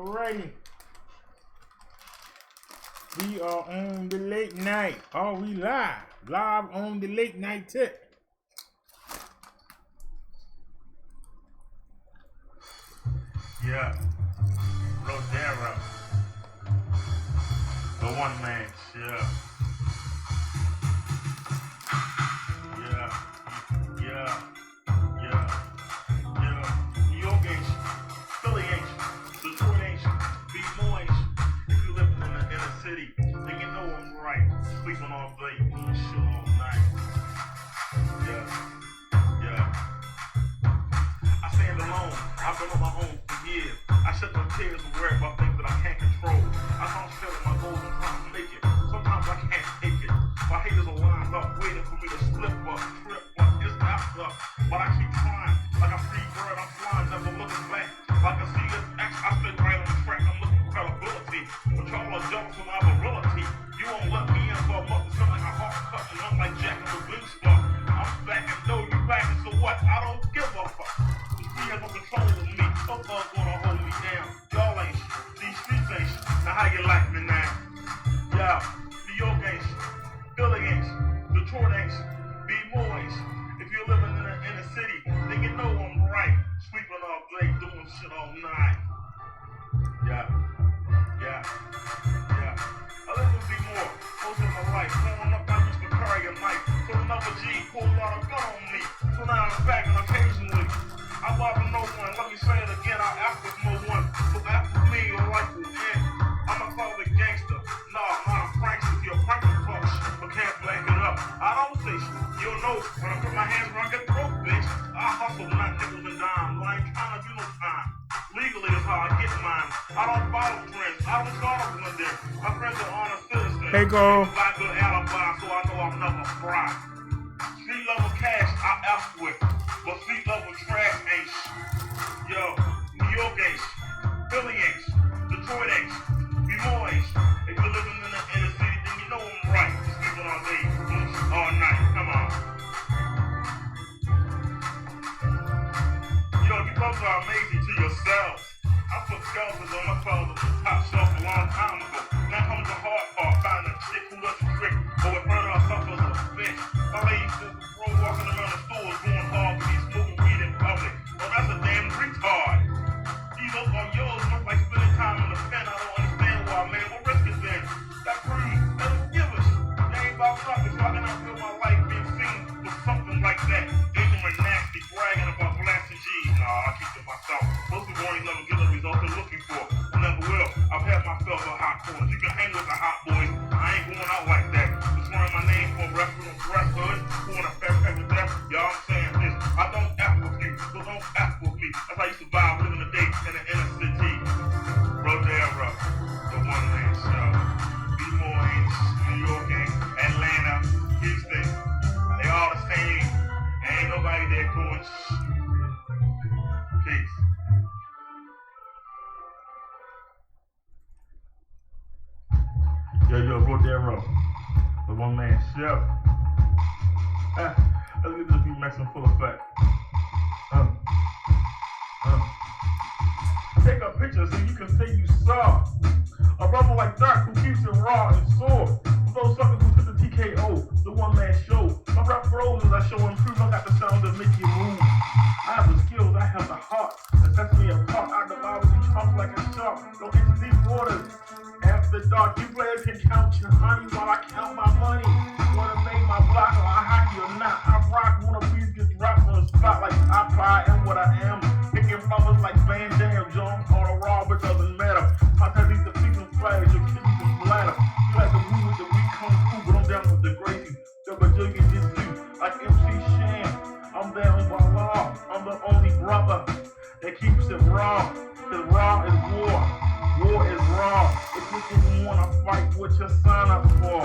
Alrighty. We are on the late night. Are we live? Live on the late night tip. Yeah. BROTHA. The one man show. Yeah. New York ain't Philly ain't Detroit ain't B-Boy ain't. If you live in the inner city, then you know I'm right. Sleeping all day, doing shit all night. Yeah. I stand alone. I've been on my own for years. I shed no tears and worry about things that I can't control. I don't feel my goals and trying to make it. Sometimes I can't take it. My haters are lined up, waiting for me to slip up, trip up, it's after. But I keep trying, like a free bird, I'm flying, never looking back. Like I see this X, I stay right on track, I'm looking for credibility. But y'all are jealous of my virility. You won't let me in, so I'm up to something like a heart cut, and I'm like Jack in the wing spot. I'm back and know you back, and so what? I don't give a fuck. The street has no control of me, some thugs gonna hold me down. Y'all ain't shit, these streets ain't shit. Now how you like me now? Yeah, New York ain't shit. Philly ain't shit, Detroit ain't shit, B-Boy ain't shit. If you're living in the city, then you know I'm right. Sleeping all day, doing shit all night. Yeah. I live to be more, most of my life. Growing up, I used to carry a knife. So another G pulled out a gun on me. So now I'm back and occasionally I bother no one. Let me say it again, I ask with no one. So after me, your life will end. I'm a closet gangster. Nah, not a prankster. You're a pranker talk shit, but can't back it up. I don't say shit. You'll know when I put my hands around your throat, bitch. I hustle, not nickels and dimes. I ain't trying to do no time. Legally is how I get mine. I don't follow trends. I don't start a blender. My friends are honest citizens. Hey, go. I got good alibi, so I know I'm never fried. Street level cash, I F with. But street level trash ain't shit. Yo, New York ain't shit. Philly ain't shit. Detroit ain't shit. B-Boy ain't shit. If you're living in the inner city, then you know I'm right. You're sleeping all day, doing shit all night. Come on. Yo, you folks are amazing to yourselves. I put skeletons on my clothes on the top shelf a long time ago. Now comes the hard part, finding a chick who doesn't trick, or with murder or suffers a bitch. My lady says the bro walking around the stores going hard because he's smoking weed in public. Well, that's a damn retard. These are yours, look like spending time in the pen. I don't understand why, man. What risk is there? That breed, they don't give a shit. They ain't about nothing, so I cannot feel my life being seen with something like that. Ignorant, nasty, bragging about blasting G's. Nah, I keep to myself. Most people ain't never get the results they're looking for. I never will. I've had my fill of hot corners. You can hang with the hot boys. I ain't going out like that. Just wearing my name for a restaurant dress hood. Who want a fair pay with that? Y'all, I'm saying this. I don't F with you, so don't F with me. That's how you survive living the day in the inner city. BROTHA, the one man show. B-Boy ain't New York ain't Atlanta, Houston. They all the same. Ain't nobody there doing shit. Peace. Yo, BROTHA, the one man show. Let's get this beat max in full effect. Take a picture so you can say you saw a brother like Dark who keeps it raw and sore. Those suckers who took the TKO, the one man show. My rap froze as I show improve. I got the sound that make you move. I have the skills, I have the heart that sets me apart. I devour these chunks like a shark. Don't get to deep waters. After dark, you players can count your honey while I count my money. Wanna make my block or I hockey or not? I rock, wanna please get dropped on the spot like I am what I am. Picking brothers like Van Dam, John or a raw, but doesn't matter. I tell these the people flags, your kidneys can bladder. You like to move with the weak kung fu, but I'm down with the crazy. Double Jiggy just do like MC Shan. I'm down by law. I'm the only brother that keeps it raw. Cause raw is war. War is raw. If you didn't wanna fight, what you sign up for?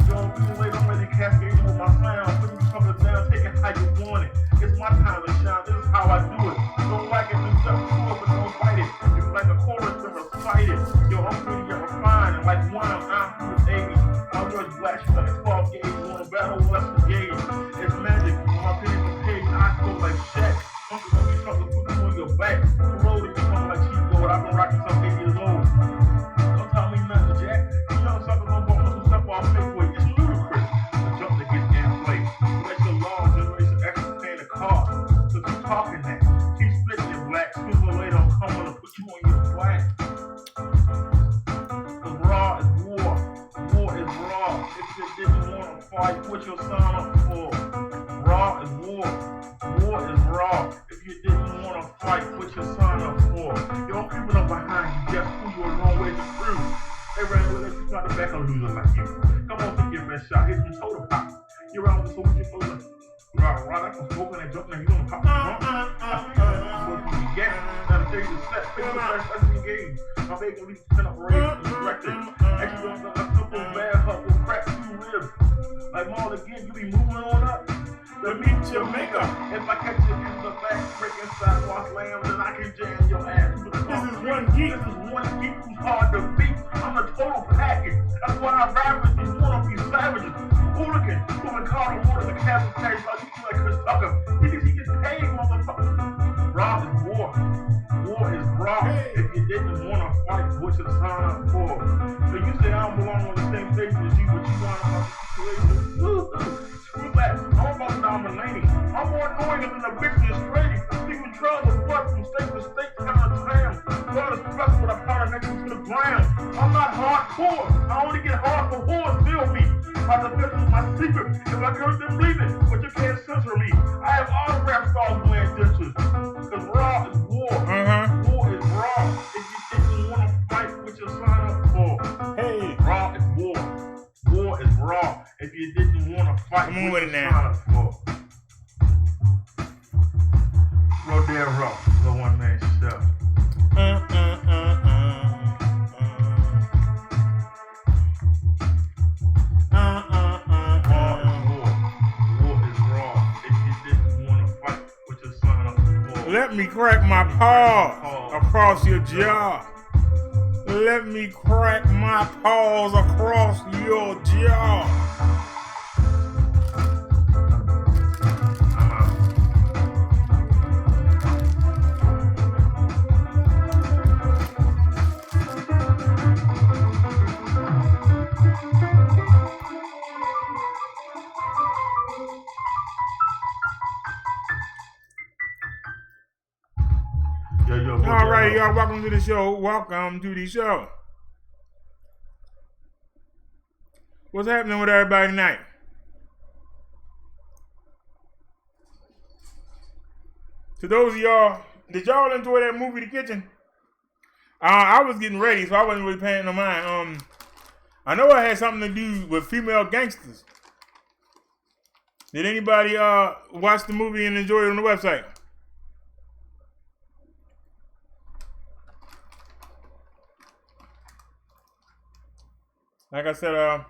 Yo, people later I'm ready to cascade with my sound. Put you something down, take it how you want it. It's my time to shine. This is how I do it. Don't like it, do something to it, but don't fight it. If you like a chorus, then recite it. Yo, I'm pretty refined and like wine, I'm with 80. I wear black shit like 12 gauge. You wanna battle, let's engage. It's magic. When my pen is a page, I go like Shaq. Something when you put them on your back. The road, you come like cheap gold. I've been rocking some 80. put you on your back. Cause raw is war. War is raw. If you didn't want to fight, what you sign up for? Raw is war. War is raw. If you didn't want to fight, what you sign up for? Y'all creeping up behind you, just pull you a long way to through. They ran with us, you try to back a loser like you. Come on, take your best shot. Hit some soda pop. You're around with so much soda. Right, that's some smoking and jumping and you gonna pop the trunk. You get now to take the set, pick the best let's engage. My baby can leave the pen up raised and directed. Actually don't got a simple bad hustle, crack 2 ribs. Like Marlon again, you be moving on up. The meat your maker. If I catch you in the back, breaking sidewalk lambs, then I can jam your ass. This is one geek who's hard to beat. I'm a total package. That's why I rap with these wannabe savages. Hooligan, who been called on one of the cabin tags, like you feel like Chris Tucker. He gets paid, motherfucker. Raw is war. War is raw. If you didn't want to fight, what you sign up for? So you say I don't belong on the same stage as you, but you want about the situation. Screw that. I'm about dominating. I'm more annoying than a bitch is trading. Steven trails of blood from state to state, kind of slam. God is blessed with a powder next to the ground. I'm not hardcore. I only get hard for whores, feel me. My defense is my secret. If I curse then believe it, but you can't censor me. I have autograph stars wearing dentures. Cause raw is war. War is raw. If you didn't want to fight, what you sign up for? Hey, raw is war. War is raw. If you didn't want to fight, what you sign up for? Rodero, the one man show. Let me crack my paws across your jaw. Let me crack my paws across your jaw. All right, y'all, welcome to the show. Welcome to the show. What's happening with everybody tonight? To those of y'all, did y'all enjoy that movie, The Kitchen? I was getting ready, so I wasn't really paying no mind. I know it had something to do with female gangsters. Did anybody watch the movie and enjoy it on the website? Like I said, I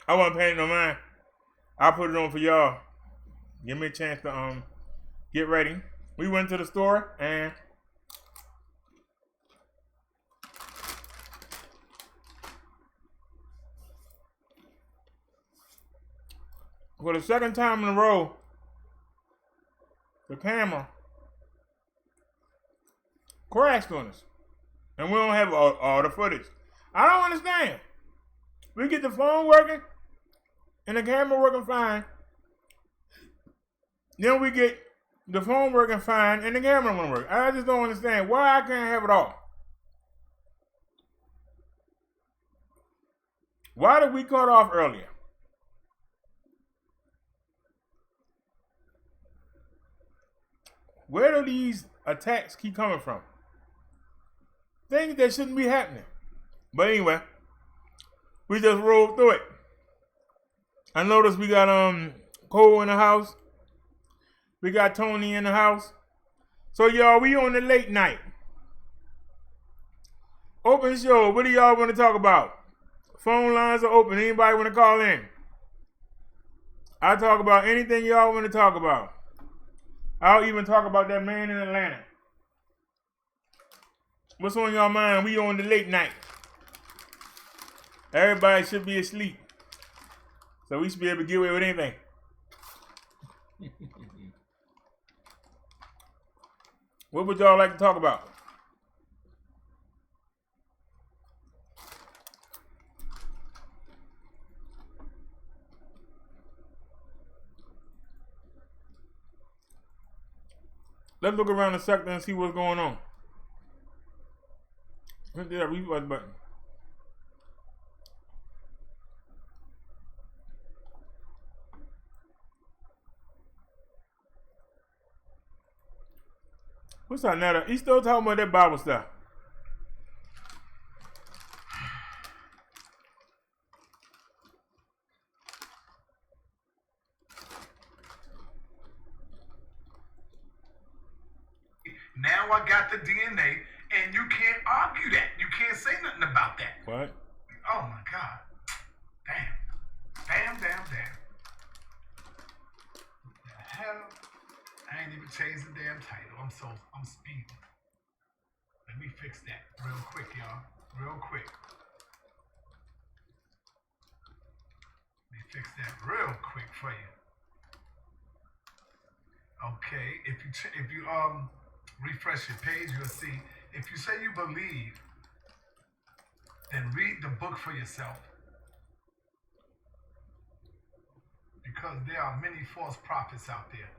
wasn't paying no mind. I put it on for y'all. Give me a chance to get ready. We went to the store and for the second time in a row, the camera crashed on us. And we don't have all the footage. I don't understand. We get the phone working and the camera working fine. Then we get the phone working fine and the camera won't work. I just don't understand why I can't have it all. Why did we cut off earlier? Where do these attacks keep coming from? Things that shouldn't be happening. But anyway, we just rolled through it. I noticed we got Cole in the house. We got Tony in the house. So y'all, we on the late night. Open show. What do y'all want to talk about? Phone lines are open. Anybody want to call in? I talk about anything y'all want to talk about. I'll even talk about that man in Atlanta. What's on your mind? We on the late night. Everybody should be asleep. So we should be able to get away with anything. What would y'all like to talk about? Let's look around the sector and see what's going on. Hit that refresh button. What's that, Netta? He still talking about that Bible stuff. Now I got the DNA, and you can't argue that. You can't say nothing about that. What? Oh my God. Damn. The hell? I ain't even changed the damn title. I'm speeding. Let me fix that real quick, y'all. Real quick. Let me fix that real quick for you. Okay, if you refresh your page, you'll see. If you say you believe, then read the book for yourself. Because there are many false prophets out there.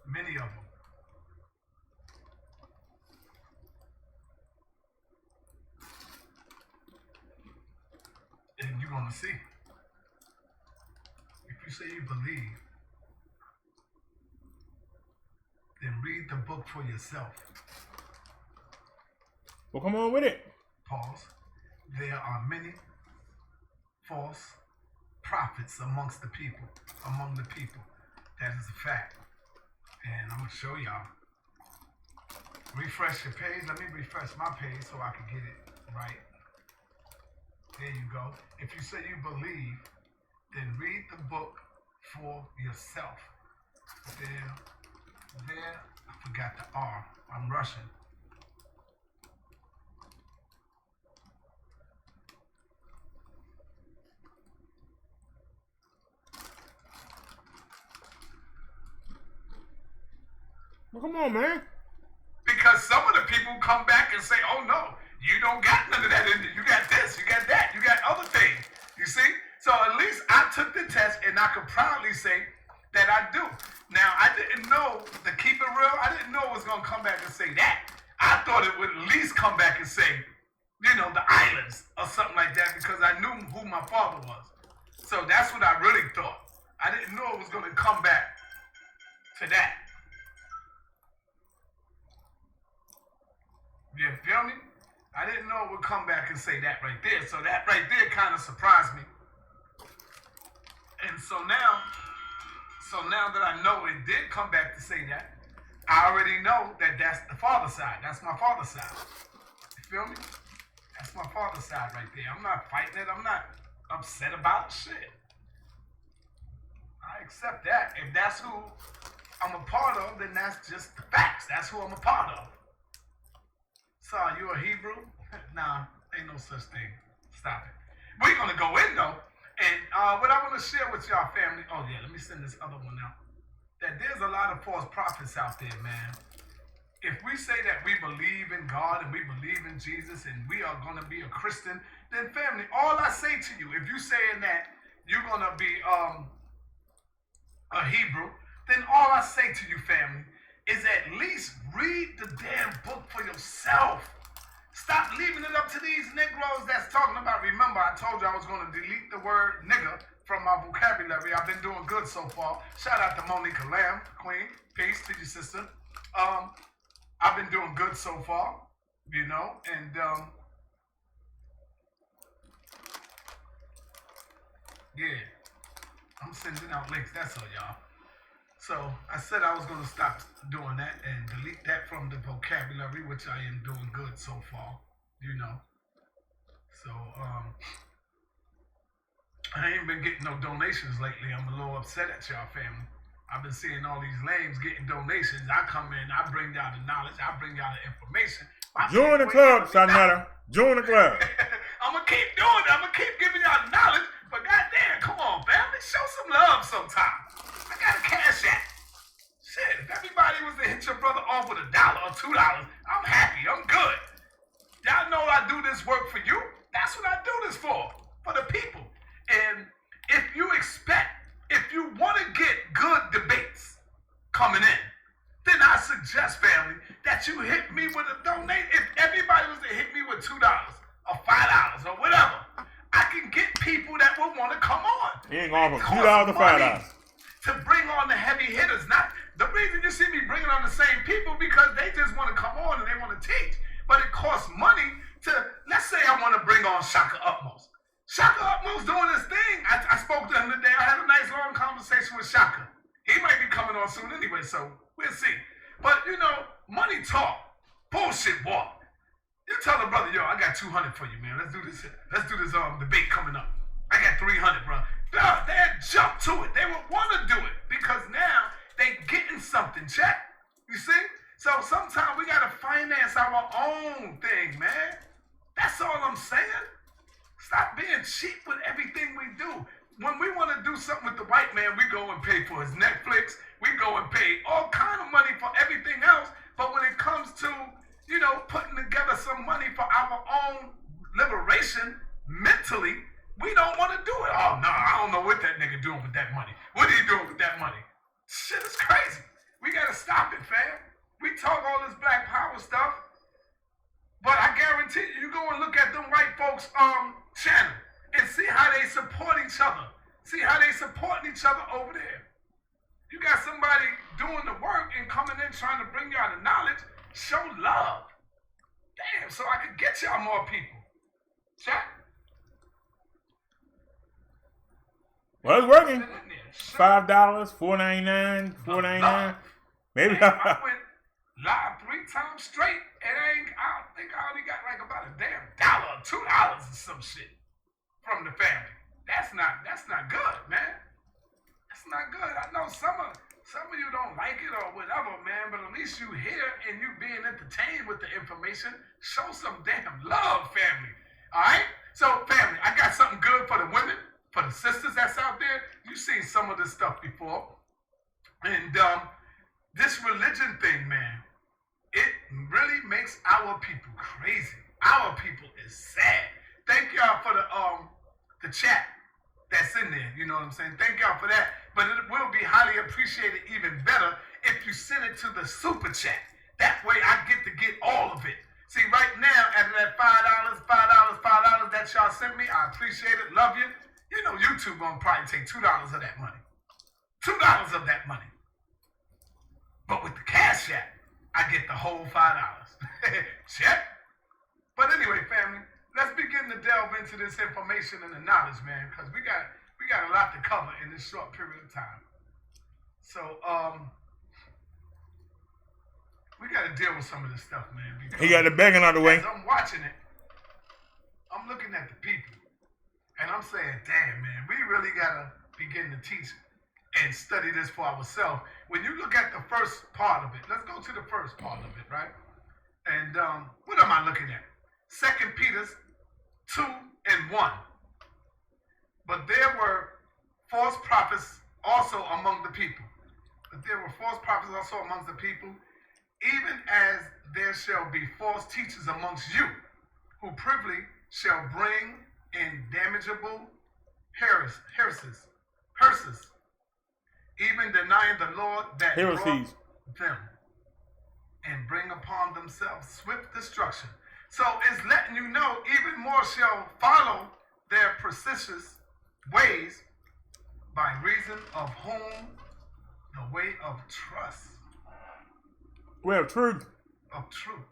Many of them. And you're going to see. If you say you believe, then read the book for yourself. Well, come on with it. Pause. There are many false prophets among the people. That is a fact. And I'm going to show y'all. Refresh your page. Let me refresh my page so I can get it right. There you go. If you say you believe, then read the book for yourself. There. I forgot the R. I'm rushing. Well, come on, man. Because some of the people come back and say, oh no, you don't got none of that in there. You got this, you got that, you got other things. You see? So at least I took the test and I could proudly say that I do. Now, I didn't know, to keep it real, I didn't know it was going to come back and say that. I thought it would at least come back and say, you know, the islands or something like that because I knew who my father was. So that's what I really thought. I didn't know it was going to come back to that. You feel me? I didn't know it would come back and say that right there. So that right there kind of surprised me. And so now that I know it did come back to say that, I already know that that's the father side. That's my father's side. You feel me? That's my father's side right there. I'm not fighting it. I'm not upset about shit. I accept that. If that's who I'm a part of, then that's just the facts. That's who I'm a part of. So, you a Hebrew? Nah, ain't no such thing. Stop it. We're going to go in, though. And what I want to share with y'all, family. Oh, yeah, let me send this other one out. That there's a lot of false prophets out there, man. If we say that we believe in God and we believe in Jesus and we are going to be a Christian, then, family, all I say to you, if you saying that you're going to be a Hebrew, then all I say to you, family, is at least read the damn book for yourself. Stop leaving it up to these Negroes that's talking about. Remember, I told you I was going to delete the word nigger from my vocabulary. I've been doing good so far. Shout out to Monica Lamb, Queen. Peace to your sister. I've been doing good so far, you know, and yeah, I'm sending out links. That's all, y'all. So I said I was going to stop doing that and delete that from the vocabulary, which I am doing good so far, you know. So I ain't been getting no donations lately. I'm a little upset at y'all, family. I've been seeing all these lames getting donations. I come in, I bring y'all the knowledge, I bring y'all the information. Join the club, Sanetta. Join the club. I'm going to keep doing it. I'm going to keep giving y'all knowledge. But goddamn, come on, family. Show some love sometime. I got a cash app. Shit, if everybody was to hit your brother off with $1 or $2, I'm happy. I'm good. Y'all know I do this work for you. That's what I do this for the people. And if you want to get good debates coming in, then I suggest, family, that you hit me with a donate. If everybody was to hit me with $2 Going from $2 to money $5. to bring on the heavy hitters. Not the reason you see me bringing on the same people because they just want to come on and they want to teach. But it costs money to, let's say I want to bring on Shaka Utmost. Shaka Utmost doing his thing. I spoke to him today. I had a nice long conversation with Shaka. He might be coming on soon anyway, so we'll see. But, you know, money talk, bullshit walk. You tell the brother, yo, I got 200 for you, man. Let's do this debate coming up. I got 300, bro. They'd jump to it. They would want to do it because now they getting something, check. You see? So sometimes we got to finance our own thing, man. That's all I'm saying. Stop being cheap with everything we do. When we want to do something with the white man, we go and pay for his Netflix. We go and pay all kind of money for everything else. But when it comes to, you know, putting together some money for our own liberation mentally, we don't want to do it. Oh, no, I don't know what that nigga doing with that money. What are you doing with that money? Shit is crazy. We got to stop it, fam. We talk all this black power stuff, but I guarantee you go and look at them white folks' channel and see how they support each other. See how they supporting each other over there. You got somebody doing the work and coming in trying to bring y'all the knowledge. Show love. Damn, so I could get y'all more people. Check. Well, it's working. $5, $4.99, $4.99. Maybe. Damn, I went live 3 times straight, and I think I only got like about a damn $1, $2 or some shit from the family. That's not good, man. That's not good. I know some of you don't like it or whatever, man, but at least you here and you being entertained with the information. Show some damn love, family. All right? So, family, I got something good for the women, for the sisters that's out there. You've seen some of this stuff before. And this religion thing, man, it really makes our people crazy. Our people is sad. Thank y'all for the chat that's in there. You know what I'm saying? Thank y'all for that. But it will be highly appreciated even better if you send it to the super chat. That way I get to get all of it. See, right now, after that $5 that y'all sent me, I appreciate it, love you. You know YouTube gonna probably take $2 of that money. $2 of that money. But with the Cash App, I get the whole $5. Check. But anyway, family, let's begin to delve into this information and the knowledge, man, because we got a lot to cover in this short period of time. So, we got to deal with some of this stuff, man. He got the begging out of the way. As I'm watching it, I'm looking at the people, and I'm saying, damn, man, we really got to begin to teach and study this for ourselves. When you look at the first part of it, let's go to the first part of it, right? And what am I looking at? 2 Peter 2:1. But there were false prophets also among the people. Even as there shall be false teachers amongst you, who privily shall bring in damageable heresies, even denying the Lord that brought them, and bring upon themselves swift destruction. So it's letting you know even more shall follow their persistent ways, by reason of whom the way of trust. Way of truth. Of truth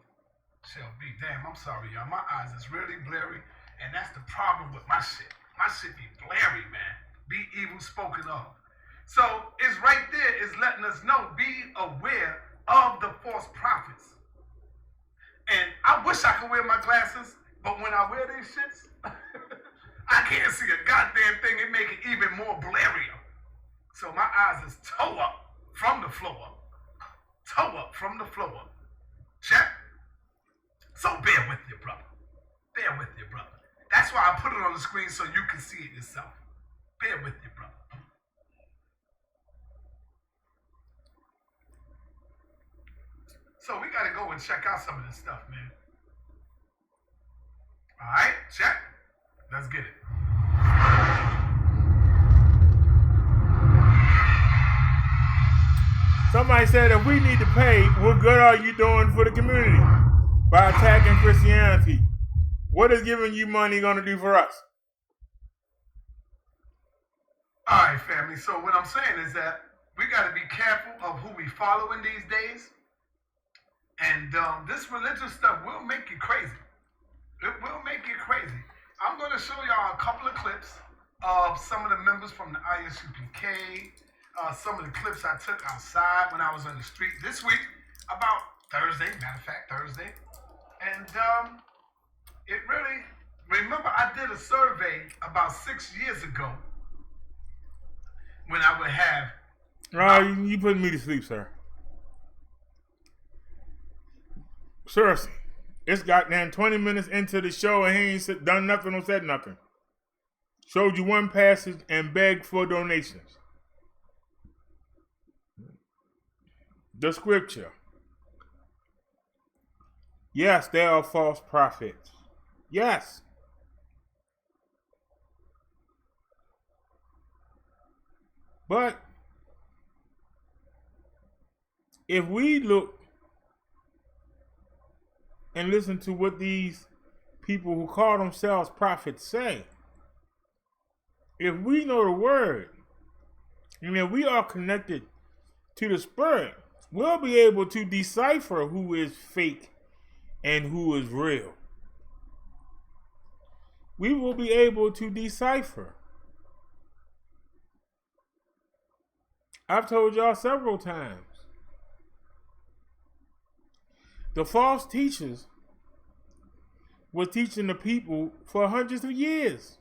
shall be. Damn, I'm sorry, y'all. My eyes is really blurry, and that's the problem with my shit. My shit be blurry, man. Be evil spoken of. So it's right there, it's letting us know, be aware of the false prophets. And I wish I could wear my glasses, but when I wear these shits, I can't see a goddamn thing. It make it even more blurrier. So my eyes is toe up from the floor. Toe up from the floor. Check. So bear with your brother. Bear with your brother. That's why I put it on the screen so you can see it yourself. Bear with your brother. So we got to go and check out some of this stuff, man. All right, check. Let's get it. Somebody said if we need to pay, what good are you doing for the community by attacking Christianity? What is giving you money going to do for us? All right, family. So what I'm saying is that we got to be careful of who we follow in these days. And this religious stuff will make you crazy. It will make you crazy. I'm going to show y'all a couple of clips of some of the members from the ISUPK, some of the clips I took outside when I was on the street this week, about Thursday, matter of fact, Thursday. And it really, remember I did a survey about 6 years ago when I would have. You putting me to sleep, sir. Seriously. It's goddamn 20 minutes into the show and he ain't done nothing or said nothing. Showed you one passage and begged for donations. The scripture. Yes, there are false prophets. Yes. But if we look and listen to what these people who call themselves prophets say, if we know the word, and if we are connected to the Spirit, we'll be able to decipher who is fake and who is real. We will be able to decipher. I've told y'all several times. The false teachers were teaching the people for hundreds of years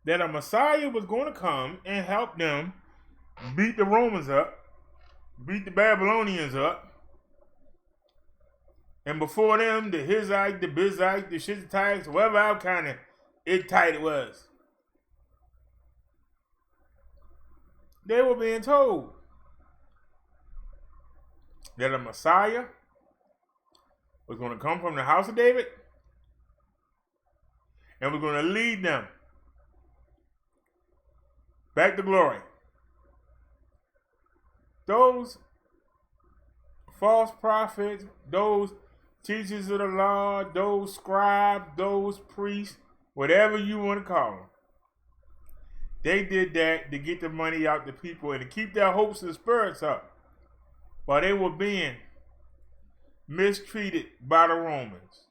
that a Messiah was going to come and help them beat the Romans up, beat the Babylonians up, and before them, the Hittite, the Bizite, the Shittites, whatever kind of Hittite it was. They were being told that a Messiah was going to come from the house of David and was going to lead them back to glory. Those false prophets, those teachers of the law, those scribes, those priests, whatever you want to call them, they did that to get the money out to people and to keep their hopes and spirits up while they were being mistreated by the Romans.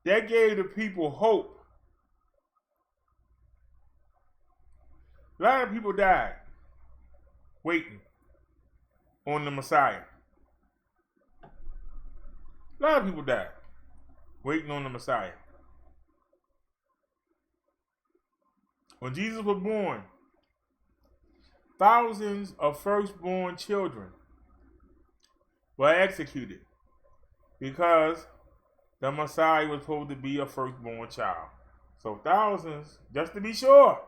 That gave the people hope. A lot of people died waiting on the Messiah. A lot of people died waiting on the Messiah. When Jesus was born, thousands of firstborn children were executed because the Messiah was supposed to be a firstborn child. So thousands, just to be sure.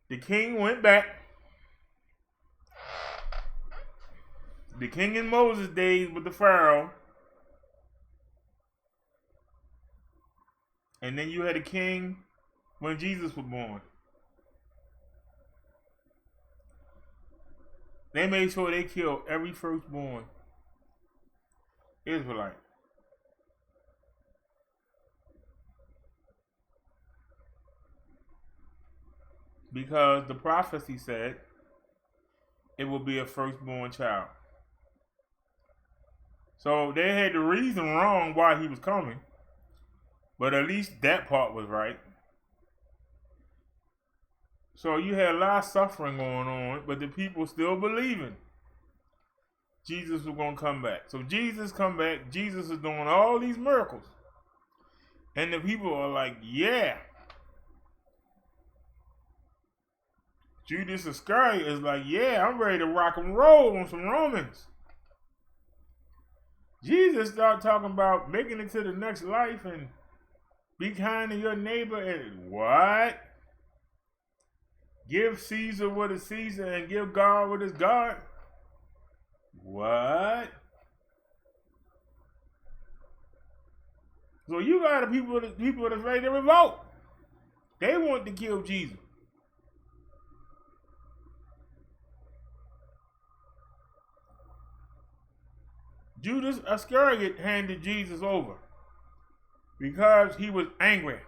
The king went back. The king in Moses' days with the Pharaoh. And then you had a king when Jesus was born. They made sure they killed every firstborn Israelite. Because the prophecy said it will be a firstborn child. So they had the reason wrong why he was coming. But at least that part was right. So you had a lot of suffering going on, but the people still believing Jesus was going to come back. So Jesus come back. Jesus is doing all these miracles. And the people are like, yeah. Judas Iscariot is like, yeah, I'm ready to rock and roll on some Romans. Jesus started talking about making it to the next life and be kind to your neighbor. And what? Give Caesar what is Caesar and give God what is God? What? So you got people that's ready to revolt. They want to kill Jesus. Judas Iscariot handed Jesus over because he was angry.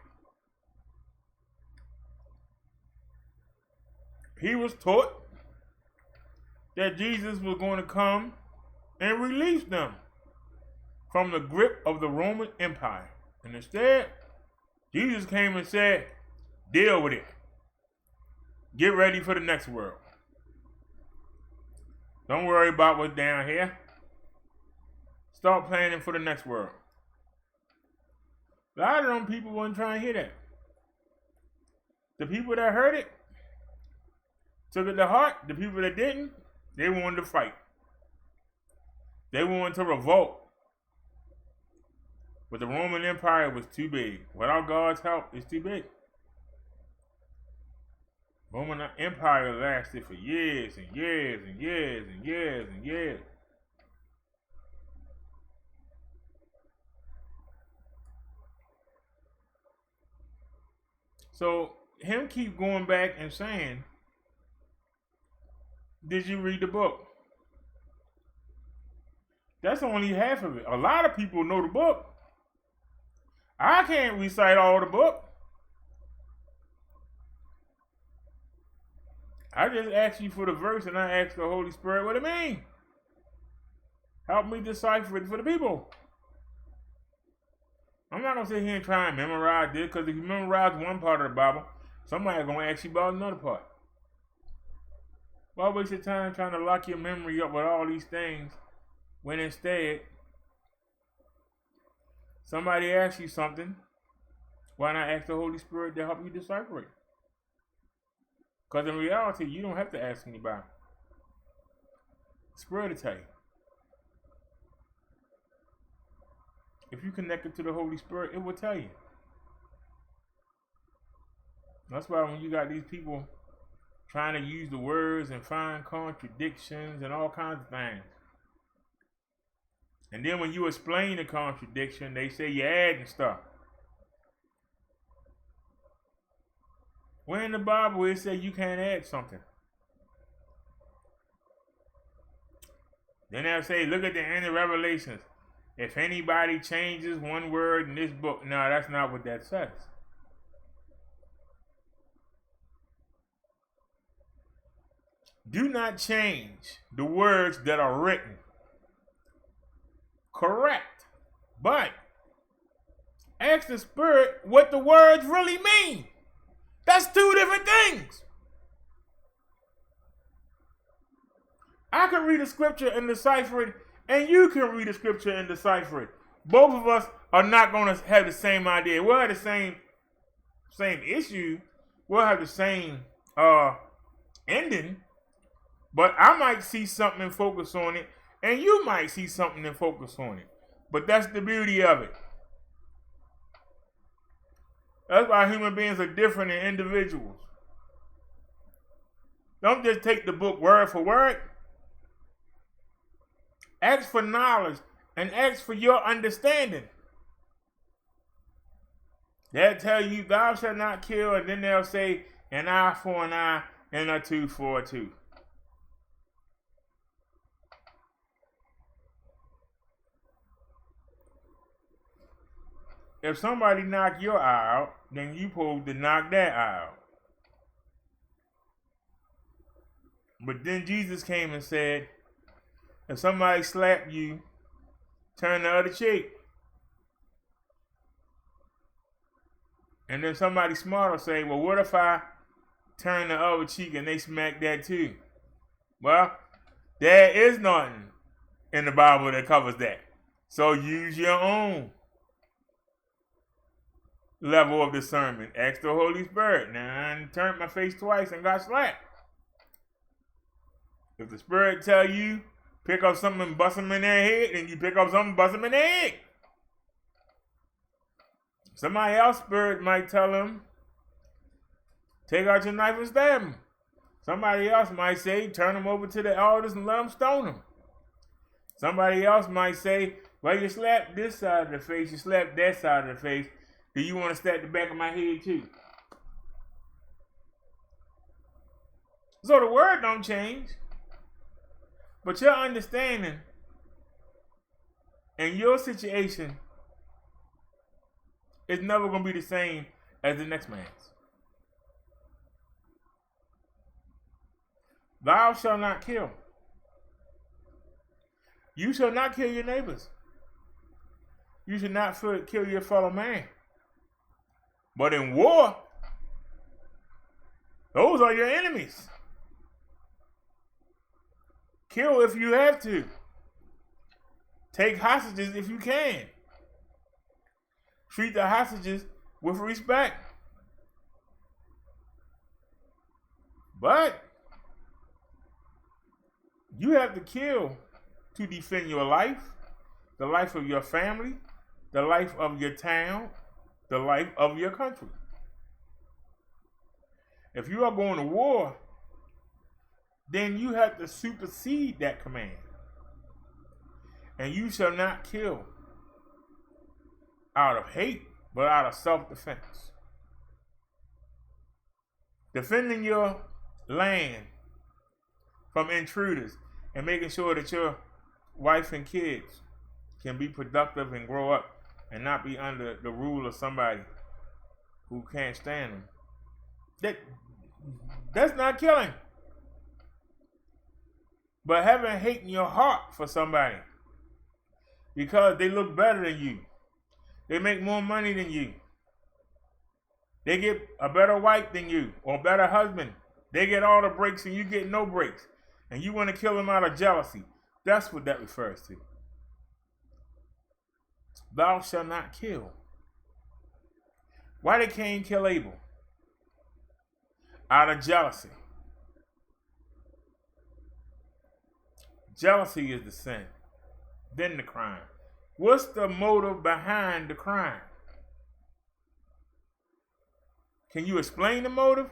he was taught that Jesus was going to come and release them from the grip of the Roman Empire. And instead, Jesus came and said, deal with it. Get ready for the next world. Don't worry about what's down here. Start planning for the next world. A lot of them people weren't trying to hear that. The people that heard it took it to heart. The people that didn't, they wanted to fight. They wanted to revolt. But the Roman Empire was too big. Without God's help, it's too big. Roman Empire lasted for years and years and years and years and years. So him keep going back and saying, did you read the book? That's only half of it. A lot of people know the book. I can't recite all the book. I just asked you for the verse and I asked the Holy Spirit what it means. Help me decipher it for the people. I'm not going to sit here and try and memorize this, because if you memorize one part of the Bible, somebody's going to ask you about another part. Why waste your time trying to lock your memory up with all these things when instead somebody asks you something? Why not ask the Holy Spirit to help you decipher it? Because in reality, you don't have to ask anybody. The Spirit will tell you. If you connected to the Holy Spirit, it will tell you. That's why when you got these people trying to use the words and find contradictions and all kinds of things, and then when you explain the contradiction, they say you're adding stuff. Where in the Bible it says you can't add something? Then they'll say, look at the end of Revelations. If anybody changes one word in this book, no, that's not what that says. Do not change the words that are written. Correct. But ask the Spirit what the words really mean. That's two different things. I can read a scripture and decipher it, and you can read a scripture and decipher it. Both of us are not going to have the same idea. We'll have the same issue. We'll have the same ending. But I might see something and focus on it, and you might see something and focus on it. But that's the beauty of it. That's why human beings are different than individuals. Don't just take the book word for word. Ask for knowledge and ask for your understanding. They'll tell you, thou shalt not kill, and then they'll say, an eye for an eye and a tooth for a tooth. If somebody knock your eye out, then you supposed to knock that eye out. But then Jesus came and said, if somebody slap you, turn the other cheek. And then somebody smart will say, well, what if I turn the other cheek and they smack that too? Well, there is nothing in the Bible that covers that. So use your own level of discernment. Ask the Holy Spirit. Now, I turned my face twice and got slapped. If the Spirit tell you, pick up something and bust them in their head, then you pick up something and bust them in their head. Somebody else's spirit might tell them, take out your knife and stab them. Somebody else might say, turn them over to the elders and let them stone them. Somebody else might say, well, you slapped this side of the face, you slapped that side of the face. Do you want to slap the back of my head too? So the word don't change. But your understanding and your situation is never going to be the same as the next man's. Thou shalt not kill. You shall not kill your neighbors. You should not kill your fellow man. But in war, those are your enemies. Kill if you have to. Take hostages if you can. Treat the hostages with respect. But you have to kill to defend your life, the life of your family, the life of your town, the life of your country. If you are going to war, then you have to supersede that command. And you shall not kill out of hate, but out of self-defense. Defending your land from intruders and making sure that your wife and kids can be productive and grow up and not be under the rule of somebody who can't stand them. That's not killing. But having hate in your heart for somebody because they look better than you, they make more money than you, they get a better wife than you or a better husband, they get all the breaks and you get no breaks, and you want to kill them out of jealousy. That's what that refers to. Thou shalt not kill. Why did Cain kill Abel? Out of jealousy. Jealousy is the sin, then the crime. What's the motive behind the crime? Can you explain the motive?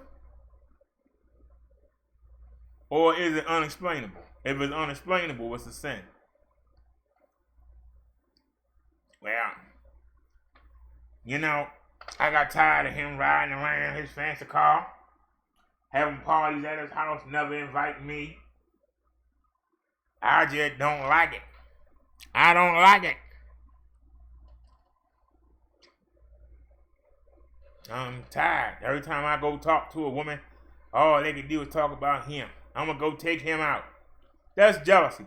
Or is it unexplainable? If it's unexplainable, what's the sin? Well, you know, I got tired of him riding around his fancy car, having parties at his house, never invite me. I just don't like it. I don't like it. I'm tired. Every time I go talk to a woman, all they can do is talk about him. I'm going to go take him out. That's jealousy.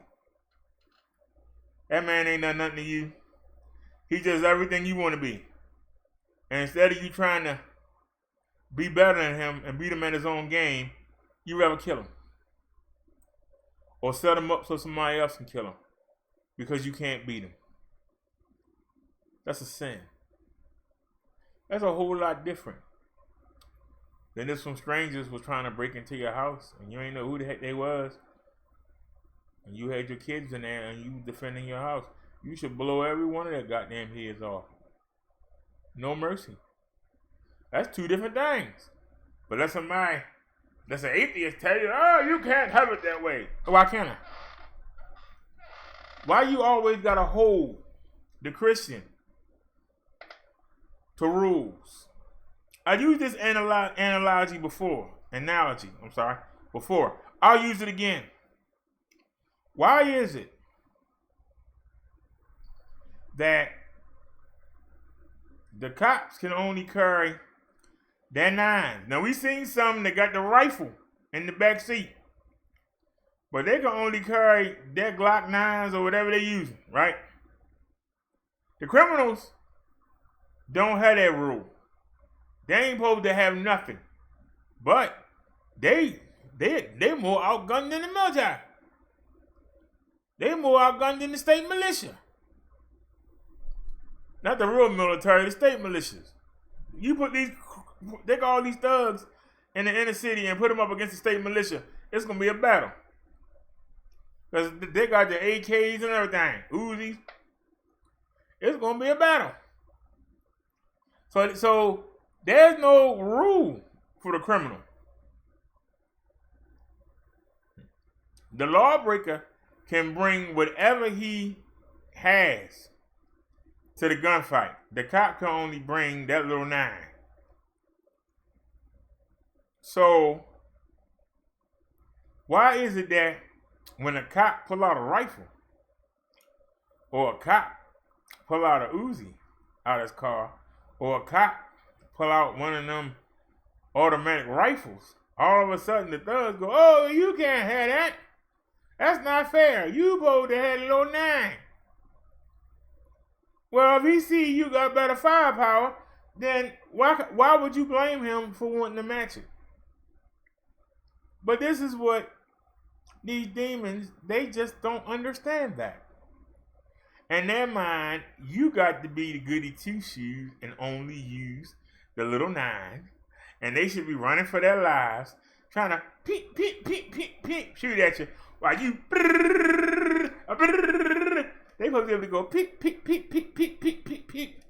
That man ain't done nothing to you. He's just everything you want to be. And instead of you trying to be better than him and beat him at his own game, you rather kill him. Or set him up so somebody else can kill him because you can't beat him. That's a sin. That's a whole lot different than if some strangers was trying to break into your house and you ain't know who the heck they was. And you had your kids in there and you defending your house. You should blow every one of their goddamn heads off. No mercy. That's two different things. But let somebody that's an atheist tell you, oh, you can't have it that way. Why can't I? Why you always gotta hold the Christian to rules? I used this analogy before. I'll use it again. Why is it that the cops can only carry their nines? Now, we seen some that got the rifle in the back seat, but they can only carry their Glock 9s or whatever they're using, right? The criminals don't have that rule. They ain't supposed to have nothing, but they're more outgunned than the military. They're more outgunned than the state militia. Not the real military, the state militias. You take all these thugs in the inner city and put them up against the state militia, it's going to be a battle. Because they got the AKs and everything, Uzis. It's going to be a battle. So there's no rule for the criminal. The lawbreaker can bring whatever he has to the gunfight. The cop can only bring that little 9. So why is it that when a cop pull out a rifle or a cop pull out a Uzi out of his car or a cop pull out one of them automatic rifles all of a sudden the thugs go, oh, you can't have that. That's not fair. You supposed to have a little 9. Well, if he see you got better firepower, then why would you blame him for wanting to match it? But this is what these demons, they just don't understand that. In their mind, you got to be the goody two-shoes and only use the little 9. And they should be running for their lives, trying to peek, peek, peek, peek, peek, shoot at you while you they supposed to be able to go peek, peek, peek, peek, peek, peek, peek, peek.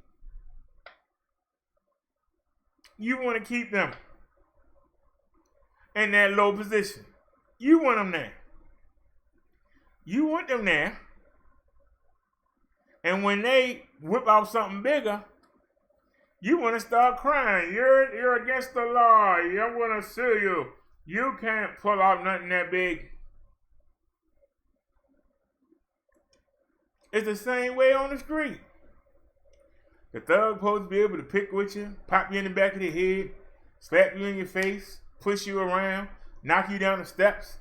You want to keep them in that low position. You want them there. You want them there. And when they whip out something bigger, you want to start crying. You're against the law. I'm going to sue you. You can't pull out nothing that big. It's the same way on the street. The thug supposed to be able to pick with you, pop you in the back of the head, slap you in your face, push you around, knock you down the steps.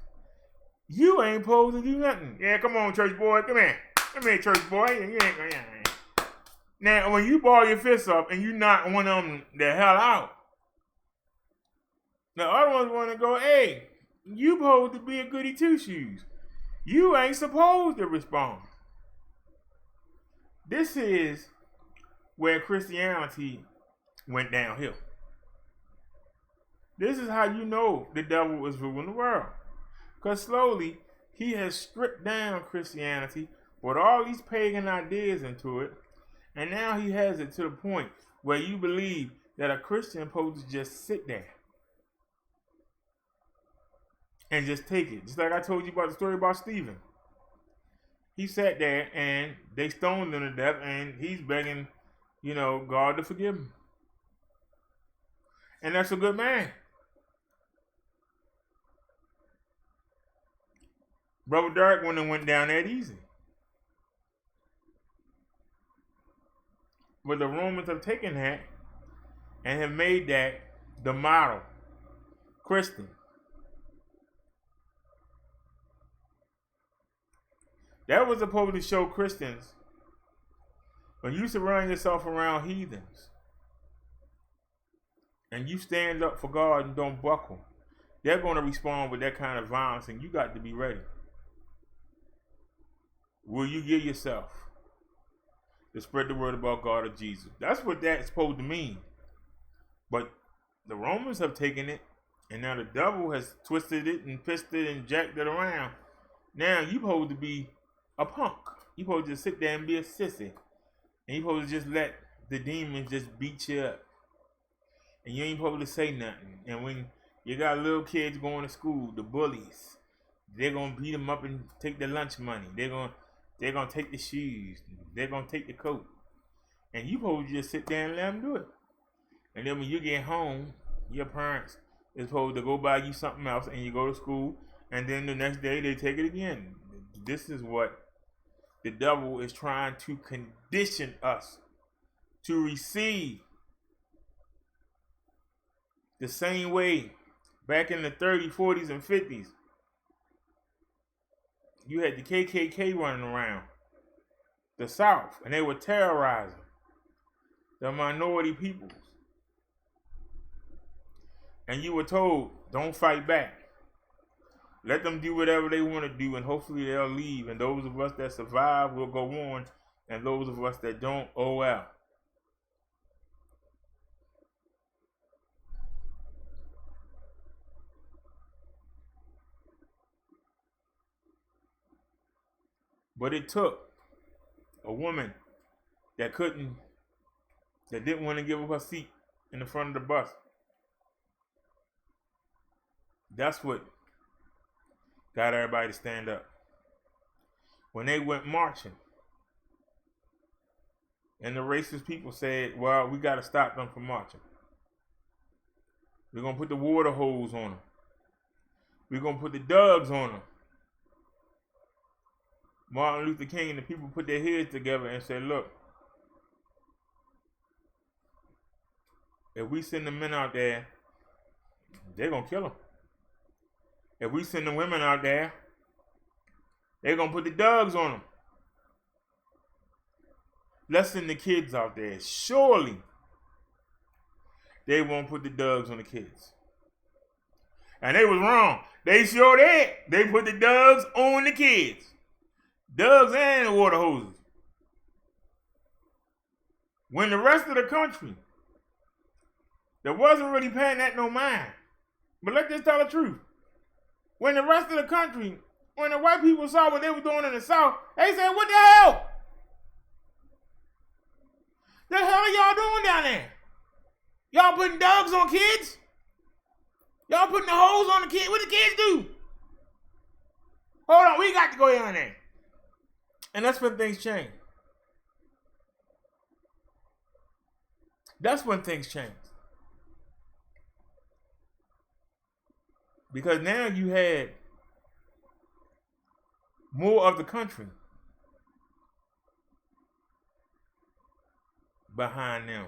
You ain't supposed to do nothing. Yeah, come on, church boy. Come here. Come here, church boy. You ain't gonna. Now, when you ball your fists up and you knock one of them the hell out, the other ones want to go, hey, you supposed to be a goody two-shoes. You ain't supposed to respond. This is where Christianity went downhill. This is how you know the devil is ruling the world. Because slowly, he has stripped down Christianity, put all these pagan ideas into it, and now he has it to the point where you believe that a Christian is supposed to just sit there and just take it. Just like I told you about the story about Stephen. He sat there and they stoned him to death, and he's begging, God to forgive him. And that's a good man. Brother Derrick went down that easy. But the Romans have taken that and have made that the model. Christian. That was supposed to show Christians, when you surround yourself around heathens and you stand up for God and don't buckle, they're going to respond with that kind of violence, and you got to be ready. Will you give yourself to spread the word about God or Jesus? That's what that's supposed to mean. But the Romans have taken it, and now the devil has twisted it and twisted it and jacked it around. Now you supposed to be a punk. You supposed to just sit there and be a sissy. And you supposed to just let the demons just beat you up. And you ain't supposed to say nothing. And when you got little kids going to school, the bullies, they're going to beat them up and take the lunch money. They're going to take the shoes. They're going to take the coat. And you supposed to just sit there and let them do it. And then when you get home, your parents is supposed to go buy you something else, and you go to school, and then the next day they take it again. This is what the devil is trying to condition us to receive. The same way back in the 30s, 40s, and 50s, you had the KKK running around the South, and they were terrorizing the minority peoples. And you were told, don't fight back. Let them do whatever they want to do, and hopefully they'll leave. And those of us that survive will go on, and those of us that don't, oh well. But it took a woman that didn't want to give up her seat in the front of the bus. That's what got everybody to stand up. When they went marching, and the racist people said, well, we got to stop them from marching. We're going to put the water hose on them. We're going to put the dogs on them. Martin Luther King and the people put their heads together and said, look, if we send the men out there, they're going to kill them. if we send the women out there, they're going to put the dogs on them. Let's send the kids out there. Surely they won't put the dogs on the kids. And they was wrong. They sure did. They put the dogs on the kids. Dogs and the water hoses. When the rest of the country that wasn't really paying that no mind. But let's just tell the truth. When the rest of the country, when the white people saw what they were doing in the South, they said, what the hell? The hell are y'all doing down there? Y'all putting dogs on kids? Y'all putting the hose on the kids? What the kids do? Hold on, we got to go down there. And that's when things change. That's when things change. Because now you had more of the country behind them.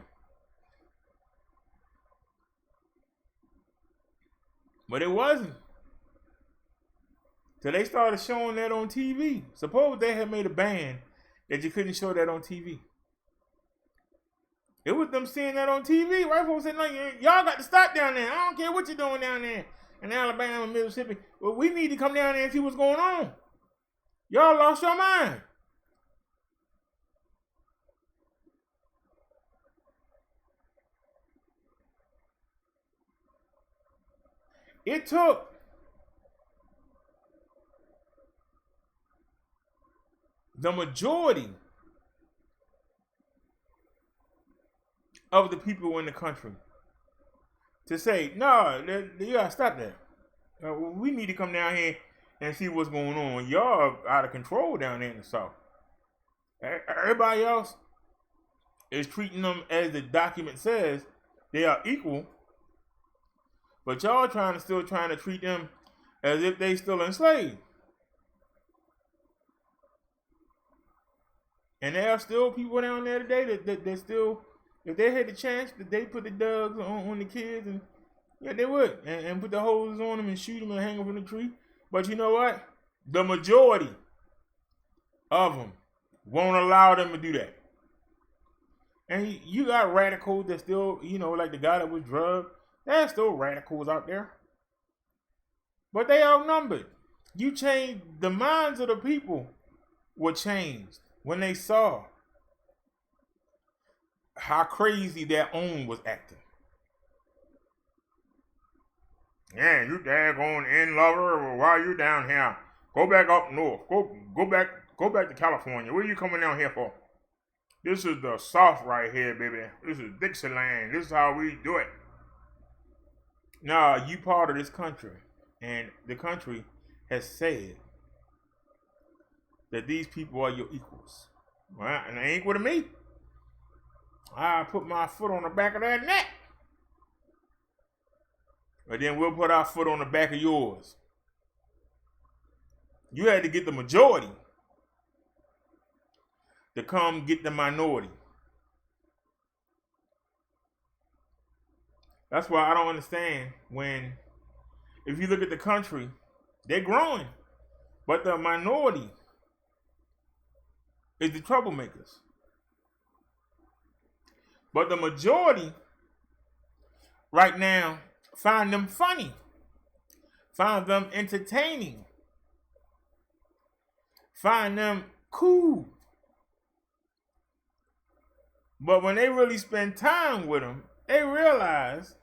But it wasn't. Till they started showing that on TV. Suppose they had made a ban that you couldn't show that on TV. It was them seeing that on TV. White folks said, no, y'all got to stop down there. I don't care what you're doing down there in Alabama, Mississippi. Well, we need to come down there and see what's going on. Y'all lost your mind. It took the majority of the people in the country to say, no, you gotta stop that. We need to come down here and see what's going on. Y'all are out of control down there in the South. Everybody else is treating them as the document says they are equal, but y'all still trying to treat them as if they still enslaved. And there are still people down there today that still, if they had the chance, that they put the dogs on the kids, and yeah, they would, and put the hoses on them and shoot them and hang them from the tree. But you know what? The majority of them won't allow them to do that. And you got radicals that still, like the guy that was drugged. There's still radicals out there. But they outnumbered. You changed, the minds of the people were changed when they saw how crazy their own was acting. Yeah, you daggone in lover, why are you down here? Go back up north. Go back to California. What are you coming down here for? This is the South right here, baby. This is Dixieland. This is how we do it. Nah, you part of this country. And the country has said that these people are your equals. Well, and they ain't equal to me. I put my foot on the back of that neck. But then we'll put our foot on the back of yours. You had to get the majority to come get the minority. That's why I don't understand when, if you look at the country, they're growing, but the minority is the troublemakers. But the majority right now find them funny, find them entertaining, find them cool. But when they really spend time with them, they realize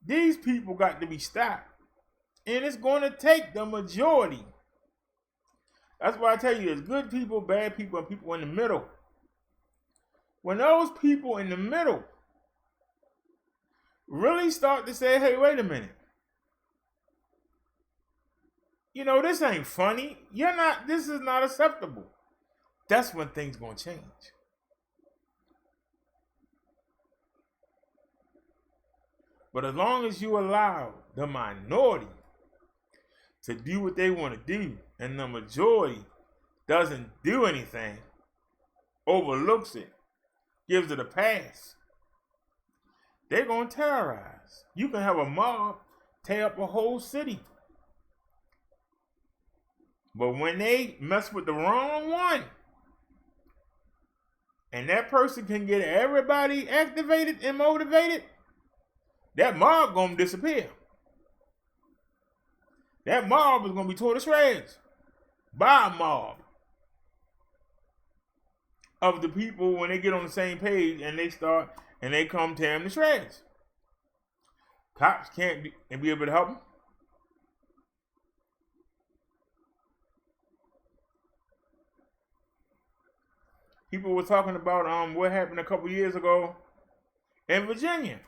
these people got to be stopped. And it's going to take the majority. That's why I tell you, there's good people, bad people, and people in the middle. When those people in the middle really start to say, hey, wait a minute. This ain't funny. This is not acceptable. That's when things going to change. But as long as you allow the minority to do what they want to do, and the majority doesn't do anything, overlooks it, gives it a pass, they're going to terrorize. You can have a mob tear up a whole city. But when they mess with the wrong one, and that person can get everybody activated and motivated, that mob gonna disappear. That mob is gonna be torn to shreds by a mob of the people when they get on the same page and they come tear them to shreds. Cops can't be able to help them. People were talking about what happened a couple years ago in Virginia.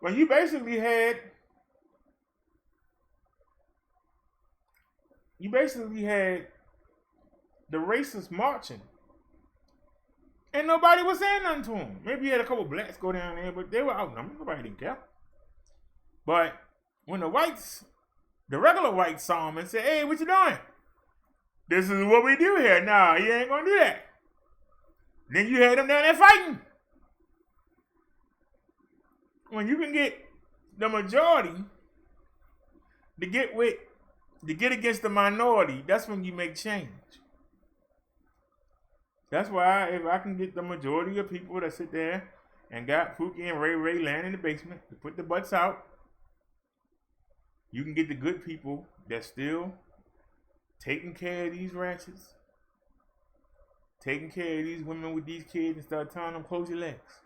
When you basically had the racists marching, and nobody was saying nothing to them. Maybe you had a couple blacks go down there, but they were outnumbered. Nobody didn't care. But when the regular whites saw them and said, "Hey, what you doing? This is what we do here." Nah, you ain't gonna do that. Then you had them down there fighting. When you can get the majority to get against the minority, that's when you make change. That's why if I can get the majority of people that sit there and got Pookie and Ray Ray laying in the basement to put the butts out, you can get the good people that still taking care of these ratchets, taking care of these women with these kids, and start telling them close your legs.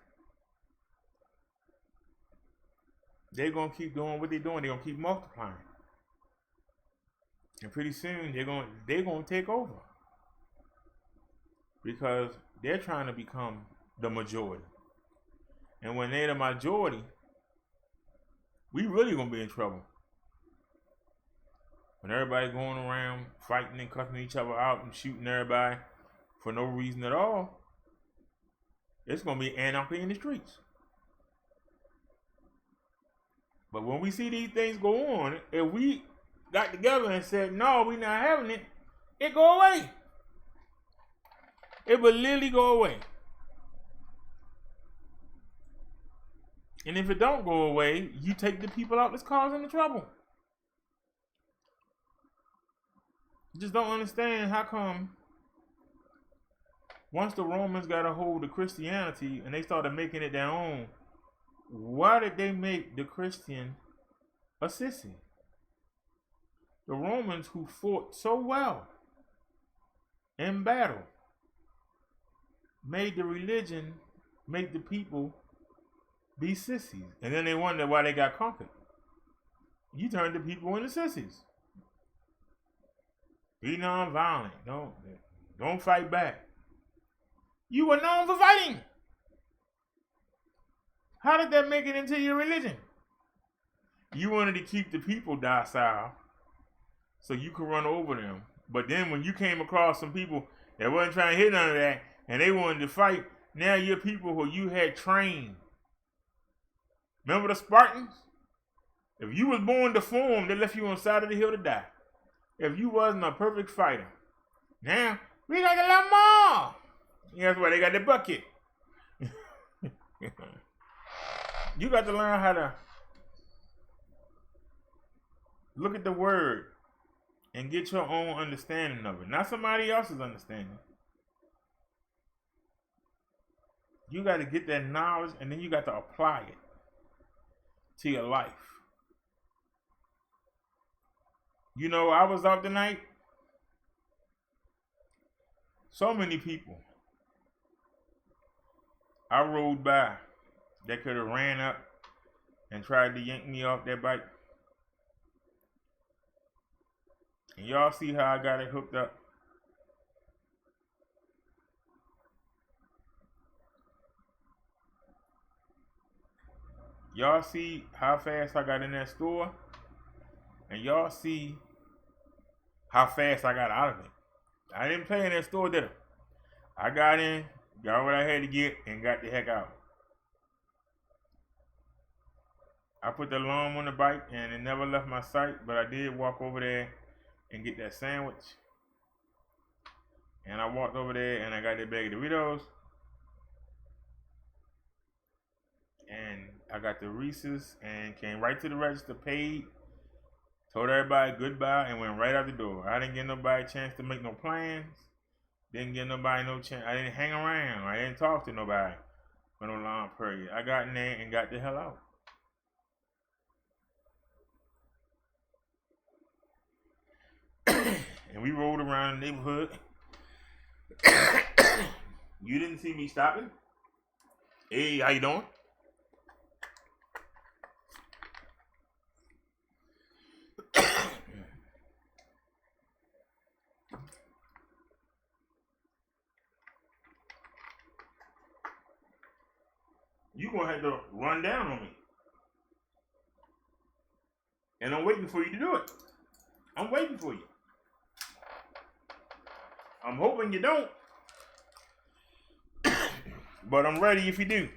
They're gonna keep doing what they're doing. They're gonna keep multiplying, and pretty soon they're gonna take over because they're trying to become the majority. And when they're the majority, we really gonna be in trouble. When everybody going around fighting and cussing each other out and shooting everybody for no reason at all, it's going to be anarchy in the streets. But when we see these things go on, if we got together and said, "No, we're not having it," it go away. It will literally go away. And if it don't go away, you take the people out that's causing the trouble. Just don't understand how come once the Romans got a hold of Christianity and they started making it their own, why did they make the Christian a sissy? The Romans, who fought so well in battle, made the religion make the people be sissies. And then they wonder why they got conquered. You turned the people into sissies. Be non-violent. Don't fight back. You were known for fighting. How did that make it into your religion? You wanted to keep the people docile so you could run over them. But then when you came across some people that wasn't trying to hit none of that and they wanted to fight, now you're people who you had trained. Remember the Spartans? If you was born deformed, they left you on the side of the hill to die. If you wasn't a perfect fighter. Now, we got a lot more. That's why they got the bucket. You got to learn how to look at the word and get your own understanding of it. Not somebody else's understanding. You got to get that knowledge and then you got to apply it to your life. You know, I was out tonight. So many people I rode by that could have ran up and tried to yank me off that bike. And y'all see how I got it hooked up? Y'all see how fast I got in that store? And y'all see how fast I got out of it. I didn't play in that store, did I? I got in, got what I had to get, and got the heck out. I put the alarm on the bike, and it never left my sight, but I did walk over there and get that sandwich. And I walked over there, and I got that bag of Doritos. And I got the Reese's, and came right to the register, paid, Told everybody goodbye and went right out the door. I didn't give nobody a chance to make no plans. Didn't give nobody no chance. I didn't hang around. I didn't talk to nobody for no long period. I got in there and got the hell out. And we rolled around the neighborhood. You didn't see me stopping. Hey, how you doing? You gonna have to run down on me. And I'm waiting for you to do it. I'm waiting for you. I'm hoping you don't. But I'm ready if you do.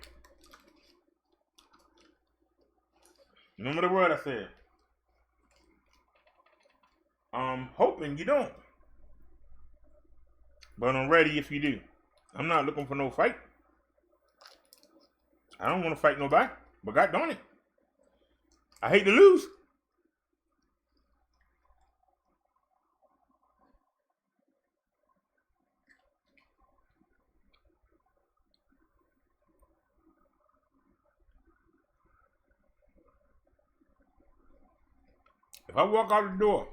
Remember the word I said. I'm hoping you don't. But I'm ready if you do. I'm not looking for no fight. I don't want to fight nobody. But God darn it, I hate to lose. If I walk out the door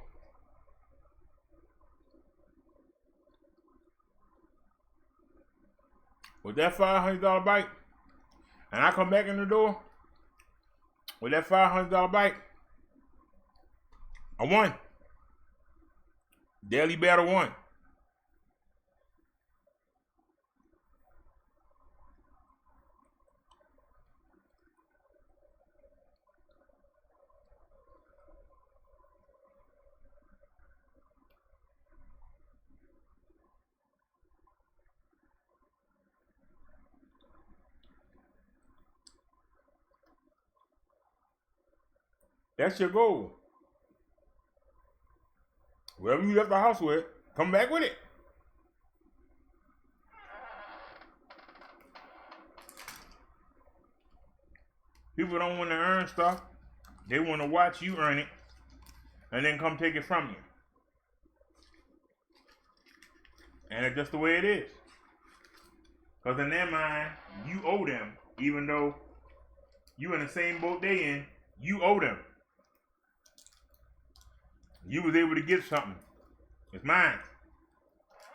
with that $500 bike, and I come back in the door with that $500 bike, I won. Daily battle won. That's your goal. Whatever you left the house with, come back with it. People don't want to earn stuff. They want to watch you earn it and then come take it from you. And it's just the way it is. Because in their mind, you owe them. Even though you in the same boat they in, you owe them. You was able to get something. It's mine.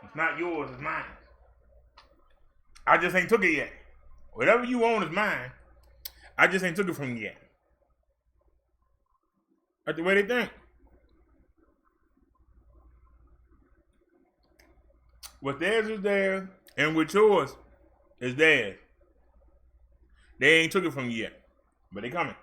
It's not yours, it's mine. I just ain't took it yet. Whatever you own is mine. I just ain't took it from you yet. That's the way they think. What's theirs is theirs, and what's yours is theirs. They ain't took it from you yet, but they coming.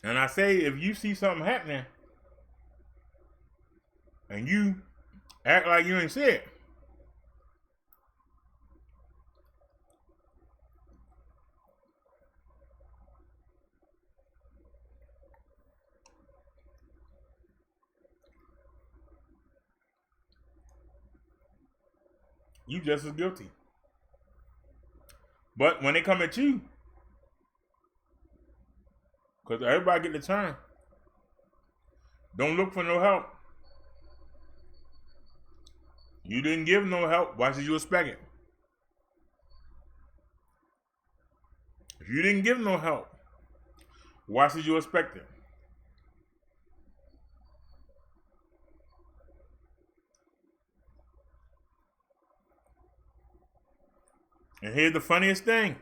And I say, if you see something happening and you act like you ain't see it, you just as guilty. But when they come at you, because everybody get the turn, don't look for no help. You didn't give no help. Why should you expect it? If you didn't give no help, why should you expect it? And here's the funniest thing.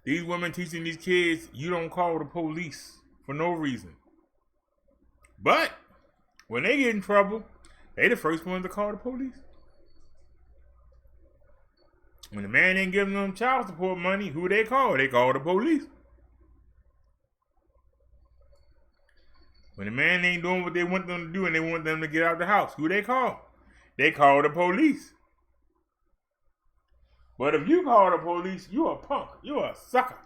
These women teaching these kids, you don't call the police for no reason. But when they get in trouble, they the first ones to call the police. When the man ain't giving them child support money, who they call? They call the police. When the man ain't doing what they want them to do and they want them to get out the house, who they call? They call the police. But if you call the police, you a punk. You a sucker.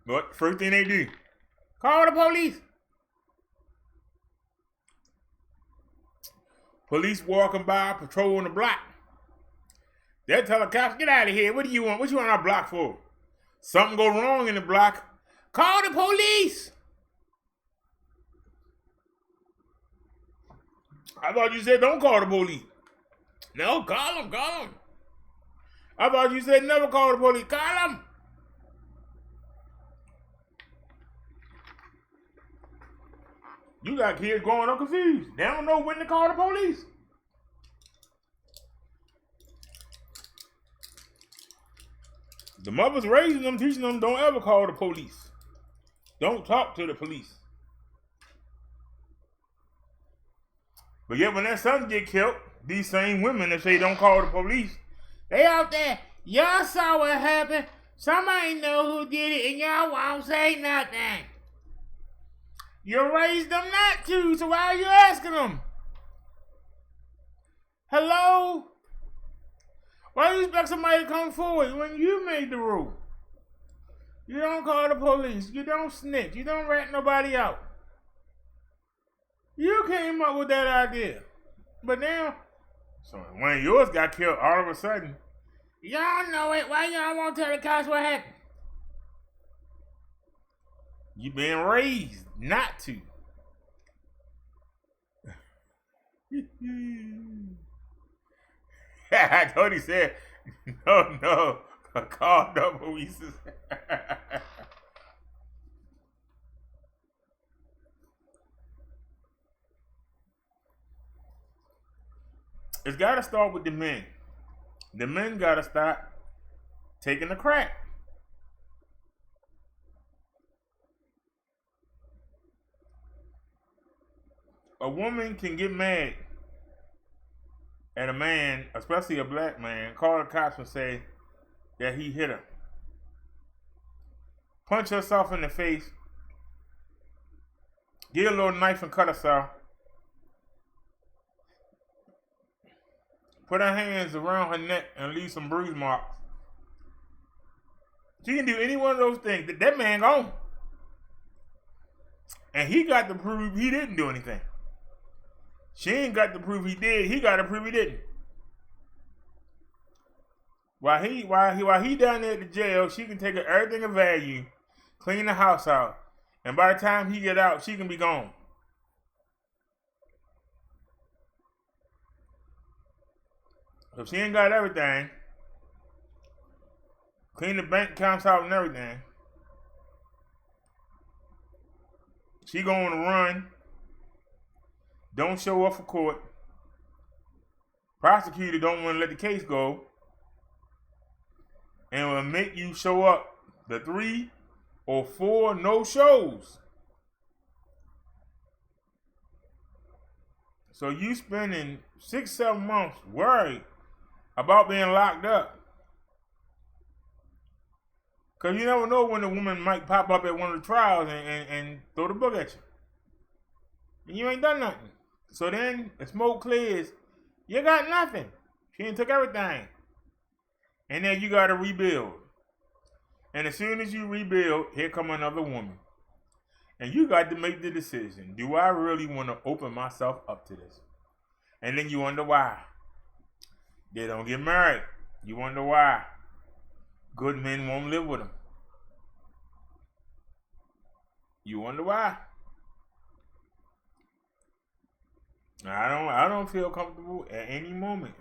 But first thing they do, call the police. Police walking by, patrolling the block. They'll tell the cops, get out of here. What do you want? What you on our block for? Something go wrong in the block. Call the police. I thought you said don't call the police. No, call them, call them. I thought you said never call the police. Call them. You got kids growing up confused. They don't know when to call the police. The mothers raising them, teaching them, don't ever call the police. Don't talk to the police. But yet when that son get killed, these same women that say don't call the police, they out there, y'all saw what happened. Somebody know who did it and y'all won't say nothing. You raised them not to, so why are you asking them? Hello? Why do you expect somebody to come forward when you made the rule? You don't call the police. You don't snitch. You don't rat nobody out. You came up with that idea. But now, so when yours got killed all of a sudden, y'all know it. Why y'all won't tell the cops what happened? You been raised not to. I thought he said, no, call the police. It's got to start with the men. The men got to start taking the crack. A woman can get mad at a man, especially a black man, call the cops and say that he hit her. Punch herself in the face, get a little knife and cut herself. Put her hands around her neck and leave some bruise marks. She can do any one of those things. That man gone. And he got to prove he didn't do anything. She ain't got to prove he did. He got to prove he didn't. While he down there at the jail, she can take everything of value, clean the house out, and by the time he get out, she can be gone. So she ain't got everything. Clean the bank accounts out and everything. She going to run. Don't show up for court. Prosecutor don't want to let the case go. And will make you show up the 3 or 4 no shows. So you spending 6-7 months worried about being locked up. Because you never know when the woman might pop up at one of the trials and throw the book at you. And you ain't done nothing. So then the smoke clears. You got nothing. She done took everything. And then you got to rebuild. And as soon as you rebuild, here come another woman. And you got to make the decision. Do I really want to open myself up to this? And then you wonder why. They don't get married. You wonder why. Good men won't live with them. You wonder why. I don't feel comfortable at any moment.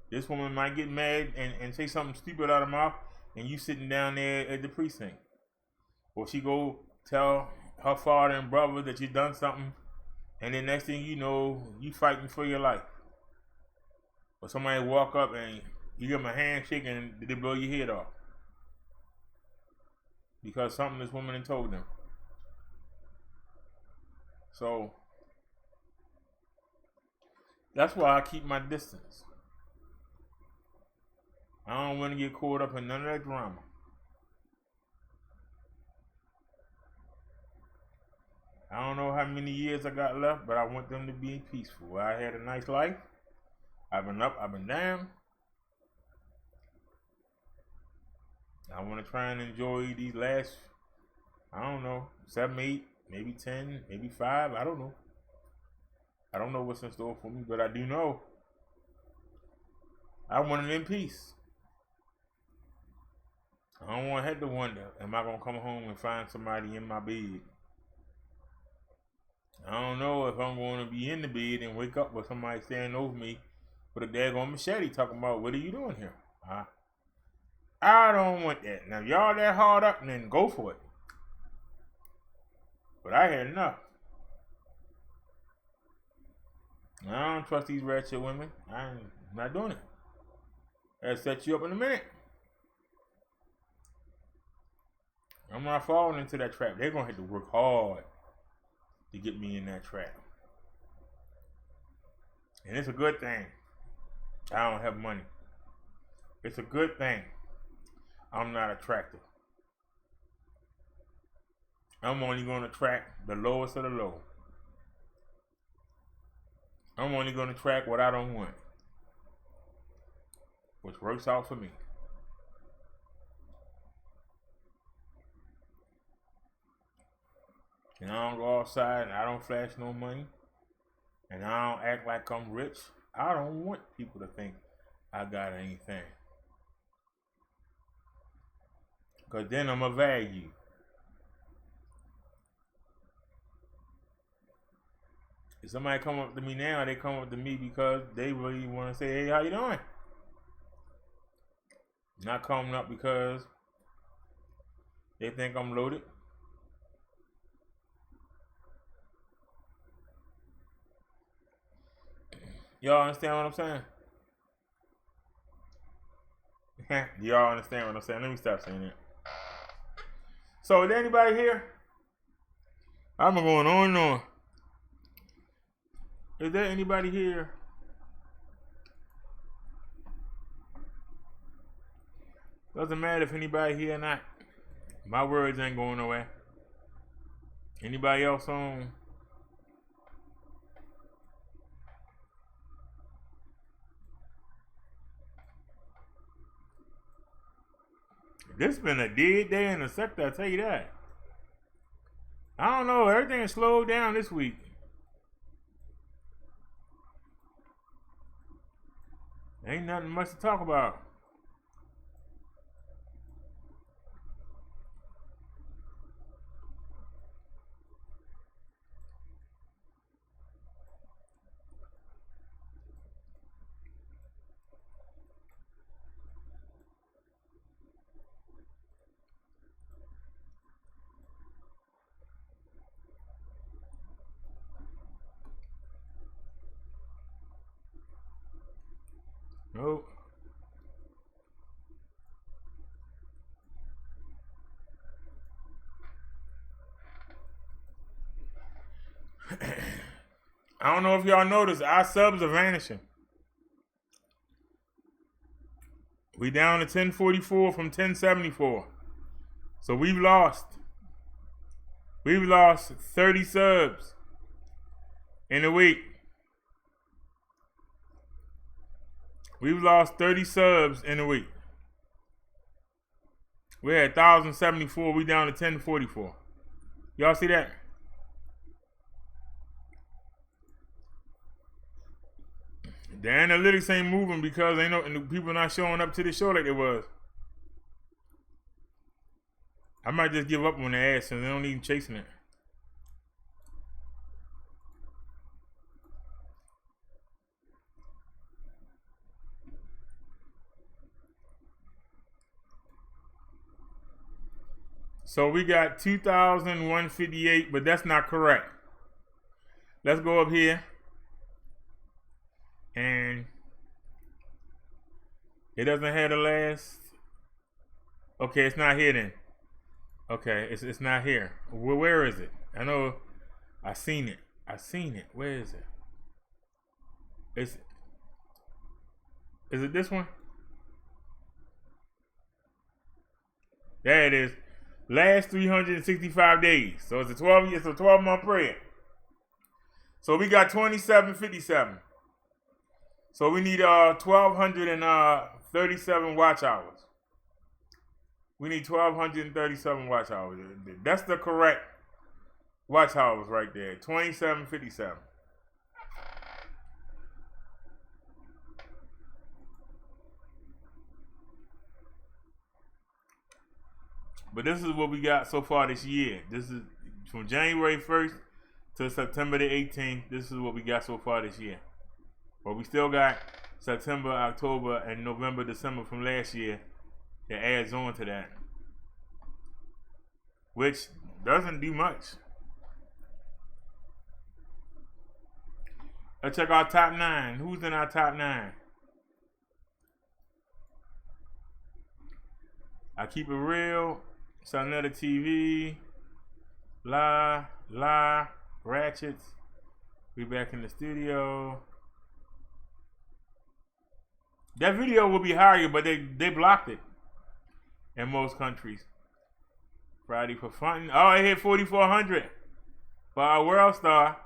This woman might get mad and say something stupid out of her mouth, and you sitting down there at the precinct. Or she go tell her father and brother that you done something, and then next thing you know, you fighting for your life. Or somebody walk up and you give them a handshake and they blow your head off. Because something this woman had told them. So, that's why I keep my distance. I don't want to get caught up in none of that drama. I don't know how many years I got left, but I want them to be peaceful. I had a nice life. I've been up, I've been down. I want to try and enjoy these last, 7, 8, maybe 10, maybe 5, I don't know. I don't know what's in store for me, but I do know I want it in peace. I don't want to have to wonder, am I going to come home and find somebody in my bed? I don't know if I'm going to be in the bed and wake up with somebody standing over me with a daggone machete talking about, what are you doing here? I don't want that. Now, if y'all that hard up, then go for it. But I had enough. I don't trust these ratchet women. I'm not doing it. I'll set you up in a minute. I'm not falling into that trap. They're going to have to work hard to get me in that trap. And it's a good thing I don't have money. It's a good thing I'm not attractive. I'm only going to attract the lowest of the low. I'm only going to attract what I don't want, which works out for me. And I don't go outside and I don't flash no money. And I don't act like I'm rich. I don't want people to think I got anything. Because then I'm a value. If somebody come up to me now, they come up to me because they really want to say, hey, how you doing? Not coming up because they think I'm loaded. Y'all understand what I'm saying? Y'all understand what I'm saying? Let me stop saying that. So, is there anybody here? I'm going on and on. Is there anybody here? Doesn't matter if anybody here or not. My words ain't going nowhere. Anybody else on? This been a dead day in the sector, I'll tell you that. I don't know, everything is slowed down this week. Ain't nothing much to talk about. Nope. I don't know if y'all noticed, our subs are vanishing. We down to 1044 from 1074. So we've lost 30 subs in a week. We've lost 30 subs in a week. We're at 1,074. We down to 1044. Y'all see that? The analytics ain't moving because ain't no people not showing up to the show like they was. I might just give up on the ads since they don't even chasing it. So we got 2,158, but that's not correct. Let's go up here. And it doesn't have the last. Okay, it's not here then. Okay, it's not here. Where is it? I know I seen it. Where is it? Is it this one? There it is. Last 365 days. So it's a 12-month period. So we got 2757. So we need 1,237 watch hours. We need 1,237 watch hours. That's the correct watch hours right there. 2757. But this is what we got so far this year. This is from January 1st to September the 18th. This is what we got so far this year. But we still got September, October, and November, December from last year that adds on to that, which doesn't do much. Let's check our top 9. Who's in our top 9? I Keep It Real, Sonetta TV, La, Ratchets. We back in the studio. That video will be higher, but they blocked it in most countries. Friday for Fun. Oh, it hit 4,400 for our World Star.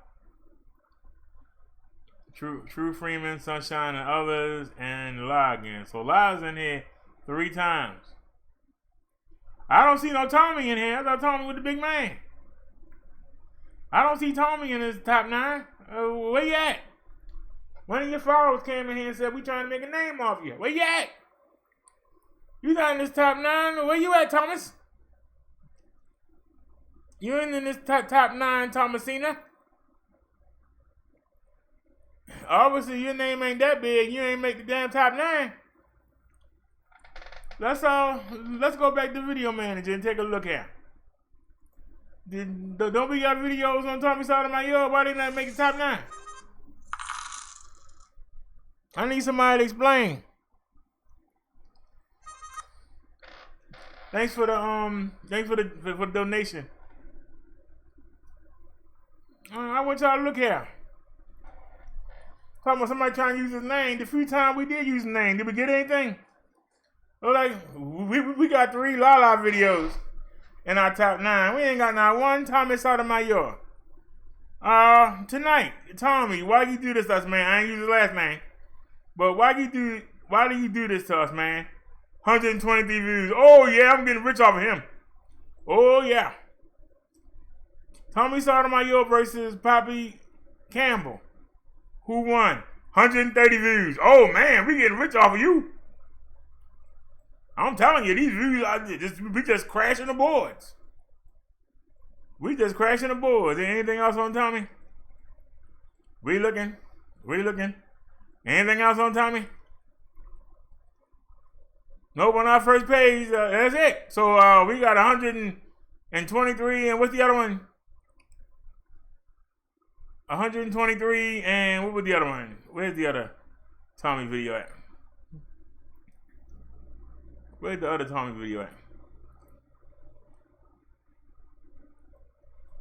True Freeman, Sunshine, and Others, and La again. So La's in here 3 times. I don't see no Tommy in here. I thought Tommy was the big man. I don't see Tommy in his top 9. Where you at? One of your followers came in here and said, we trying to make a name off you. Where you at? You not in this top 9? Where you at, Thomas? You in this top 9, Thomasina? Obviously, your name ain't that big. You ain't make the damn top 9. That's all. Let's go back to Video Manager and take a look here. Don't we got videos on Tommy Sotomayor? Why they not make the top 9? I need somebody to explain. Thanks for the donation. I want y'all to look here. Talking about somebody trying to use his name. The few times we did use his name, did we get anything? Like we got 3 Lala videos in our top 9. We ain't got not one Tommy Sotomayor. Tonight, Tommy, why you do this to us, man? I ain't use his last name. But why do you do this to us, man? 123 views. Oh yeah, I'm getting rich off of him. Oh yeah. Tommy Sotomayor versus Poppy Campbell. Who won? 130 views. Oh man, we getting rich off of you. I'm telling you, these views, we just crashing the boards. We just crashing the boards. Anything else on Tommy? We looking. Anything else on Tommy? Nope, on our first page, that's it. So we got 123, and what's the other one? 123, and what was the other one? Where's the other Tommy video at? Where's the other Tommy video at?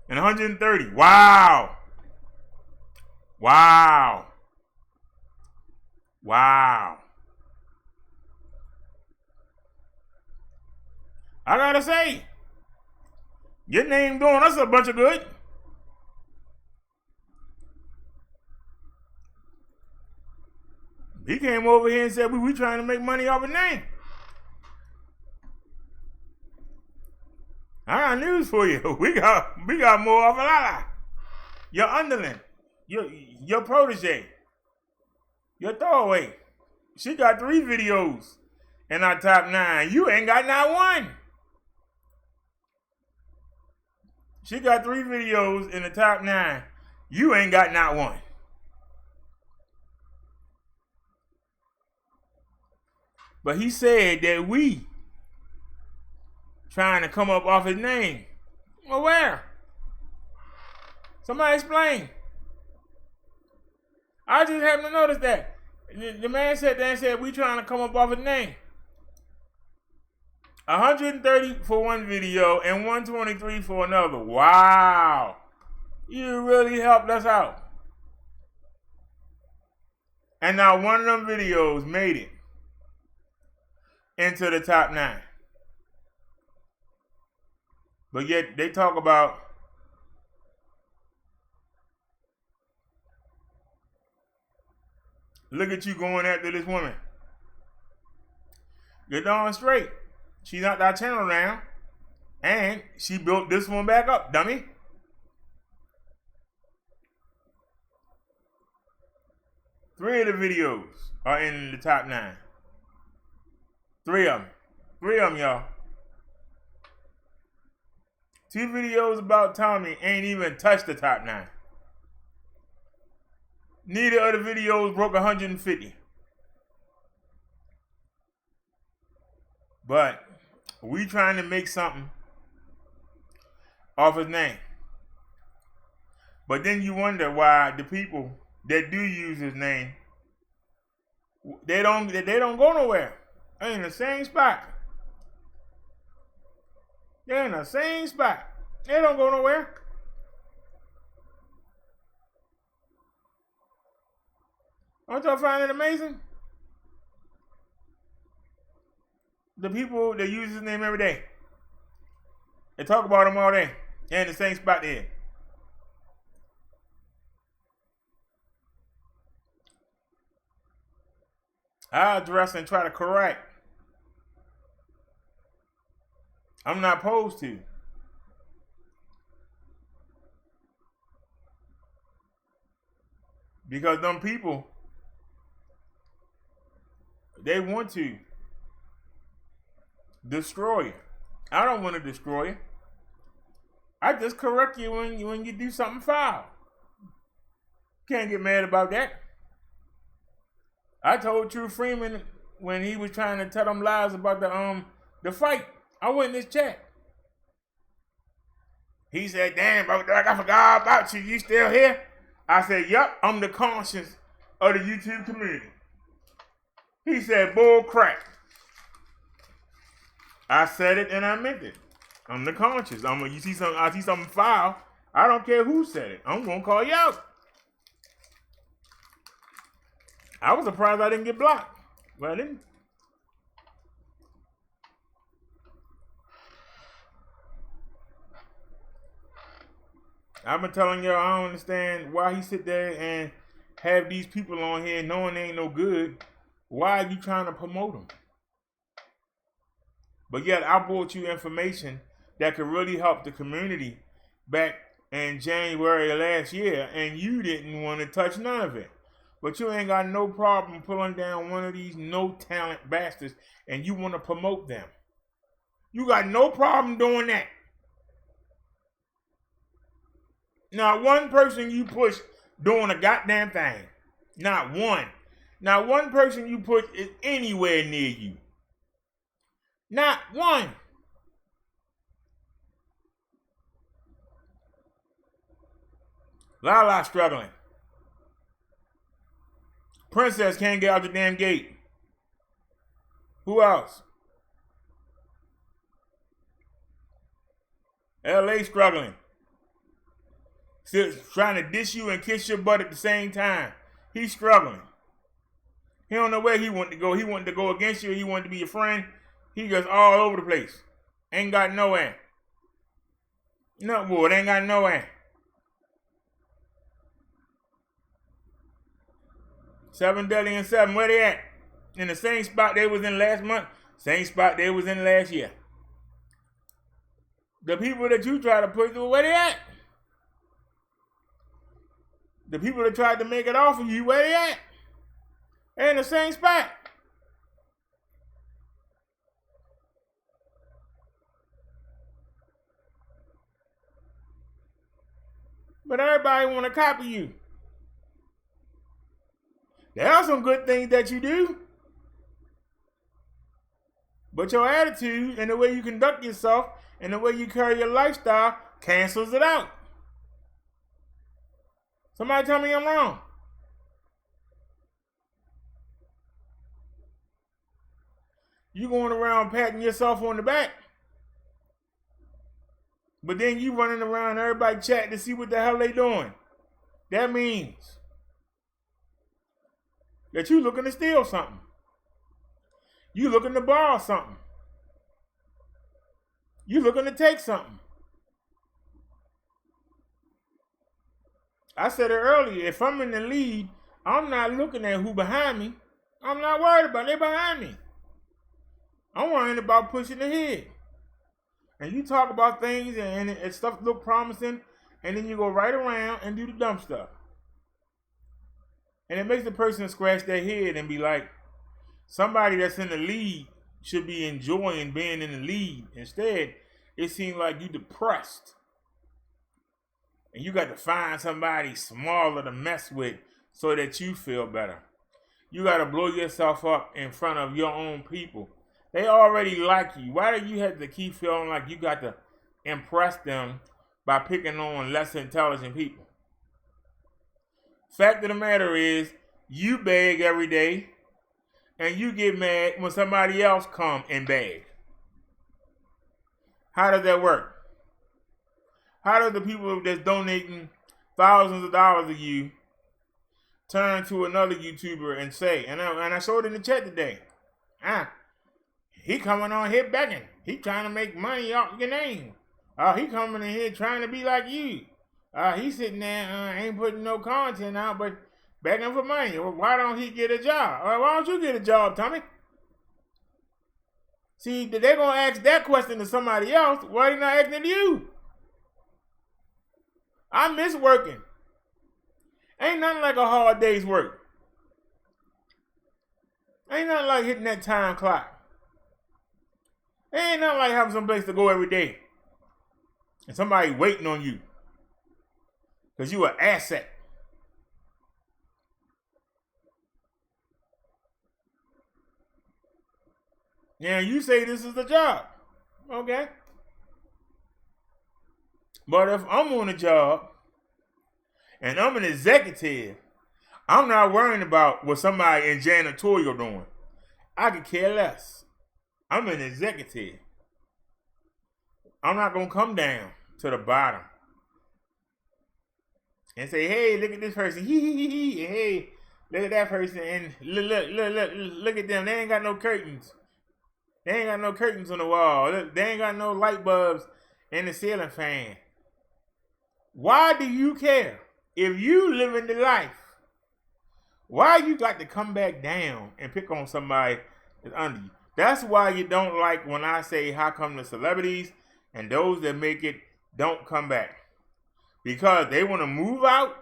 And 130. Wow. I gotta say, your name doing us a bunch of good. He came over here and said, we trying to make money off his name. I got news for you. We got more off of Lala. Your underling, your protege, your throwaway. She got 3 videos in our top 9. You ain't got not one. She got 3 videos in the top 9. You ain't got not one. But he said that we trying to come up off his name. Well, where? Somebody explain. I just happened to notice that. The man sat there and said, we trying to come up off his name. 130 for one video and 123 for another. Wow. You really helped us out. And now one of them videos made it into the top 9. But yet they talk about look at you going after this woman. You're darn straight. She's not our channel now. And she built this one back up, dummy. Three of the videos are in the top 9. 3 of them. 3 of them, y'all. 2 videos about Tommy ain't even touched the top 9. Neither of the videos broke 150. But we trying to make something off his name. But then you wonder why the people that do use his name, they don't go nowhere. They're in the same spot. They're in the same spot. They don't go nowhere. Don't y'all find it amazing? The people that use his name every day, they talk about him all day. They're in the same spot there. I address and try to correct. I'm not opposed to. Because them people, they want to destroy you. I don't want to destroy you. I just correct you when you do something foul. Can't get mad about that. I told True Freeman when he was trying to tell them lies about the fight. I went in his chat. He said, "Damn, bro, I forgot about you. You still here?" I said, "Yup, I'm the conscience of the YouTube community." He said, "Bull crap." I said it and I meant it. I'm the conscience. I see something foul. I don't care who said it. I'm gonna call you out. I was surprised I didn't get blocked. Well, I didn't. I've been telling y'all I don't understand why he sit there and have these people on here knowing they ain't no good. Why are you trying to promote them? But yet I brought you information that could really help the community back in January of last year, and you didn't want to touch none of it. But you ain't got no problem pulling down one of these no-talent bastards and you want to promote them. You got no problem doing that. Not one person you push doing a goddamn thing. Not one. Not one person you push is anywhere near you. Not one. Lala struggling. Princess can't get out the damn gate. Who else? LA struggling. Still trying to dish you and kiss your butt at the same time. He's struggling. He don't know where he wanted to go. He wanted to go against you. He wanted to be your friend. He goes all over the place. Ain't got nowhere. No, boy, it ain't got nowhere. 7 Deadly and 7, where they at? In the same spot they was in last month, same spot they was in last year. The people that you try to push, where they at? The people that tried to make it off of you, where they at? They're in the same spot. But everybody want to copy you. There are some good things that you do. But your attitude and the way you conduct yourself and the way you carry your lifestyle cancels it out. Somebody tell me I'm wrong. You going around patting yourself on the back. But then you running around everybody chatting to see what the hell they doing. That means that you looking to steal something. You looking to borrow something. You looking to take something. I said it earlier, if I'm in the lead, I'm not looking at who behind me. I'm not worried about they behind me. I'm worrying about pushing ahead. And you talk about things and stuff look promising, and then you go right around and do the dumb stuff. And it makes the person scratch their head and be like, somebody that's in the lead should be enjoying being in the lead. Instead, it seems like you depressed. And you got to find somebody smaller to mess with so that you feel better. You got to blow yourself up in front of your own people. They already like you. Why do you have to keep feeling like you got to impress them by picking on less intelligent people? Fact of the matter is, you beg every day, and you get mad when somebody else come and beg. How does that work? How does the people that's donating thousands of dollars to you turn to another YouTuber and say, and I showed in the chat today, he coming on here begging. He trying to make money off your name. He coming in here trying to be like you. He sitting there, ain't putting no content out, but begging for money. Well, why don't he get a job? Why don't you get a job, Tommy? See, they're going to ask that question to somebody else. Why they not asking you? I miss working. Ain't nothing like a hard day's work. Ain't nothing like hitting that time clock. Ain't nothing like having some place to go every day. And somebody waiting on you. Because you an asset. Yeah, you say this is the job. Okay. But if I'm on a job and I'm an executive, I'm not worrying about what somebody in janitorial doing. I could care less. I'm an executive. I'm not going to come down to the bottom and say, hey, look at this person. Hey, look at that person. And look at them. They ain't got no curtains. They ain't got no curtains on the wall. They ain't got no light bulbs in the ceiling fan. Why do you care? If you live in the life, why you got to come back down and pick on somebody that's under you? That's why you don't like when I say how come the celebrities and those that make it don't come back. Because they want to move out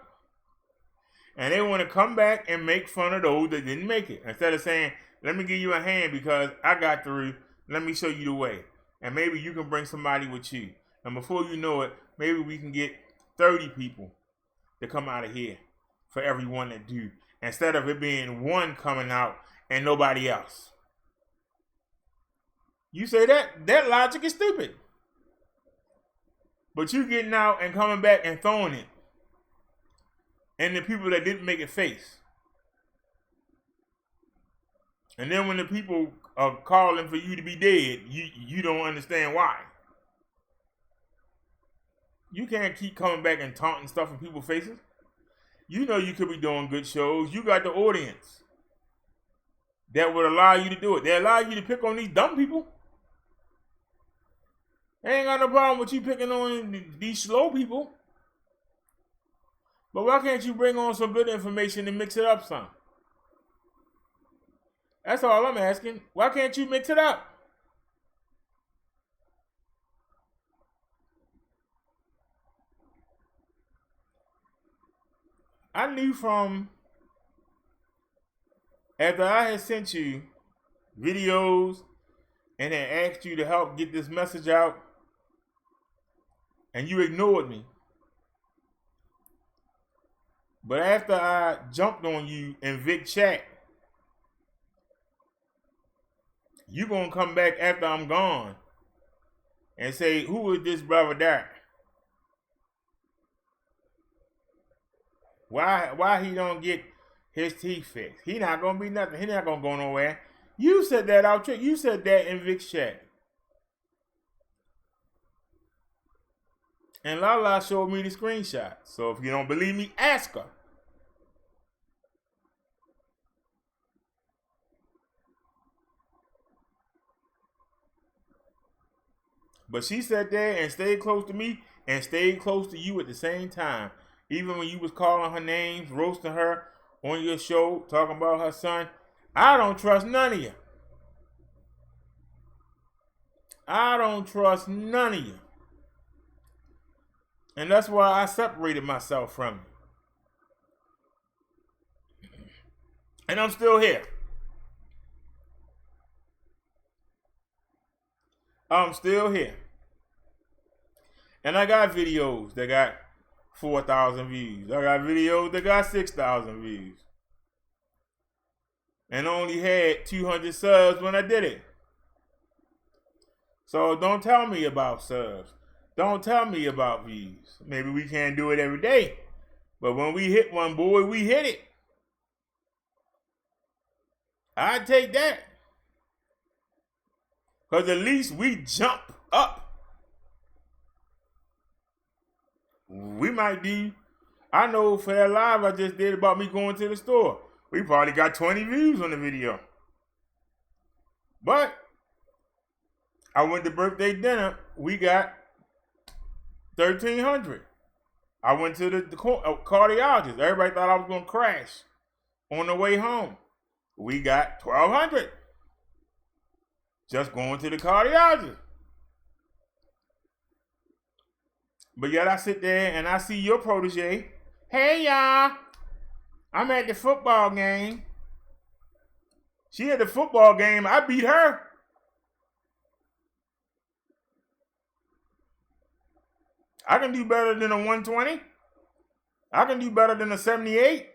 and they want to come back and make fun of those that didn't make it. Instead of saying, let me give you a hand because I got through, let me show you the way. And maybe you can bring somebody with you. And before you know it, maybe we can get 30 people to come out of here for everyone that do. Instead of it being one coming out and nobody else. You say that logic is stupid. But you getting out and coming back and throwing it in the people that didn't make it face. And then when the people are calling for you to be dead, you don't understand why. You can't keep coming back and taunting stuff in people's faces. You know you could be doing good shows. You got the audience that would allow you to do it. They allow you to pick on these dumb people. They ain't got no problem with you picking on these slow people. But why can't you bring on some good information and mix it up some? That's all I'm asking. Why can't you mix it up? I knew from after I had sent you videos and had asked you to help get this message out and you ignored me. But after I jumped on you in Vic chat, you gonna come back after I'm gone and say, who is this brother Derrick? Why he don't get his teeth fixed? He not gonna be nothing. He not gonna go nowhere. You said that out. You said that in Vic's chat. And Lala showed me the screenshot. So if you don't believe me, ask her. But she sat there and stayed close to me and stayed close to you at the same time. Even when you was calling her names, roasting her on your show, talking about her son. I don't trust none of you. I don't trust none of you. And that's why I separated myself from you. And I'm still here. I'm still here. And I got videos that got 4,000 views. I got videos that got 6,000 views. And only had 200 subs when I did it. So don't tell me about subs. Don't tell me about views. Maybe we can't do it every day. But when we hit one, boy, we hit it. I'd take that. Because at least we jump up. We might do, I know for that live I just did about me going to the store, we probably got 20 views on the video. But I went to birthday dinner, we got 1,300. I went to the cardiologist. Everybody thought I was going to crash on the way home. We got 1,200. Just going to the cardiologist. But yet I sit there and I see your protege. Hey, y'all. I'm at the football game. She at the football game. I beat her. I can do better than a 120. I can do better than a 78.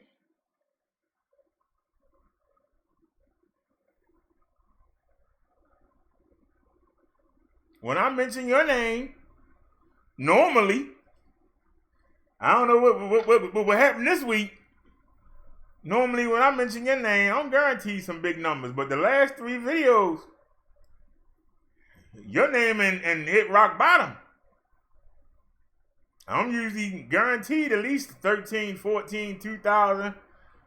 When I mention your name, normally, I don't know what happened this week. Normally, when I mention your name, I'm guaranteed some big numbers. But the last 3 videos, your name and hit rock bottom. I'm usually guaranteed at least 13, 14, 2,000,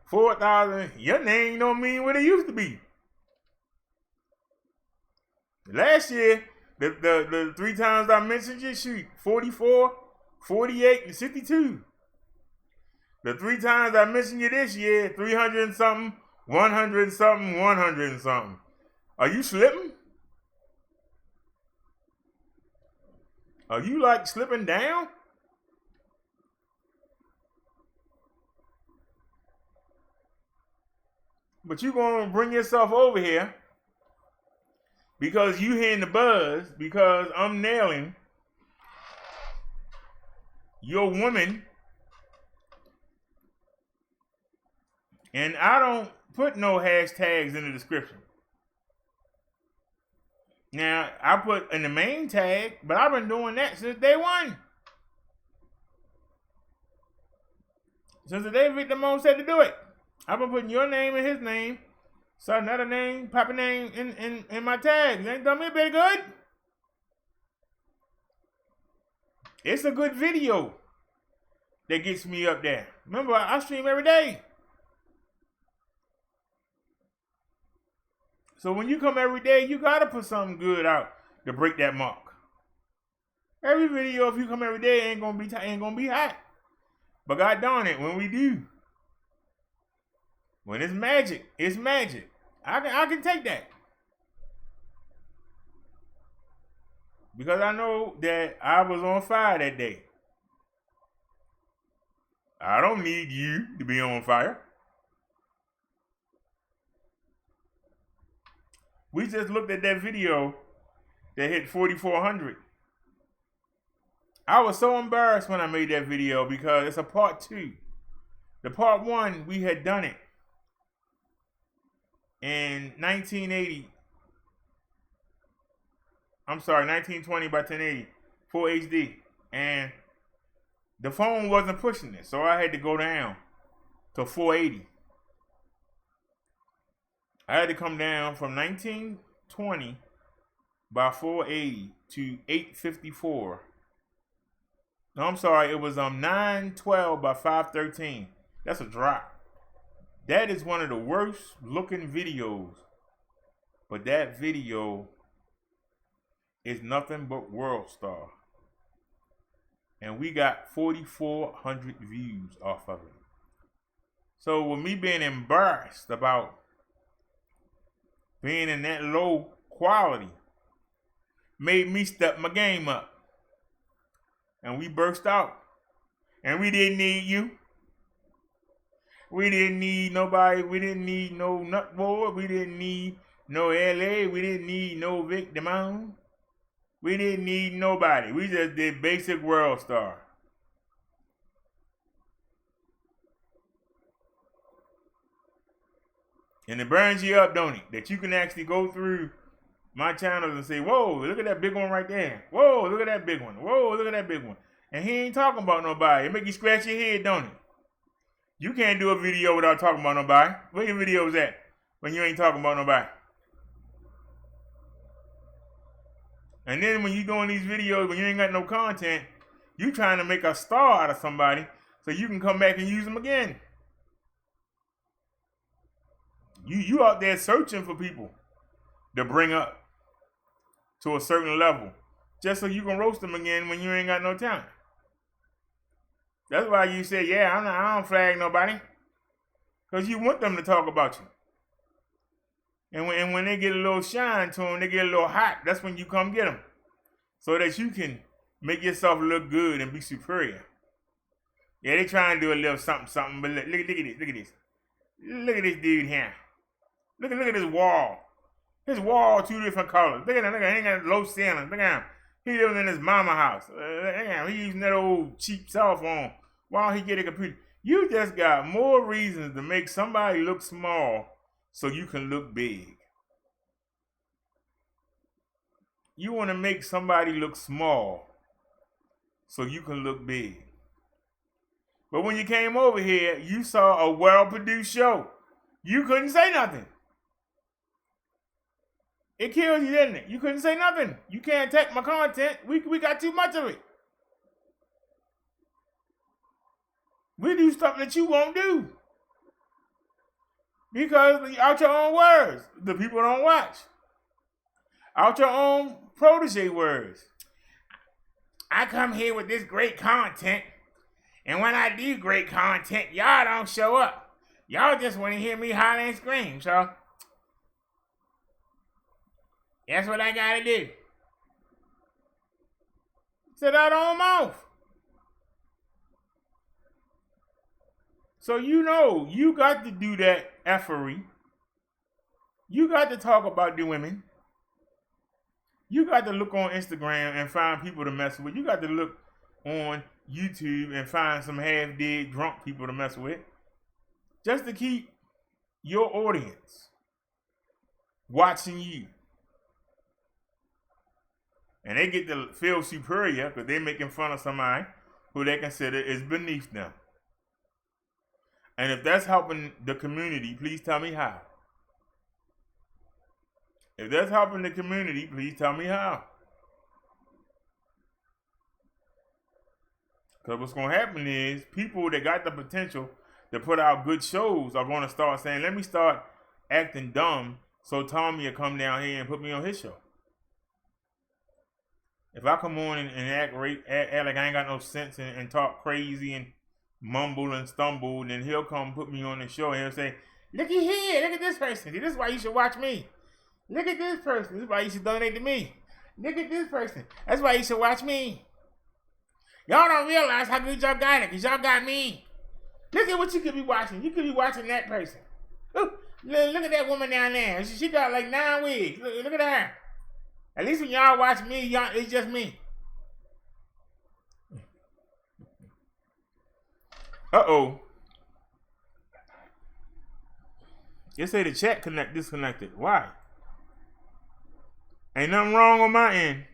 4,000. Your name don't mean what it used to be. Last year, the 3 times I mentioned you, shoot, 44, 48, and 62. The 3 times I mentioned you this year, 300 and something, 100 and something, 100 and something. Are you slipping? Are you like slipping down? But you gonna bring yourself over here because you hearing the buzz, because I'm nailing your woman, and I don't put no hashtags in the description. Now, I put in the main tag, but I've been doing that since day one. Since the day Victor Moe said to do it. I've been putting your name and his name, so another name, Papa name in my tags. Ain't done me a bit of good. It's a good video that gets me up there. Remember, I stream every day. So when you come every day, you gotta put something good out to break that mark. Every video, if you come every day, ain't gonna be hot. But God darn it, when we do, when it's magic, it's magic. I can take that. Because I know that I was on fire that day. I don't need you to be on fire. We just looked at that video that hit 4,400. I was so embarrassed when I made that video because it's a part 2. The part 1, we had done it in 1980. I'm sorry, 1920 by 1080, full HD. And the phone wasn't pushing it, so I had to go down to 480. I had to come down from 1920 by 480 to 854. No, I'm sorry, it was 912 by 513. That's a drop. That is one of the worst looking videos. But that video is nothing but World Star. And we got 4,400 views off of it. So with me being embarrassed about being in that low quality made me step my game up. And we burst out. And we didn't need you. We didn't need nobody. We didn't need no Nutboard. We didn't need no LA. We didn't need no Vic Damone. We didn't need nobody. We just did basic World Star. And it burns you up, don't it? That you can actually go through my channels and say, whoa, look at that big one right there. Whoa, look at that big one. Whoa, look at that big one. And he ain't talking about nobody. It make you scratch your head, don't it? You can't do a video without talking about nobody. Where your videos at when you ain't talking about nobody? And then when you doing these videos, when you ain't got no content, you trying to make a star out of somebody so you can come back and use them again. You out there searching for people to bring up to a certain level just so you can roast them again when you ain't got no talent. That's why you say, yeah, I don't flag nobody. Because you want them to talk about you. And when they get a little shine to them, they get a little hot, that's when you come get them. So that you can make yourself look good and be superior. Yeah, they trying to do a little something, but look at this. Look at this dude here. Look at this wall. His wall, 2 different colors. Look at him, he ain't got low ceiling. Look at him. He living in his mama house. He using that old cheap cell phone while he get a computer. You just got more reasons to make somebody look small so you can look big. You want to make somebody look small so you can look big. But when you came over here, you saw a well-produced show. You couldn't say nothing. It killed you, didn't it? You couldn't say nothing. You can't take my content. We got too much of it. We do stuff that you won't do. Because out your own words, the people don't watch. Out your own protege words. I come here with this great content, and when I do great content, y'all don't show up. Y'all just want to hear me holler and scream, so that's what I gotta do. Sit out on mouth. So you know, you got to do that effery. You got to talk about the women. You got to look on Instagram and find people to mess with. You got to look on YouTube and find some half-dead drunk people to mess with. Just to keep your audience watching you. And they get to feel superior because they're making fun of somebody who they consider is beneath them. And if that's helping the community, please tell me how. If that's helping the community, please tell me how. Because what's going to happen is people that got the potential to put out good shows are going to start saying, let me start acting dumb so Tommy will come down here and put me on his show. If I come on and act like I ain't got no sense and talk crazy and mumble and stumble, then he'll come put me on the show and he'll say, look at here, look at this person. This is why you should watch me. Look at this person. This is why you should donate to me. Look at this person. That's why you should watch me. Y'all don't realize how good y'all got it because y'all got me. Look at what you could be watching. You could be watching that person. Ooh, look at that woman down there. She got like 9 wigs. Look at her. At least when y'all watch me, it's just me. Uh-oh. They say the chat disconnected. Why? Ain't nothing wrong on my end.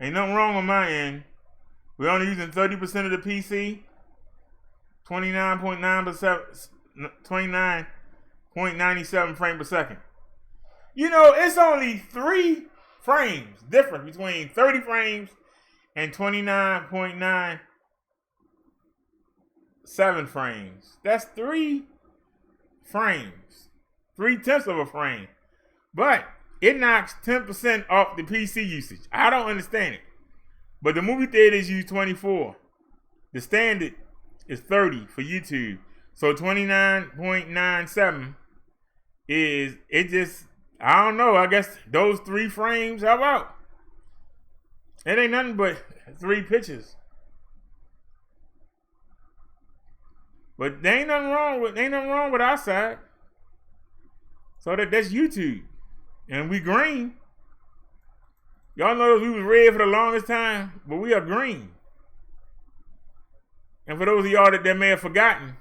Ain't nothing wrong on my end. We're only using 30% of the PC. 29.97 frames per second. You know, it's only 3 frames difference between 30 frames and 29.97 frames. That's 3 frames. 3/10 of a frame. But it knocks 10% off the PC usage. I don't understand it. But the movie theaters use 24. The standard is 30 for YouTube. So 29.97 is, it just, I don't know. I guess those 3 frames help out. It ain't nothing but 3 pictures. But there ain't nothing wrong with our side. So that's YouTube. And we green. Y'all notice we was red for the longest time, but we are green. And for those of y'all that may have forgotten,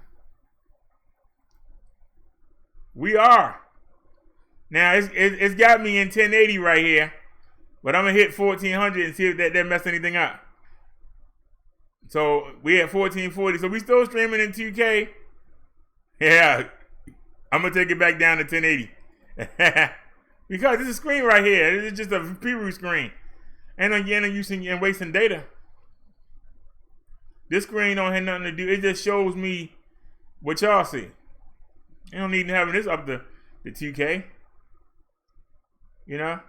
we are. Now, it's got me in 1080 right here, but I'm going to hit 1400 and see if that messed anything up. So, we at 1440. So, we still streaming in 2K. Yeah, I'm going to take it back down to 1080. Because this is a screen right here. It's just a preview screen. And again, using and wasting data. This screen don't have nothing to do. It just shows me what y'all see. You don't need to have this up to 2K. You know?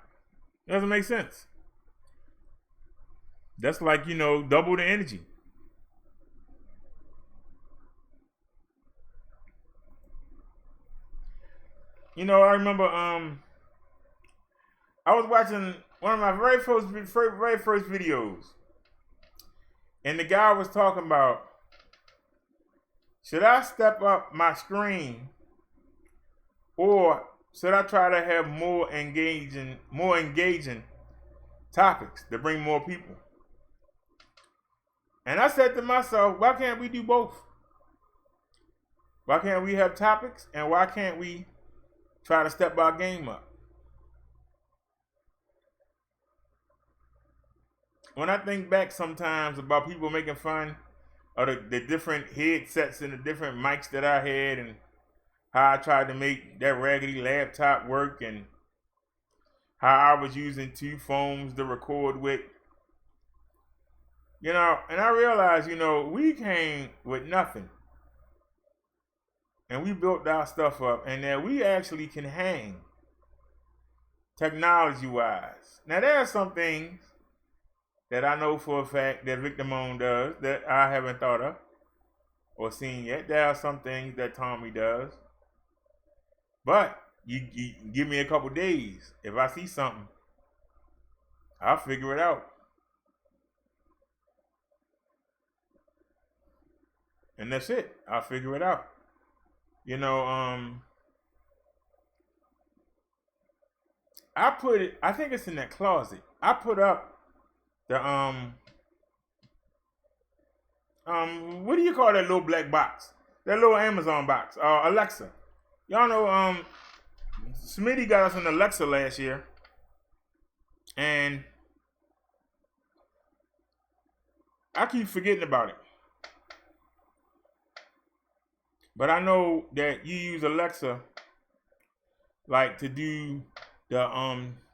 It doesn't make sense. That's like, double the energy. I remember I was watching one of my very first videos. And the guy was talking about, should I step up my screen or should I try to have more engaging topics to bring more people? And I said to myself, why can't we do both? Why can't we have topics and why can't we try to step our game up? When I think back sometimes about people making fun of the different headsets and the different mics that I had and how I tried to make that raggedy laptop work and how I was using 2 phones to record with, and I realized, we came with nothing. And we built our stuff up and that we actually can hang technology-wise. Now, there are some things that I know for a fact that Victor Moan does that I haven't thought of or seen yet. There are some things that Tommy does. But you give me a couple days. If I see something, I'll figure it out. And that's it. I'll figure it out. I think it's in that closet. I put up the what do you call that little black box? That little Amazon box. Alexa. Y'all know Smitty got us an Alexa last year. And I keep forgetting about it. But I know that you use Alexa like to do the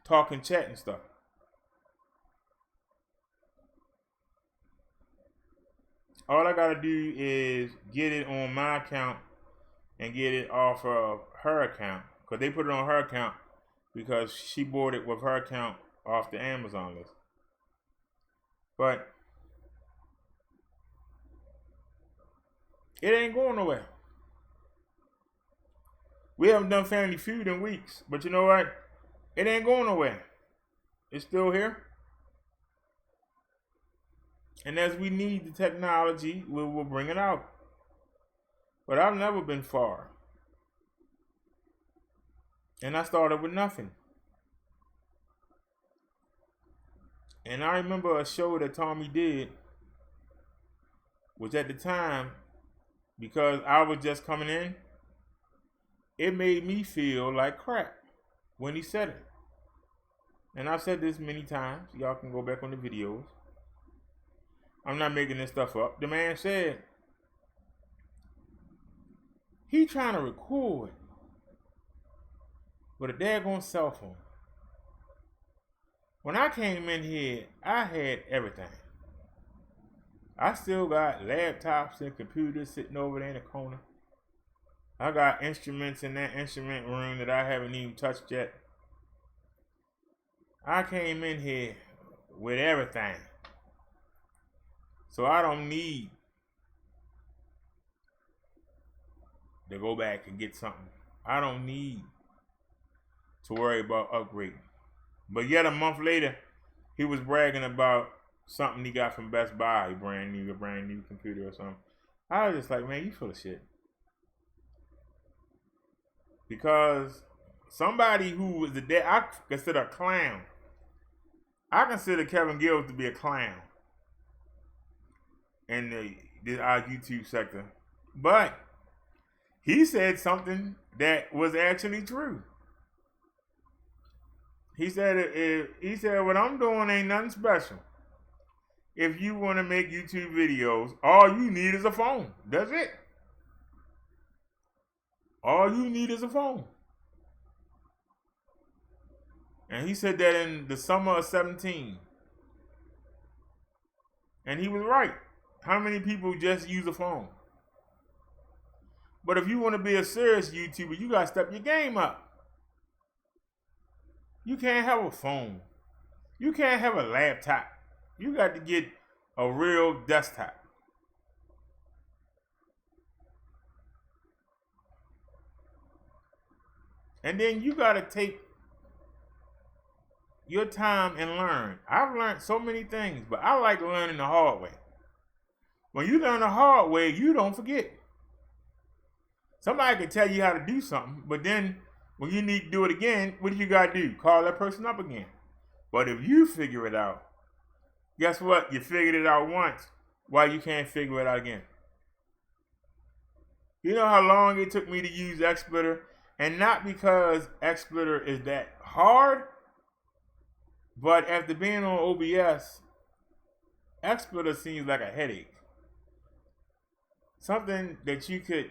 talk and chat and stuff. All I gotta do is get it on my account and get it off of her account. Because they put it on her account because she bought it with her account off the Amazon list. But it ain't going nowhere. We haven't done Family Feud in weeks. But you know what? It ain't going nowhere. It's still here. And as we need the technology, we will bring it out. But I've never been far. And I started with nothing. And I remember a show that Tommy did, which at the time, because I was just coming in, it made me feel like crap when he said it. And I've said this many times. Y'all can go back on the videos. I'm not making this stuff up. The man said he trying to record with a daggone cell phone. When I came in here, I had everything. I still got laptops and computers sitting over there in the corner. I got instruments in that instrument room that I haven't even touched yet. I came in here with everything. So I don't need to go back and get something. I don't need to worry about upgrading. But yet a month later, he was bragging about something he got from Best Buy, a brand new computer or something. I was just like, man, you full of shit. Because somebody who was I consider a clown. I consider Kevin Gill to be a clown in our YouTube sector. But he said something that was actually true. He said what I'm doing ain't nothing special. If you want to make YouTube videos, all you need is a phone. That's it. All you need is a phone. And he said that in the summer of 17. And he was right. How many people just use a phone? But if you want to be a serious YouTuber, you got to step your game up. You can't have a phone. You can't have a laptop. You got to get a real desktop. And then you got to take your time and learn. I've learned so many things, but I like learning the hard way. When you learn the hard way, you don't forget. Somebody can tell you how to do something, but then when you need to do it again, what do you got to do? Call that person up again. But if you figure it out, guess what? You figured it out once. Why you can't figure it out again? You know how long it took me to use XSplitter? And not because XSplitter is that hard, but after being on OBS, XSplitter seems like a headache. Something that you could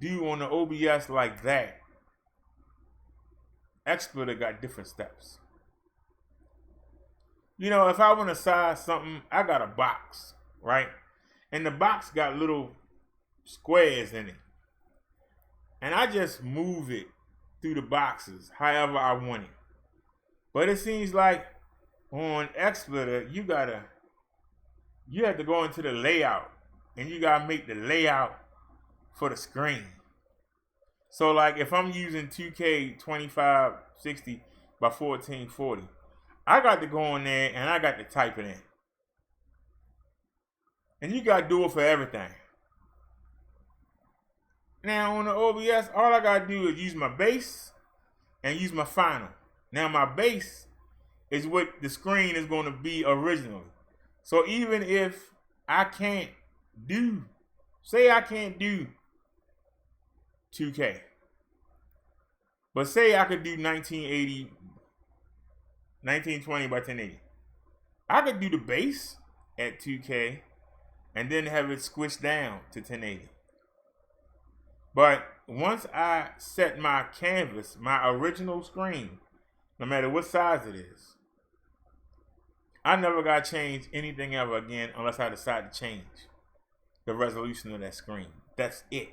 do on the OBS like that. XSplitter got different steps. You know, if I want to size something, I got a box, right? And the box got little squares in it. And I just move it through the boxes however I want it. But it seems like on XSplitter, you have to go into the layout and you gotta make the layout for the screen. So like if I'm using 2K 2560 by 1440, I got to go in there and I got to type it in. And you got to do it for everything. Now on the OBS, all I got to do is use my base and use my final. Now my base is what the screen is going to be originally. So even if I can't do, say I can't do 2K, but say I could do 1920 by 1080. I could do the base at 2K and then have it squished down to 1080. But once I set my canvas, my original screen, no matter what size it is, I never got to change anything ever again unless I decide to change the resolution of that screen. That's it.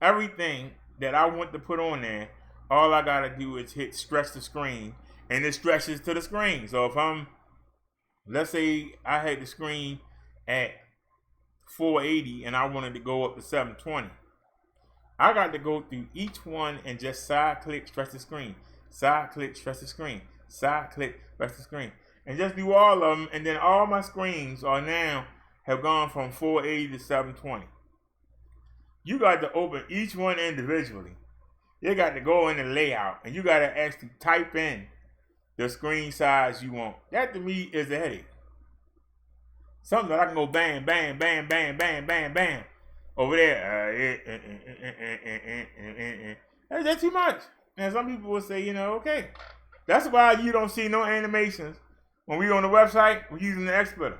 Everything that I want to put on there, all I got to do is hit stretch the screen, and it stretches to the screen. So if let's say I had the screen at 480 and I wanted to go up to 720. I got to go through each one and just side click, stretch the screen, side click, stretch the screen, side click, stretch the screen, and just do all of them. And then all my screens are now have gone from 480 to 720. You got to open each one individually. You got to go in the layout and you got to actually type in the screen size you want. That to me is a headache. Something that I can go bam, bam, bam, bam, bam, bam, bam. Over there, that's too much. And some people will say, okay. That's why you don't see no animations when we on the website. We're using the XSplitter.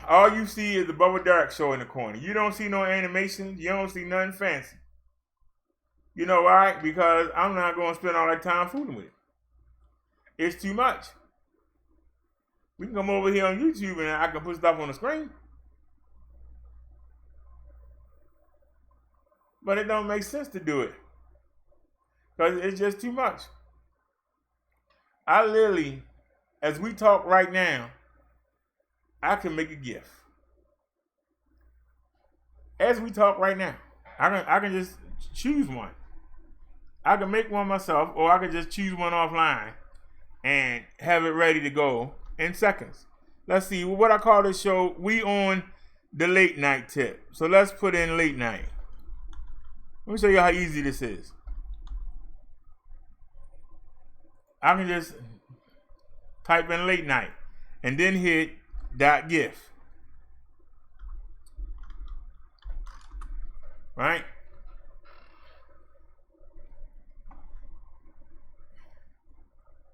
All you see is the Bubba Derrick show in the corner. You don't see no animations. You don't see nothing fancy. You know why? Because I'm not going to spend all that time fooling with it. It's too much. We can come over here on YouTube and I can put stuff on the screen. But it don't make sense to do it. Because it's just too much. I literally, as we talk right now, I can make a GIF. As we talk right now, I can just choose one. I can make one myself, or I can just choose one offline and have it ready to go in seconds. Let's see, what I call this show, we on the late night tip. So let's put in late night. Let me show you how easy this is. I can just type in late night and then hit .gif. Right?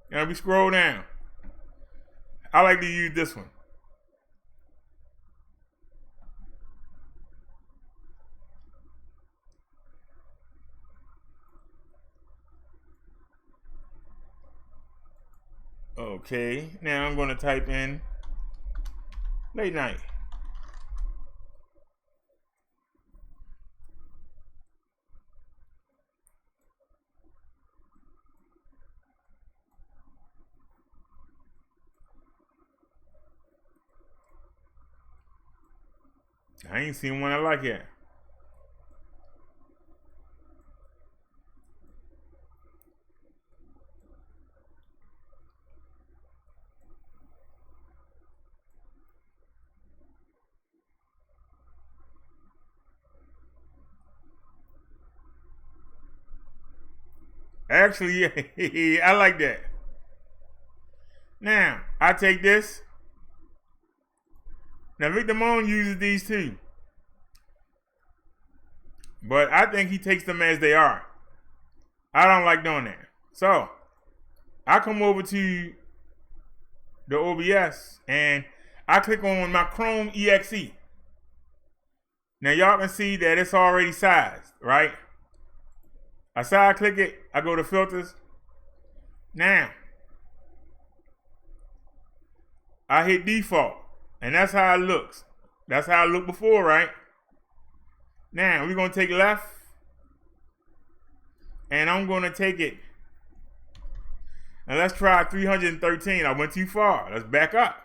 Now we scroll down. I like to use this one. Okay, now I'm going to type in late night. I ain't seen one I like yet. Actually, yeah, I like that. Now, I take this. Now, Victor Moan uses these too. But I think he takes them as they are. I don't like doing that. So, I come over to the OBS and I click on my Chrome EXE. Now, y'all can see that it's already sized, right? I side click it, I go to filters. Now, I hit default, and that's how it looks. That's how it looked before, right? Now, we're going to take left, and I'm going to take it. And let's try 313. I went too far. Let's back up.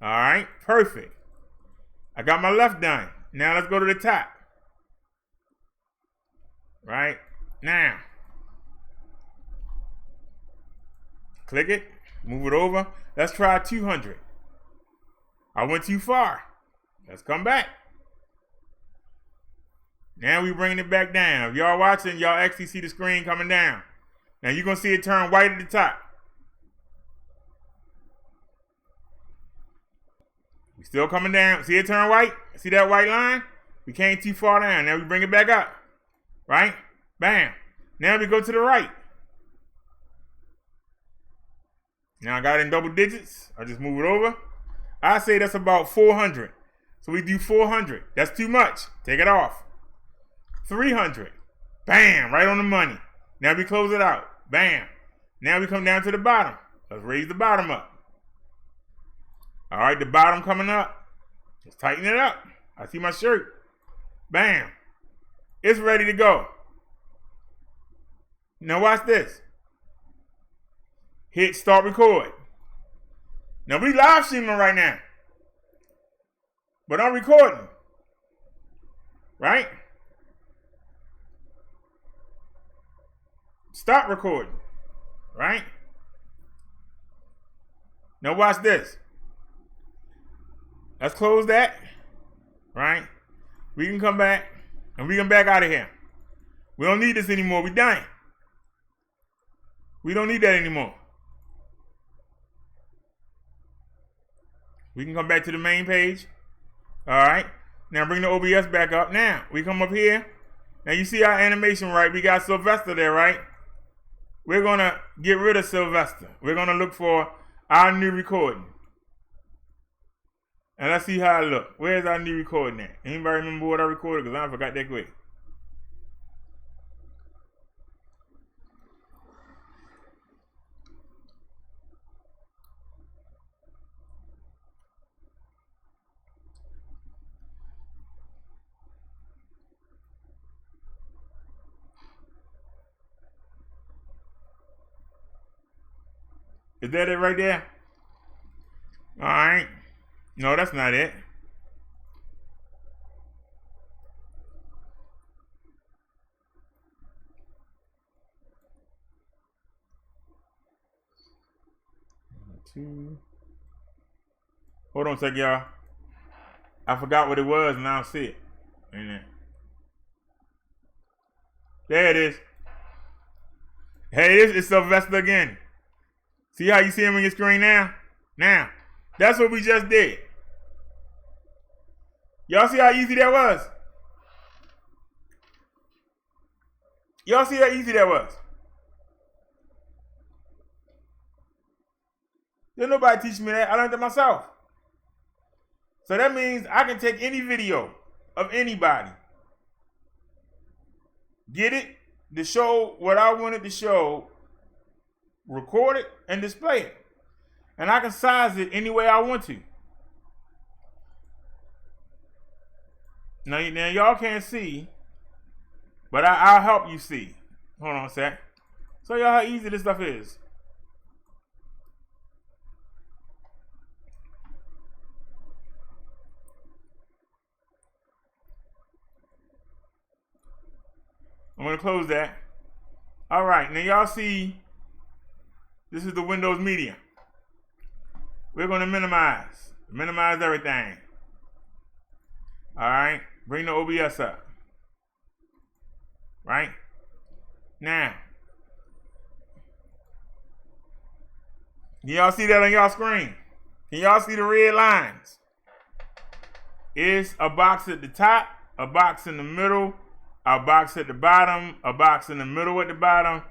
All right, perfect. I got my left done. Now, let's go to the top. Right? Now, click it, move it over. Let's try 200. I went too far. Let's come back. Now we bringing it back down. If y'all watching, y'all actually see the screen coming down. Now you're going to see it turn white at the top. We still coming down. See it turn white? See that white line? We came too far down. Now we bring it back up. Right? Bam. Now we go to the right. Now I got it in double digits. I just move it over. I say that's about 400. So we do 400. That's too much. Take it off. 300. Bam. Right on the money. Now we close it out. Bam. Now we come down to the bottom. Let's raise the bottom up. All right, the bottom coming up. Let's tighten it up. I see my shirt. Bam. It's ready to go. Now watch this. Hit start record. Now we live streaming right now. But I'm recording. Right? Stop recording. Right? Now watch this. Let's close that. Right? We can come back. And we can back out of here. We don't need this anymore. We done. We don't need that anymore. We can come back to the main page. All right. Now bring the OBS back up. Now we come up here. Now you see our animation, right? We got Sylvester there, right? We're going to get rid of Sylvester. We're going to look for our new recording. And let's see how it look. Where's our new recording at? Anybody remember what I recorded? Because I forgot that quick. Is that it right there? All right. No, that's not it. Hold on a sec, y'all. I forgot what it was and I don't see it. There it is. Hey, it's Sylvester again. See how you see him on your screen now? Now, that's what we just did. Y'all see how easy that was? Y'all see how easy that was? There's nobody teaching me that. I learned it myself. So that means I can take any video of anybody, get it to show what I wanted to show, record it, and display it. And I can size it any way I want to. Now y'all can't see, but I'll help you see. Hold on a sec. Show y'all how easy this stuff is. I'm going to close that. All right, now y'all see this is the Windows Media. We're going to minimize everything. All right, bring the OBS up. Right? Now, can y'all see that on y'all screen? Can y'all see the red lines? It's a box at the top, a box in the middle, a box at the bottom, a box in the middle at the bottom,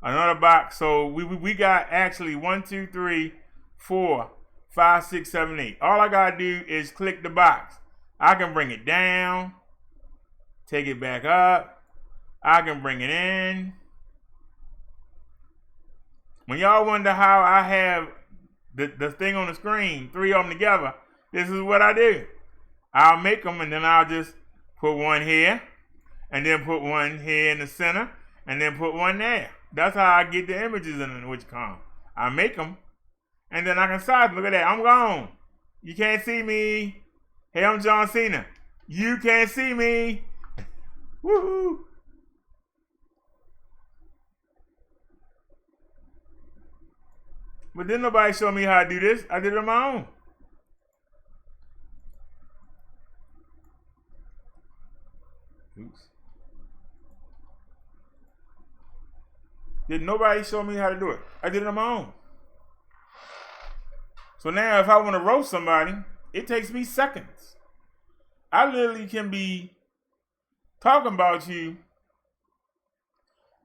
another box. So we got actually 1, 2, 3, 4, 5, 6, 7, 8. All I gotta do is click the box. I can bring it down, take it back up. I can bring it in. When y'all wonder how I have the thing on the screen, 3 of them together, this is what I do. I'll make them and then I'll just put one here, and then put one here in the center, and then put one there. That's how I get the images in which come. I make them, and then I can size. Look at that. I'm gone. You can't see me. Hey, I'm John Cena. You can't see me. Woohoo. But didn't nobody show me how to do this. I did it on my own. Oops. Did nobody show me how to do it? I did it on my own. So now if I want to roast somebody, it takes me seconds. I literally can be talking about you,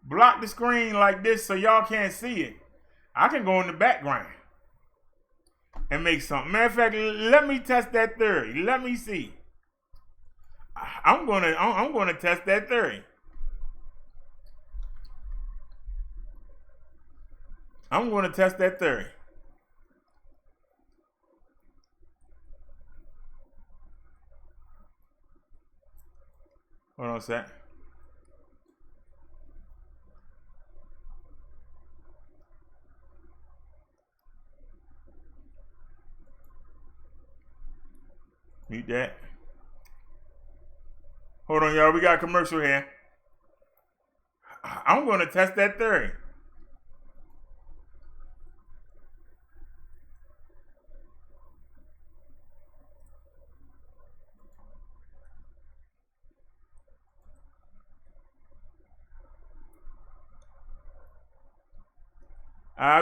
block the screen like this so y'all can't see it. I can go in the background and make something. Matter of fact, let me test that theory. Let me see. I'm gonna test that theory. I'm gonna test that theory. Hold on a sec. Mute that. Hold on, y'all. We got a commercial here. I'm going to test that theory.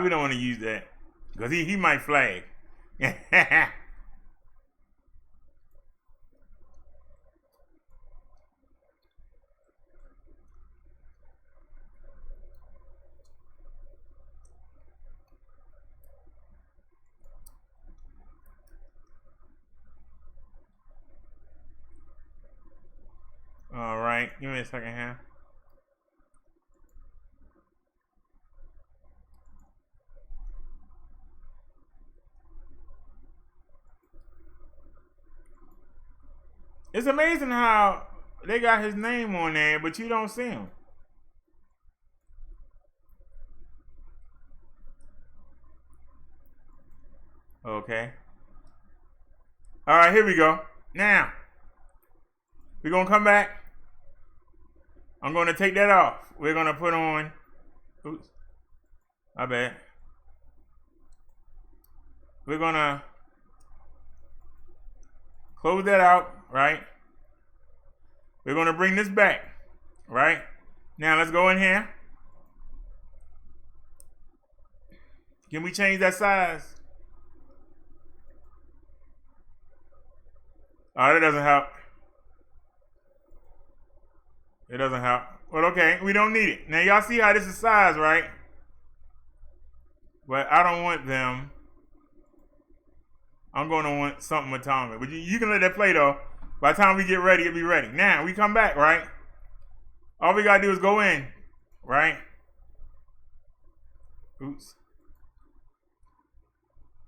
We don't want to use that because he might flag. All right, give me a second here. It's amazing how they got his name on there, but you don't see him. Okay. All right, here we go. Now, we're going to come back. I'm going to take that off. We're going to put on, oops, my bad. We're going to close that out, right? We're going to bring this back, right? Now let's go in here. Can we change that size? Oh, that doesn't help. It doesn't help. Well, okay, we don't need it. Now, y'all see how this is size, right? But I don't want them. I'm going to want something atomic. But you can let that play, though. By the time we get ready, it'll be ready. Now, we come back, right? All we got to do is go in, right? Oops.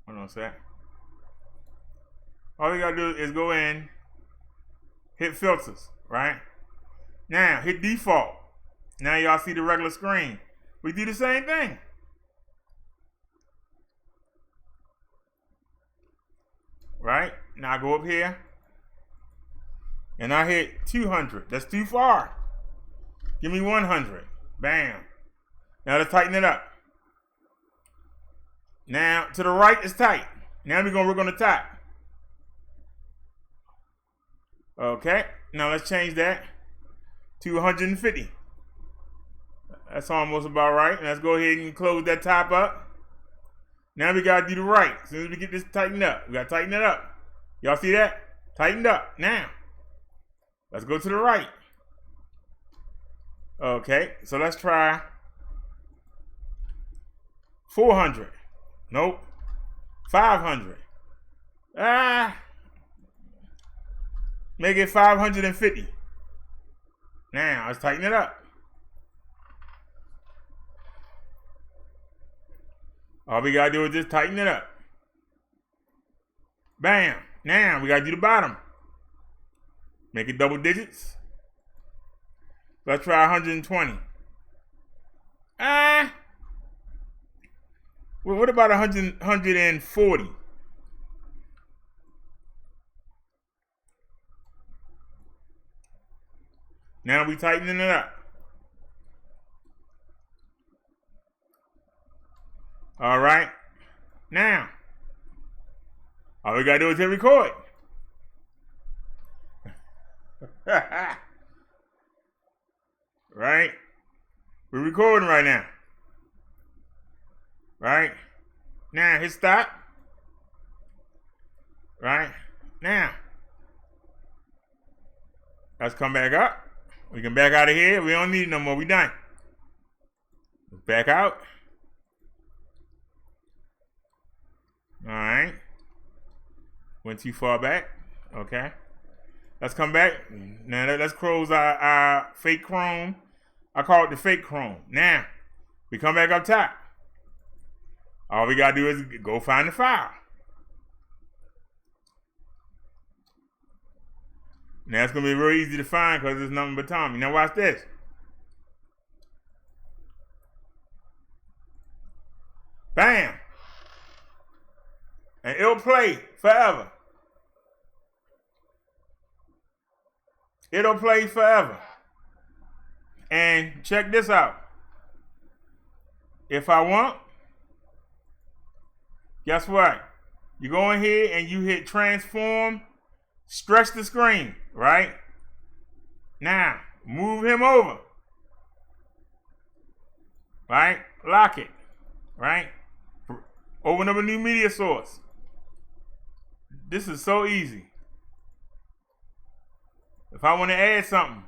Hold on a sec. All we got to do is go in, hit filters, right? Now, hit default. Now, y'all see the regular screen. We do the same thing. Right? Now, I go up here. And I hit 200. That's too far. Give me 100. Bam. Now, let's tighten it up. Now, to the right is tight. Now, we're going to work on the top. Okay. Now, let's change that to 150. That's almost about right. Let's go ahead and close that top up. Now we gotta do the right. As soon as we get this tightened up, we gotta tighten it up. Y'all see that? Tightened up. Now, let's go to the right. Okay, so let's try 400. Nope. 500. Make it 550. Now, let's tighten it up. All we gotta do is just tighten it up. Bam. Now, we gotta do the bottom. Make it double digits. Let's try 120. Well, what about 140? Now we tightening it up. All right. Now, all we gotta do is hit record. Right? We're recording right now. Right? Now, hit stop. Right? Now, let's come back up. We can back out of here. We don't need it no more. We done. Let's back out. All right. Went too far back. Okay. Let's come back. Now let's close our fake Chrome. I call it the fake Chrome. Now, we come back up top. All we gotta do is go find the file. Now it's gonna be real easy to find because it's nothing but Tommy. Now watch this. Bam. And it'll play forever. It'll play forever. And check this out. If I want, guess what? You go in here and you hit transform, stretch the screen, right? Now, move him over. Right? Lock it. Right? Open up a new media source. This is so easy. If I want to add something,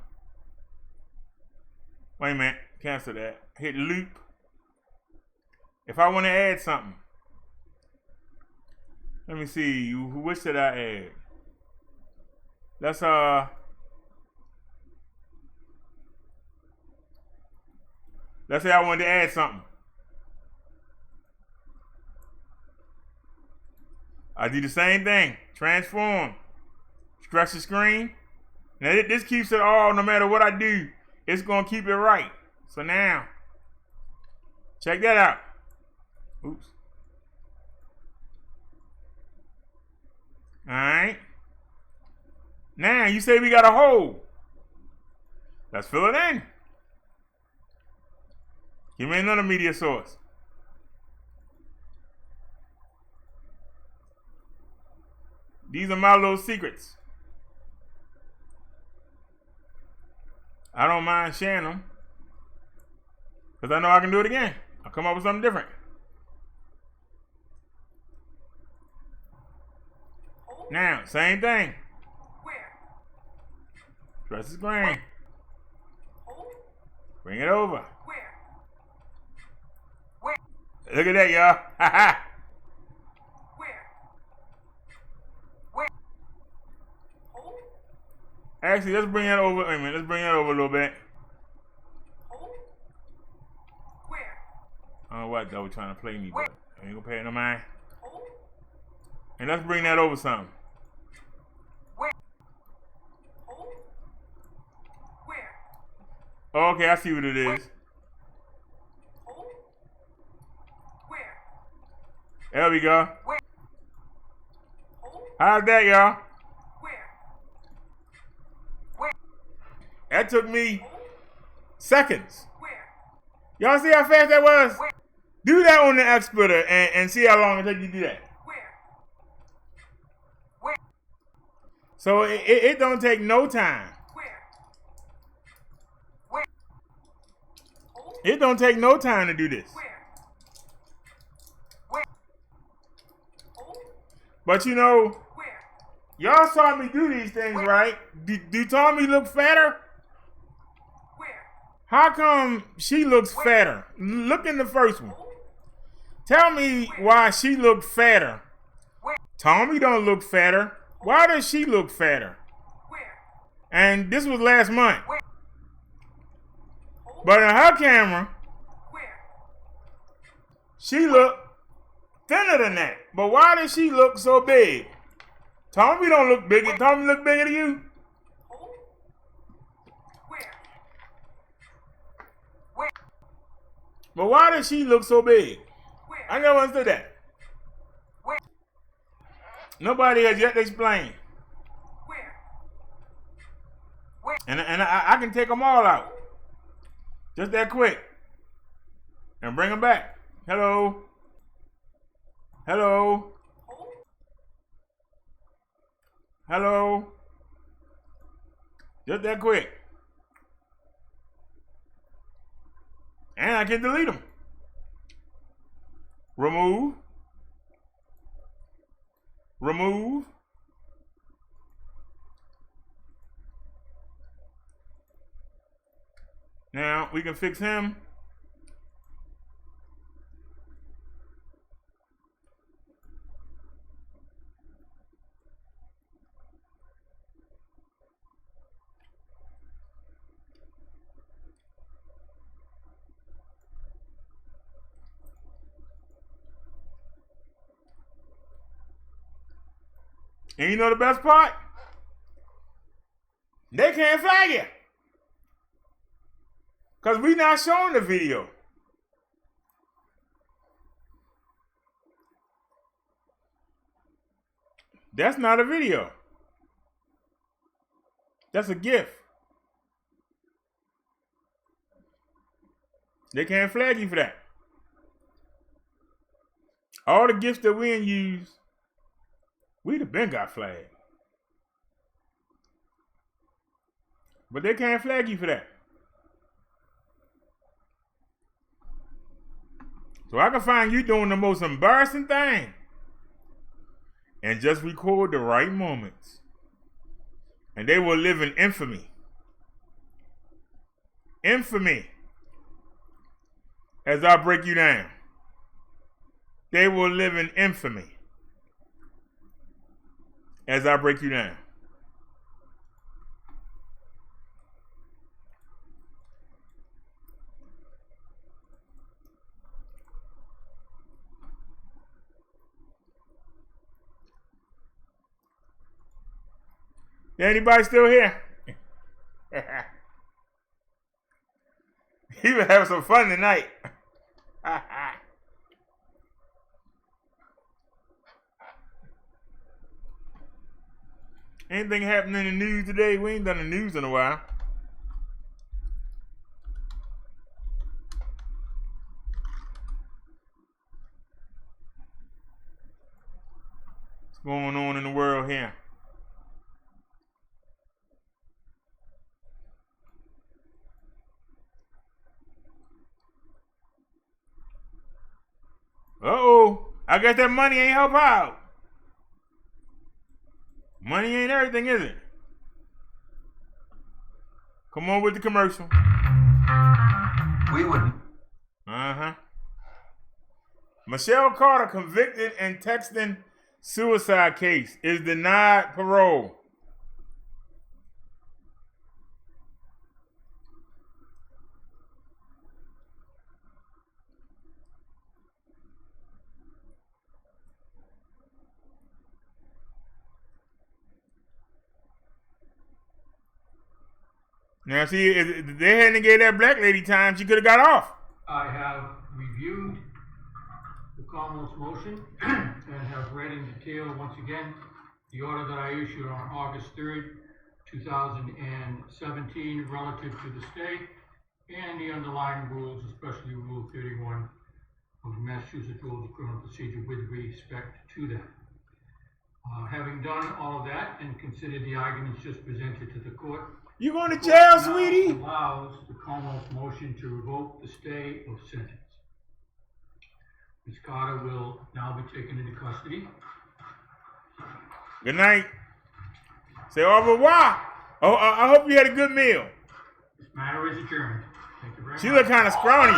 wait a minute, cancel that. Hit loop. If I want to add something, let me see. Which should I add? Let's say I wanted to add something. I do the same thing. Transform. Stretch the screen. Now this keeps it all, no matter what I do, it's going to keep it right. So now, check that out. Oops. All right. Now, you say we got a hole. Let's fill it in. Give me another media source. These are my little secrets. I don't mind sharing them because I know I can do it again. I'll come up with something different. Now, same thing. Where? Press the screen. Who? Bring it over. Where? Look at that, y'all. Ha ha. Where? Who? Actually, let's bring that over. Wait a minute. Let's bring that over a little bit. Who? Where? I don't know what though trying to play me, but I ain't gonna pay no mind. Who? And let's bring that over some. Who? Where? Oh, okay, I see what it is. Who? Where? There we go. Who? How's that, y'all? Where? That took me Who? seconds. Where? Y'all see how fast that was? Do that on the expeditor and see how long it takes you to do that. Where? So it don't take no time. Where? Who? It don't take no time to do this. Where? Who? But you know, Where? y'all saw me do these things, right? Do Tommy look fatter? Where? How come she looks fatter? Look in the first one. Tell me why she looked fatter. Tommy don't look fatter. Why does she look fatter? Where? And this was last month. But in her camera, Where? she looked thinner than that. But why does she look so big? Tommy don't look bigger. Tommy look bigger than you? Who? Where? But why does she look so big? Where? I never understood that. Nobody has yet explained. Where? And I can take them all out. Just that quick. And bring them back. Hello. Hello. Who? Hello. Just that quick. And I can delete them. Remove. Remove. Now we can fix him. And you know the best part? They can't flag it. Because we not showing the video. That's not a video. That's a GIF. They can't flag you for that. All the GIFs that we ain't use, we'd have been got flagged. But they can't flag you for that. So I can find you doing the most embarrassing thing and just record the right moments. And they will live in infamy. Infamy. As I break you down. They will live in infamy. As I break you down. Anybody still here? He been having some fun tonight. Anything happening in the news today? We ain't done the news in a while. What's going on in the world here? Uh-oh. I guess that money ain't help out. Money ain't everything, is it? Come on with the commercial. We wouldn't. Michelle Carter convicted in texting suicide case is denied parole. Now, see, if they hadn't gave that black lady time, she could have got off. I have reviewed the Commonwealth's motion and have read in detail, once again, the order that I issued on August 3rd, 2017, relative to the stay and the underlying rules, especially Rule 31 of the Massachusetts Rules of Criminal Procedure with respect to that. Having done all of that and considered the arguments just presented to the court, You going to jail, now sweetie? allows the Commonwealth's motion to revoke the stay of sentence. Ms. Carter will now be taken into custody. Good night. Say au revoir. Oh, I hope you had a good meal. This matter is adjourned. Thank you very She much. looked kind of scrawny.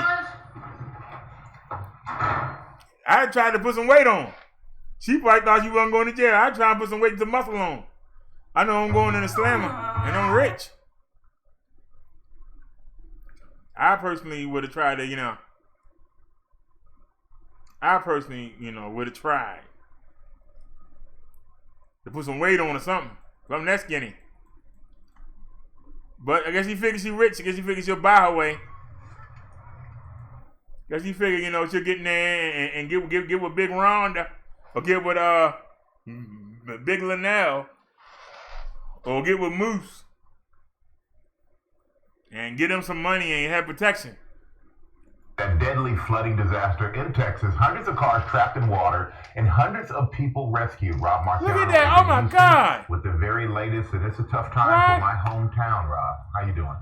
I tried to put some weight on. She probably thought she wasn't going to jail. I tried to put some weight to muscle on. I know I'm going in a slammer, and I'm rich. I personally would have tried to, would have tried to put some weight on or something. I'm that skinny. But I guess she figured she rich. I guess she figured she'll buy her way. I guess she figured, she'll get in there and get with Big Rhonda, or get with Big Linnell, or get with Moose, and get them some money and have protection. That deadly flooding disaster in Texas, hundreds of cars trapped in water and hundreds of people rescued. Rob Marciano. Look at that! Oh my God! With the very latest, and it's a tough time What? for my hometown, Rob. How you doing?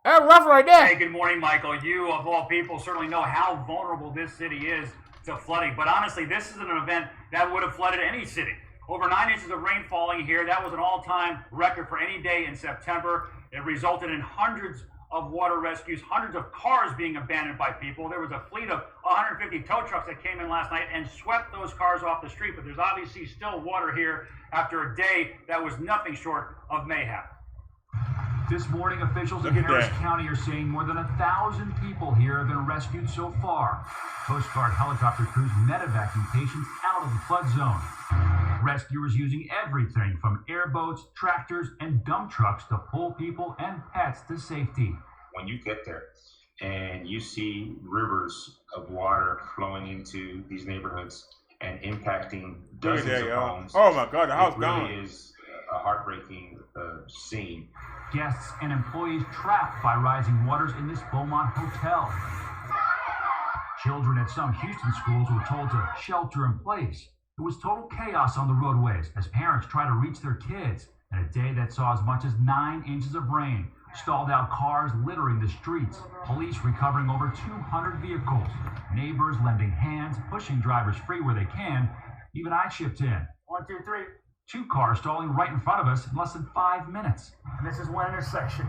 That's rough right there. Hey, good morning, Michael. You, of all people, certainly know how vulnerable this city is to flooding. But honestly, this is an event that would have flooded any city. Over 9 inches of rain falling here. That was an all-time record for any day in September. It resulted in hundreds of water rescues, hundreds of cars being abandoned by people. There was a fleet of 150 tow trucks that came in last night and swept those cars off the street. But there's obviously still water here after a day that was nothing short of mayhem. This morning, officials in Look at Harris that. County are saying more than 1,000 people here have been rescued so far. Coast Guard helicopter crews medevacing patients out of the flood zone. Rescuers using everything from airboats, tractors, and dump trucks to pull people and pets to safety. When you get there and you see rivers of water flowing into these neighborhoods and impacting Look at dozens that, of y'all. homes, Oh my God, the house it really gone. is a heartbreaking scene. Guests and employees trapped by rising waters in this Beaumont hotel. Children at some Houston schools were told to shelter in place. It was total chaos on the roadways as parents try to reach their kids. And a day that saw as much as 9 inches of rain, stalled out cars littering the streets, police recovering over 200 vehicles, neighbors lending hands, pushing drivers free where they can. Even I chipped in. 1, 2, 3. 2 cars stalling right in front of us in less than 5 minutes. And this is one intersection.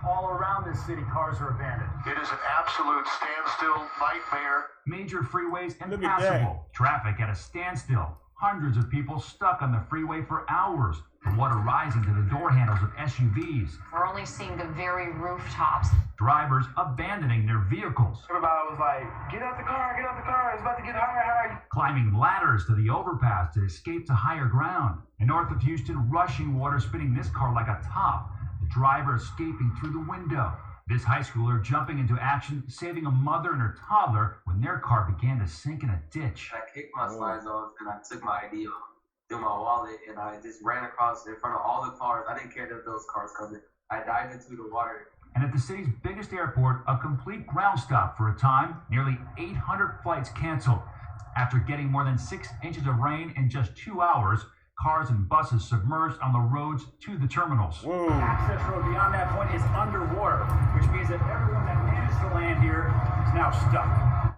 All around this city, cars are abandoned. It is an absolute standstill nightmare. Major freeways Look at that. impassable. Traffic at a standstill. Hundreds of people stuck on the freeway for hours. The water rising to the door handles of SUVs. We're only seeing the very rooftops. Drivers abandoning their vehicles. Everybody was like, get out the car, it's about to get higher. Climbing ladders to the overpass to escape to higher ground. And north of Houston, rushing water spinning this car like a top. The driver escaping through the window. This high schooler jumping into action, saving a mother and her toddler when their car began to sink in a ditch. I kicked my slides off and I took my ID off through my wallet and I just ran across in front of all the cars. I didn't care that those cars coming. I dived into the water. And at the city's biggest airport, a complete ground stop for a time, nearly 800 flights canceled. After getting more than 6 inches of rain in just 2 hours, cars and buses submerged on the roads to the terminals. Whoa. Access road beyond that point is underwater, which means that everyone that managed to land here is now stuck.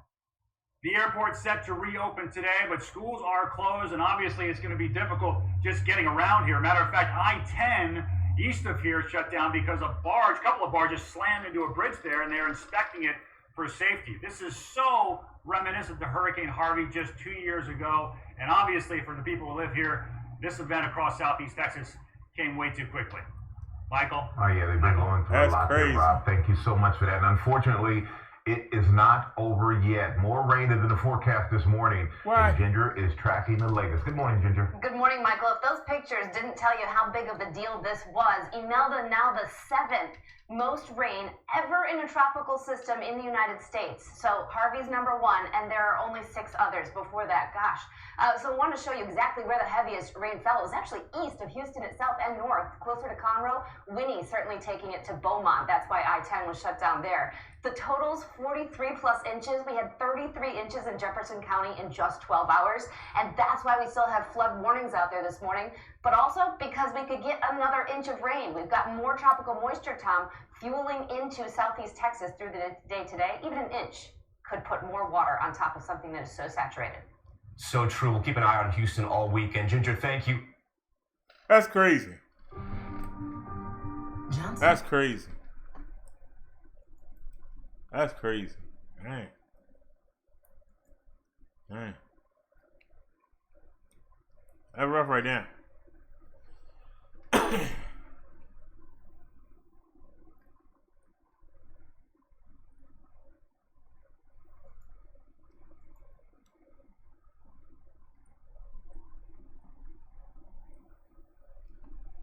The airport set to reopen today, but schools are closed, and obviously it's going to be difficult just getting around here. Matter of fact, I-10 east of here shut down because a couple of barges slammed into a bridge there, and they're inspecting it for safety. This is so reminiscent to Hurricane Harvey just 2 years ago, and obviously for the people who live here, this event across Southeast Texas came way too quickly. Michael? Oh, yeah, they've been going through a lot there, Rob. Thank you so much for that. And unfortunately, it is not over yet. More rain is in the forecast this morning. Why? And Ginger is tracking the latest. Good morning, Ginger. Good morning, Michael. If those pictures didn't tell you how big of a deal this was, Imelda now the 7th most rain ever in a tropical system in the United States. So Harvey's number 1, and there are only 6 others before that. Gosh. So I want to show you exactly where the heaviest rain fell. It was actually east of Houston itself and north, closer to Conroe. Winnie certainly taking it to Beaumont. That's why I-10 was shut down there. The total's 43 plus inches. We had 33 inches in Jefferson County in just 12 hours. And that's why we still have flood warnings out there this morning. But also because we could get another inch of rain. We've got more tropical moisture, Tom, fueling into Southeast Texas through the day today. Even an inch could put more water on top of something that is so saturated. So true. We'll keep an eye on Houston all weekend. Ginger, thank you. That's crazy. Johnson. That's crazy. That's crazy. Man. That's rough right there.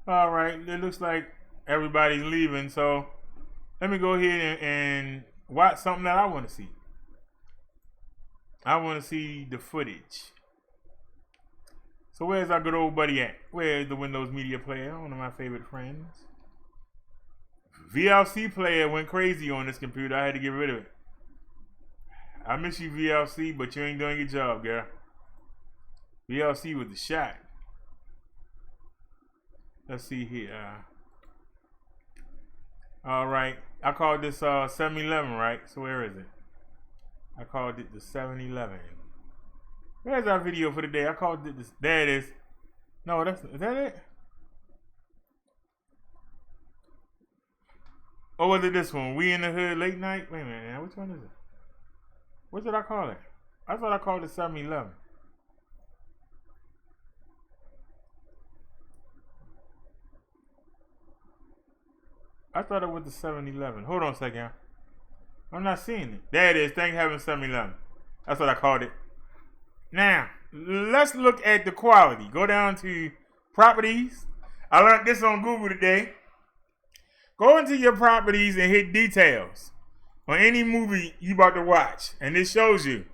All right, it looks like everybody's leaving, so let me go ahead and watch something that I want to see. I want to see the footage. So where's our good old buddy at? Where's the Windows Media Player, one of my favorite friends? VLC Player went crazy on this computer. I had to get rid of it. I miss you, VLC, but you ain't doing your job, girl. VLC with the shot. Let's see here. All right. I called this 7-Eleven, right? So where is it? I called it the 7-Eleven. Where's our video for the day? I called it this. There it is. No, is that it? Or was it this one? We in the Hood Late Night? Wait a minute, man. Which one is it? What did I call it? I thought I called it 7-Eleven. I thought it was the 7-Eleven. Hold on a second. I'm not seeing it. There it is. Thank heaven 7-Eleven. That's what I called it. Now, let's look at the quality. Go down to properties. I learned this on Google today. Go into your properties and hit details on any movie you about to watch. And this shows you.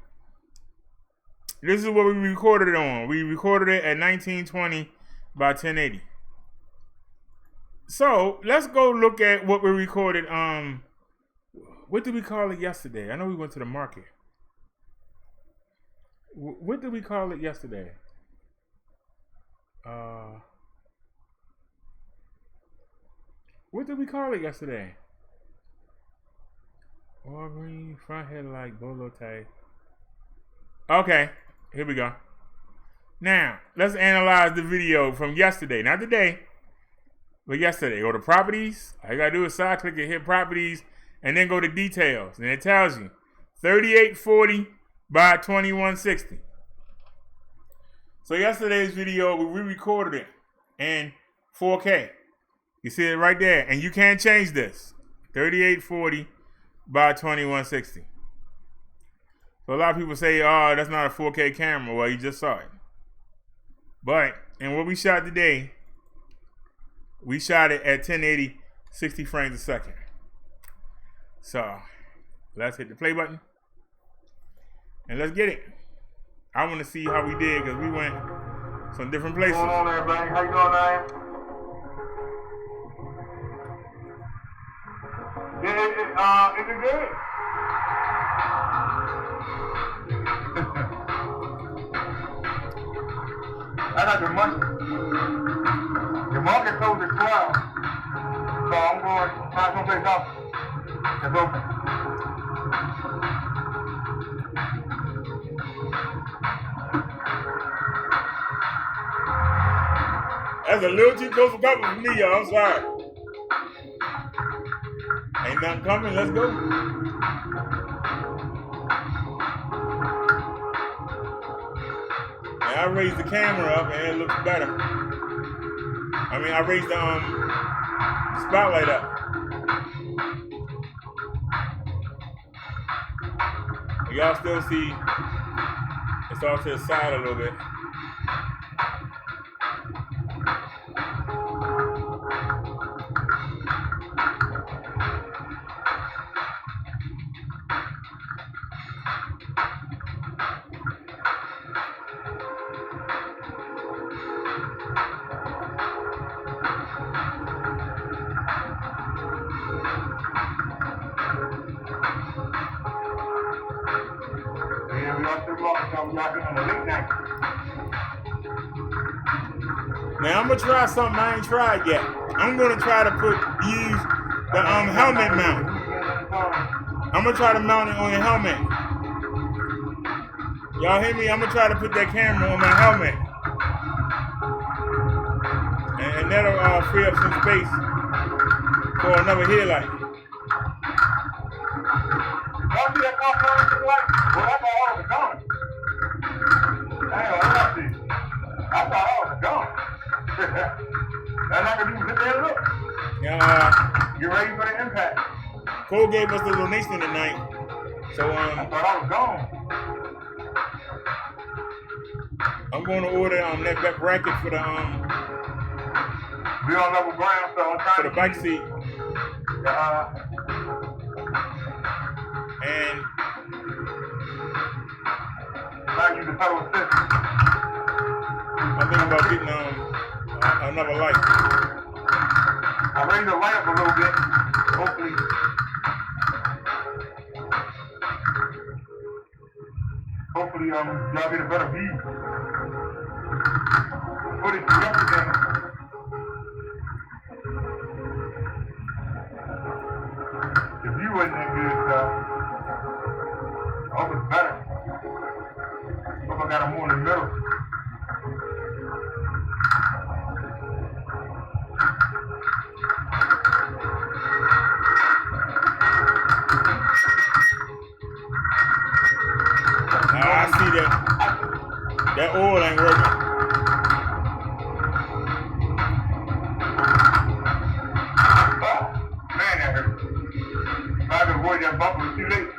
This is what we recorded it on. We recorded it at 1920 by 1080. So let's go look at what we recorded. What did we call it yesterday? I know we went to the market. What did we call it yesterday? What did we call it yesterday? Walgreen, front headlight, bolo tie. Okay, here we go. Now, let's analyze the video from yesterday. Not today, but yesterday. Go to properties. All you gotta do is side click and hit properties, and then go to details. And it tells you 3840 by 2160. So yesterday's video, we recorded it in 4K. You see it right there. And you can't change this. 3840 by 2160. So a lot of people say, oh, that's not a 4K camera. Well, you just saw it. But, and what we shot today, we shot it at 1080, 60 frames a second. So, let's hit the play button. And let's get it. I want to see how we did because we went some different places. What's going on, everybody? How you doing, man? Is it good? I got the money. The market closed at 12. So I'm going to find someplace else that's open. That's a little too close for comfort for me, y'all. I'm sorry. Ain't nothing coming. Let's go. And I raised the camera up and it looks better. I mean, I raised the spotlight up. Y'all still see it's off to the side a little bit. Now I'm gonna try something I ain't tried yet. I'm gonna try to use the helmet mount. I'm gonna try to mount it on your helmet. Y'all hear me? I'm gonna try to put that camera on my helmet, and that'll free up some space for another headlight. Y'all see that car coming to the light? Well, that's all I was going. Hang on, let's see. I thought I was going. That's not gonna even sit there and look. Get ready for the impact. Cole gave us the donation tonight, so I thought I was gone. I'm going to order that bracket for the We on level ground, so I'm trying for the bike seat. And trying to use the pedal assist. I'm thinking about getting another light. I raised the light up a little bit, hopefully. Hopefully, y'all get a better view. Footage from yesterday. The view wasn't that good, so I hope it's better. Hope I got them more in the middle. I see that. That oil ain't working. Man, that hurt. Trying to avoid that bump was too late.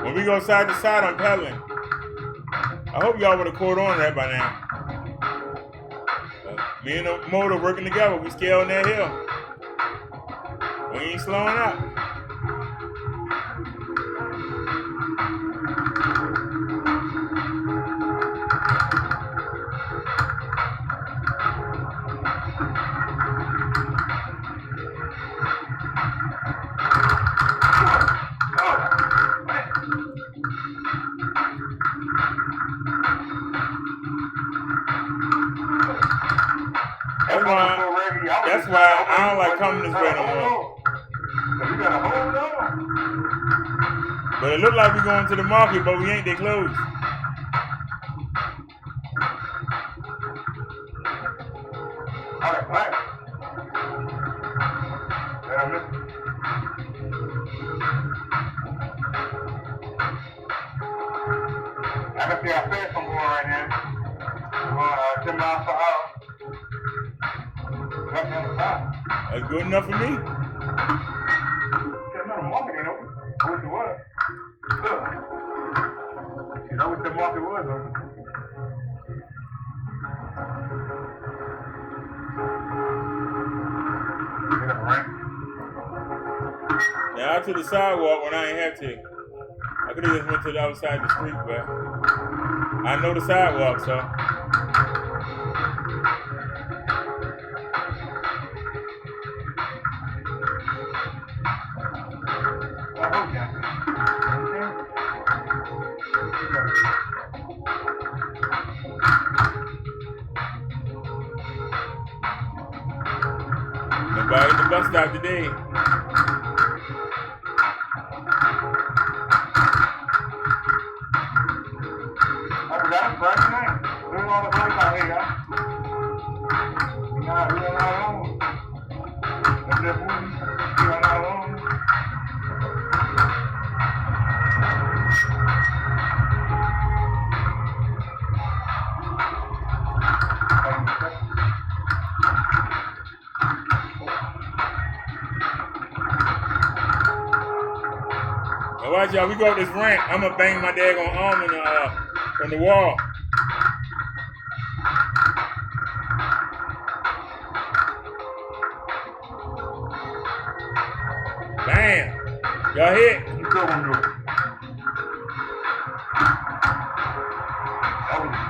When we go side to side, I'm pedaling. I hope y'all would have caught on to that by now. Me and the motor working together, we scaling that hill. We ain't slowing up. That's why I don't like coming this way no more. But it look like we're going to the market, but we ain't. They closed. I can see our fast one going right now. 10 miles per hour. That's good enough for me. There's not a market ain't open. I wish it was. I wish the market was open. Now out to the sidewalk when I ain't have to. I could have just went to the other side of the street, but I know the sidewalk, so. the bus stop today. I forgot it's Friday night. Doing all the bikes out here, guys. We are not alone. That's that movie. We are not alone. Now watch y'all, we go up this ramp. I'm gonna bang my daggone arm on the wall. Bam! Y'all hit? You still gonna do it.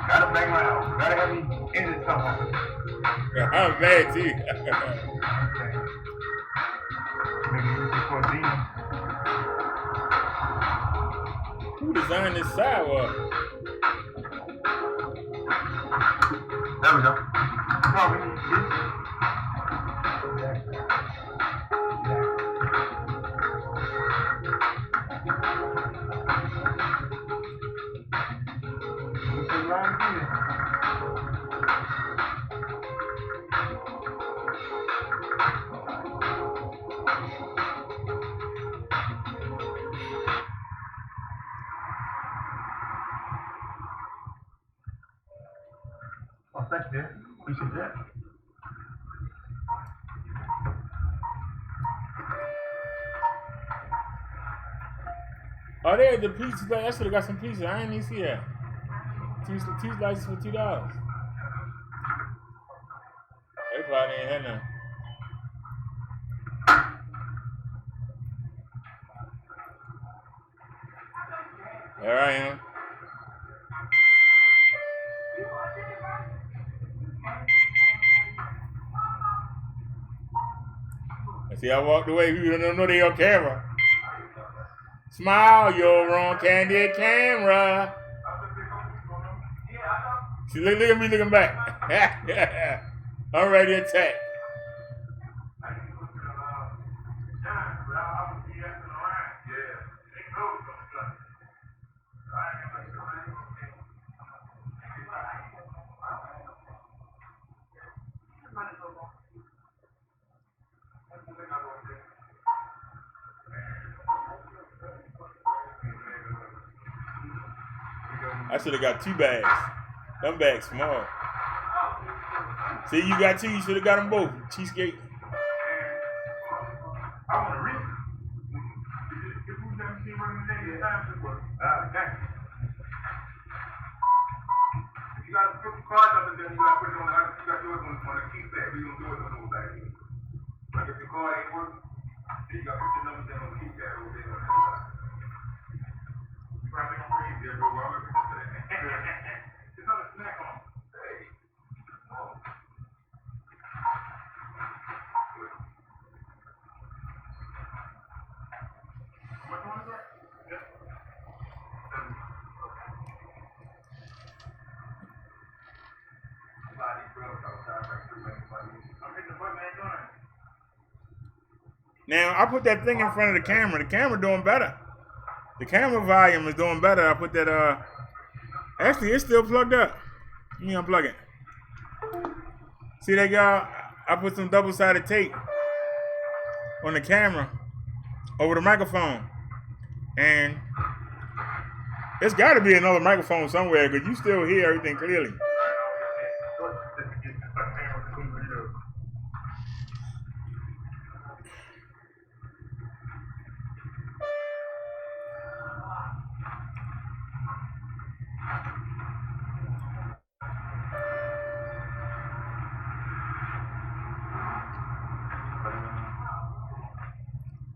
Gotta bang my house. Gotta have me injured somehow. I'm mad too. Maybe use it for a demon. Who designed this sidewalk? There we go. No, we need to Oh, thanks, dear. Appreciate that. Oh, there, the pizza. I should have got some pizza. I didn't even see that. Two slices for $2. They probably ain't had none. There I am. I see I walked away. People don't know they on camera. Smile, you're on candid camera. See, look at me looking back. I'm ready to attack. I should have got 2 bags. Them bags small. See, you got 2. You should have got them both. Cheesecake. I want to read. If we never see running day, it's time to work. Thanks. If you got to put the card up and then you got to put it on the other, you got yours on the key pad. We don't do it on the back end. Like if your card ain't working, then you got to put your numbers in on the key pad over there on the other side. You probably don't crazy there, bro. I'm looking for that. It's not a snack on. Hey. Oh. Now, I put that thing in front of the camera. The camera doing better. The camera volume is doing better. I put that, actually, it's still plugged up. Let me unplug it. See that, y'all? I put some double-sided tape on the camera over the microphone. And it's got to be another microphone somewhere because you still hear everything clearly.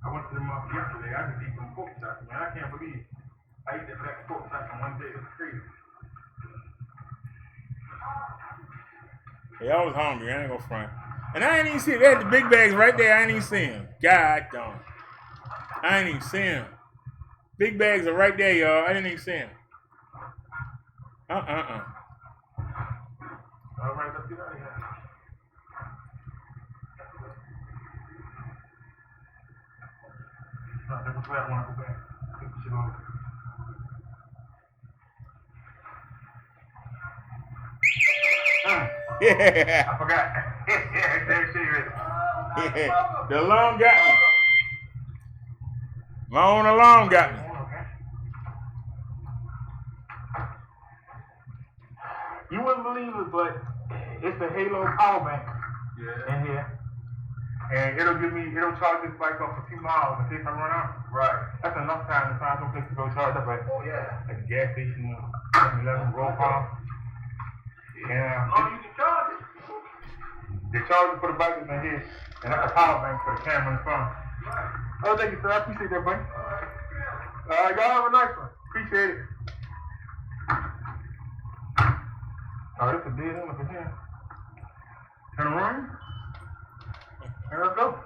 I went to them yesterday. I just eat some pork chops, man. I can't believe I ate that black pork chops in one day. It's crazy. Yeah, I was hungry. I ain't gonna front. And I ain't even see it. They had the big bags right there. I ain't even see them. God damn. I ain't even see them. Big bags are right there, y'all. I didn't even see them. All right, let's get out of here. where I want to go back. Take the shit off. Yeah. I forgot. That shit right. Yeah. The alarm got me. My own alarm got me. You wouldn't believe it, but it's a Halo power bank in here. And it'll charge this bike up for 2 miles in case I run out. Right. That's enough time to find some place to go charge up at. Oh, yeah. Like a gas station, 7-Eleven, roll farm. Yeah. Oh, you can charge it. The charger for the bike is in here, and that's a power bank for the camera in front. Right. Oh, thank you, sir. I appreciate that, buddy. Y'all have a nice one. Appreciate it. Oh, this is a dead end up in here. Turn around. And let's go.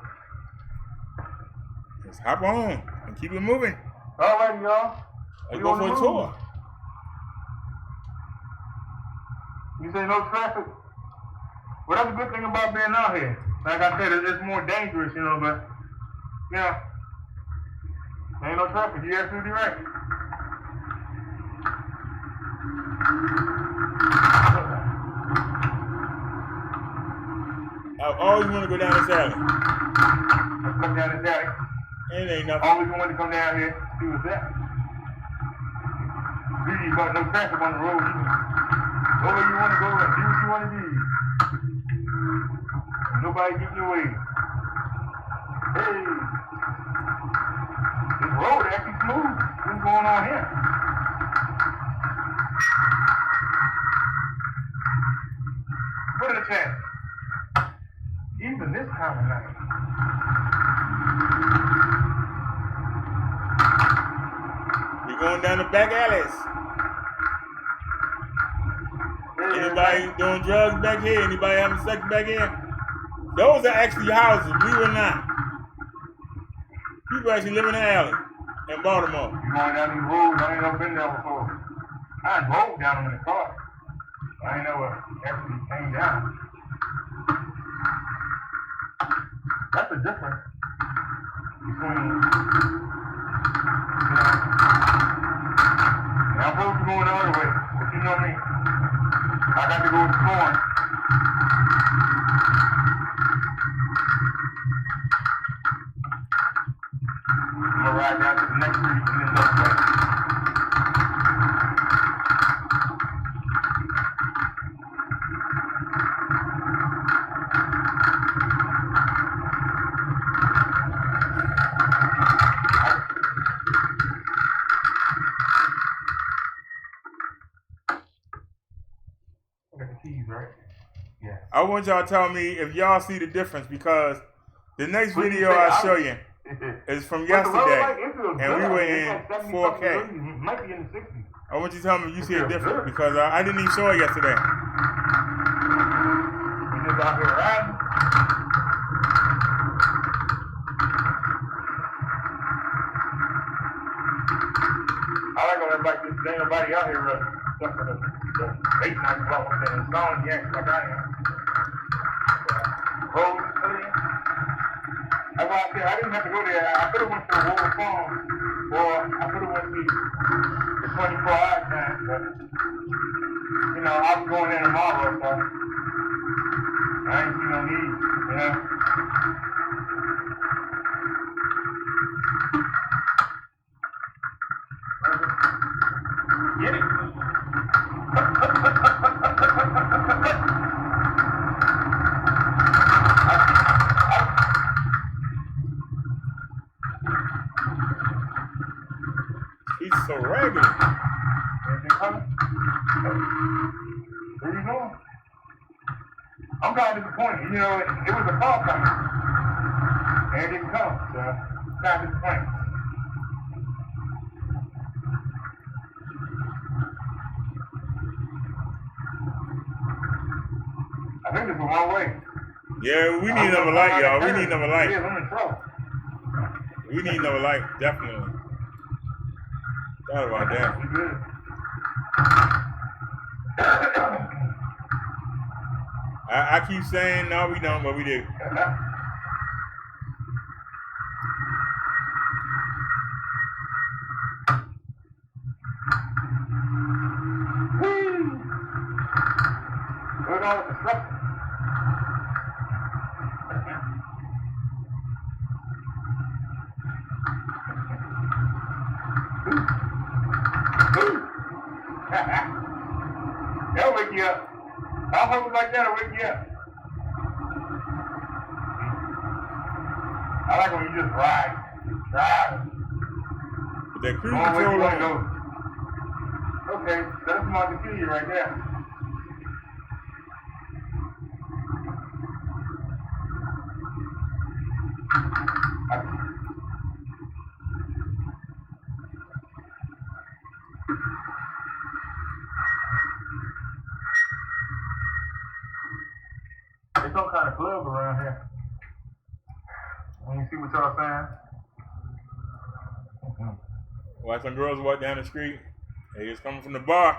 Let's hop on and keep it moving. All right, y'all. Let's go for a tour. You say no traffic? Well, that's a good thing about being out here. Like I said, it's more dangerous, you know, but, yeah. There ain't no traffic. You're absolutely right. I always want to go down this alley. Let's come down this alley. It ain't nothing. Always wanted to come down here, see what's that. Usually you got no traffic on the road. You can go where you want to go and do what you want to do. And nobody getting your way. Hey, this road actually smooth. What's going on here? Put in the chat. Even this time of night. We're going down the back alleys. Anybody doing drugs back here? Anybody having sex back here? Those are actually houses, believe it or not. People actually live in the alley in Baltimore. You going down these roads, I ain't never been there before. I drove down them in the car. I ain't never actually came down. That's the difference between, you know, and I'm supposed to go the other way, but you know me, I got to go exploring. I'm gonna ride down to the next street and then look back. I want y'all to tell me if y'all see the difference, because the next video I show you is from yesterday, and we were in 4K. Might be in the 60s. I want you to tell me if you see a difference, because I didn't even show it yesterday. You just out here riding. I like when everybody just ain't nobody out here running. Except for the late night club and insomniacs like I am. Road is clear. That's why I said I didn't have to go there. I could have went to the World Farm, or I could have went to the 24-hour time, but you know, I was going there tomorrow, so I ain't see no need, you know. Get it. He's so ragged. Anything coming? Where you going? I'm kind of disappointed. You know, it was a call coming, and it didn't come, so I'm kind of disappointed. I think it's the wrong way. Yeah, we need another light, y'all. We need another light. Yeah, I'm in trouble. We need another light, definitely. Thought about that. We good. I keep saying no, we don't, but we do. Look at all the construction. That'll wake you up. I'll hold it like that'll wake you up. I like when you just ride. With that cruise Going where control you want to on. go. Okay, that's my computer right there. There's some kind of club around here. Let me see what y'all saying. Watch some girls walk down the street. They just coming from the bar.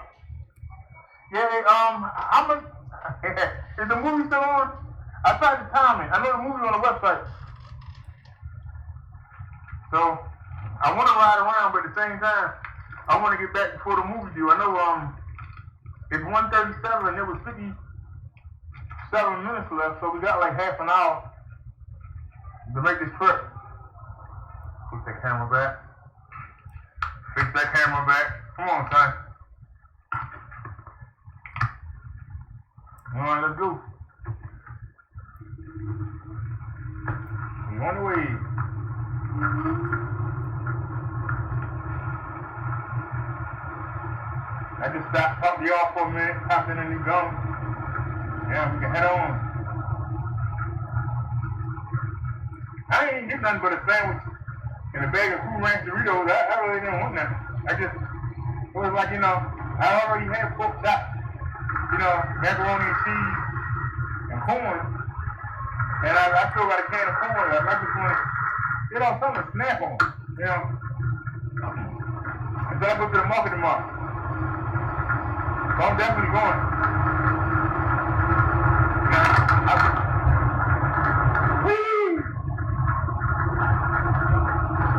Yeah, is the movie still on? I tried to time it. I know the movie's on the website. So, I want to ride around, but at the same time, I want to get back before the movie due. I know, it's 1:37 and there was 57 minutes left, so we got like half an hour to make this trip. Put that camera back. Fix that camera back. Come on, son. All right, let's go. We on the way. I just stopped, top you off for a minute, hopped in a new gun. Yeah, we can head on. I ain't get nothing but a sandwich and a bag of Cool Ranch Doritos. I really didn't want nothing. It was like, I already had pork chops, macaroni and cheese and corn. And I still got a can of corn. I just wanted, something to snap on, And then I go to the market tomorrow. So I'm definitely going.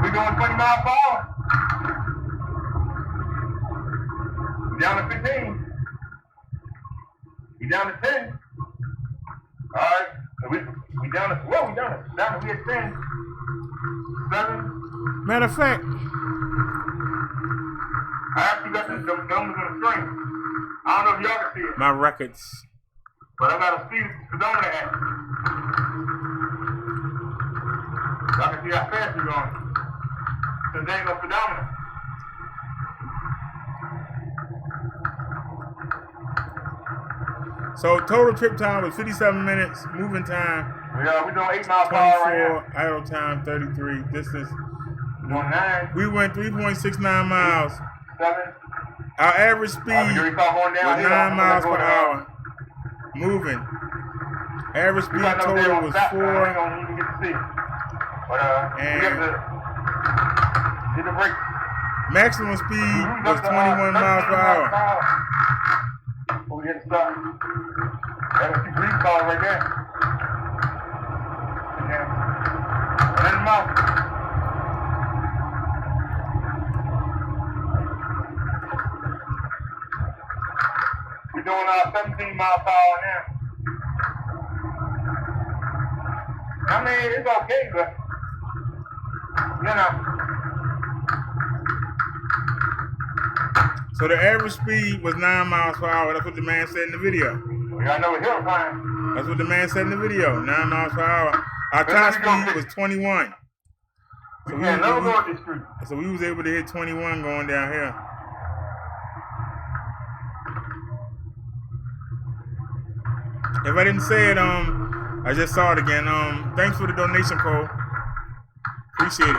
We going 20 miles per hour. We down to 15. We down to 10. All right. So we down to, we at 10. 7. Matter of fact, I actually got the numbers on the screen. I don't know if y'all can see it. my records. But I got a speed speedometer at. Y'all can see how fast we're going. Since there ain't no speedometer. So total trip time was 57 minutes. Moving time. We're doing 8 miles per hour right 24. Idle time 33. Distance. now. Doing 9. We went 3.69 miles. 7. Our average speed was 9 miles per hour. Moving. Average speed total was 4. And get the brake. maximum speed was 21 miles per hour. Before we hit the stop. That's a few green cars right there. Yeah. And in the mouth. We're doing 17 miles per hour now. I mean, it's okay, but, So the average speed was 9 miles per hour. That's what the man said in the video. I know it's hill time. That's what the man said in the video. 9 miles per hour. Our top speed was 21. So we was able to hit 21 going down here. If I didn't say it, I just saw it again. Thanks for the donation, Cole. Appreciate it.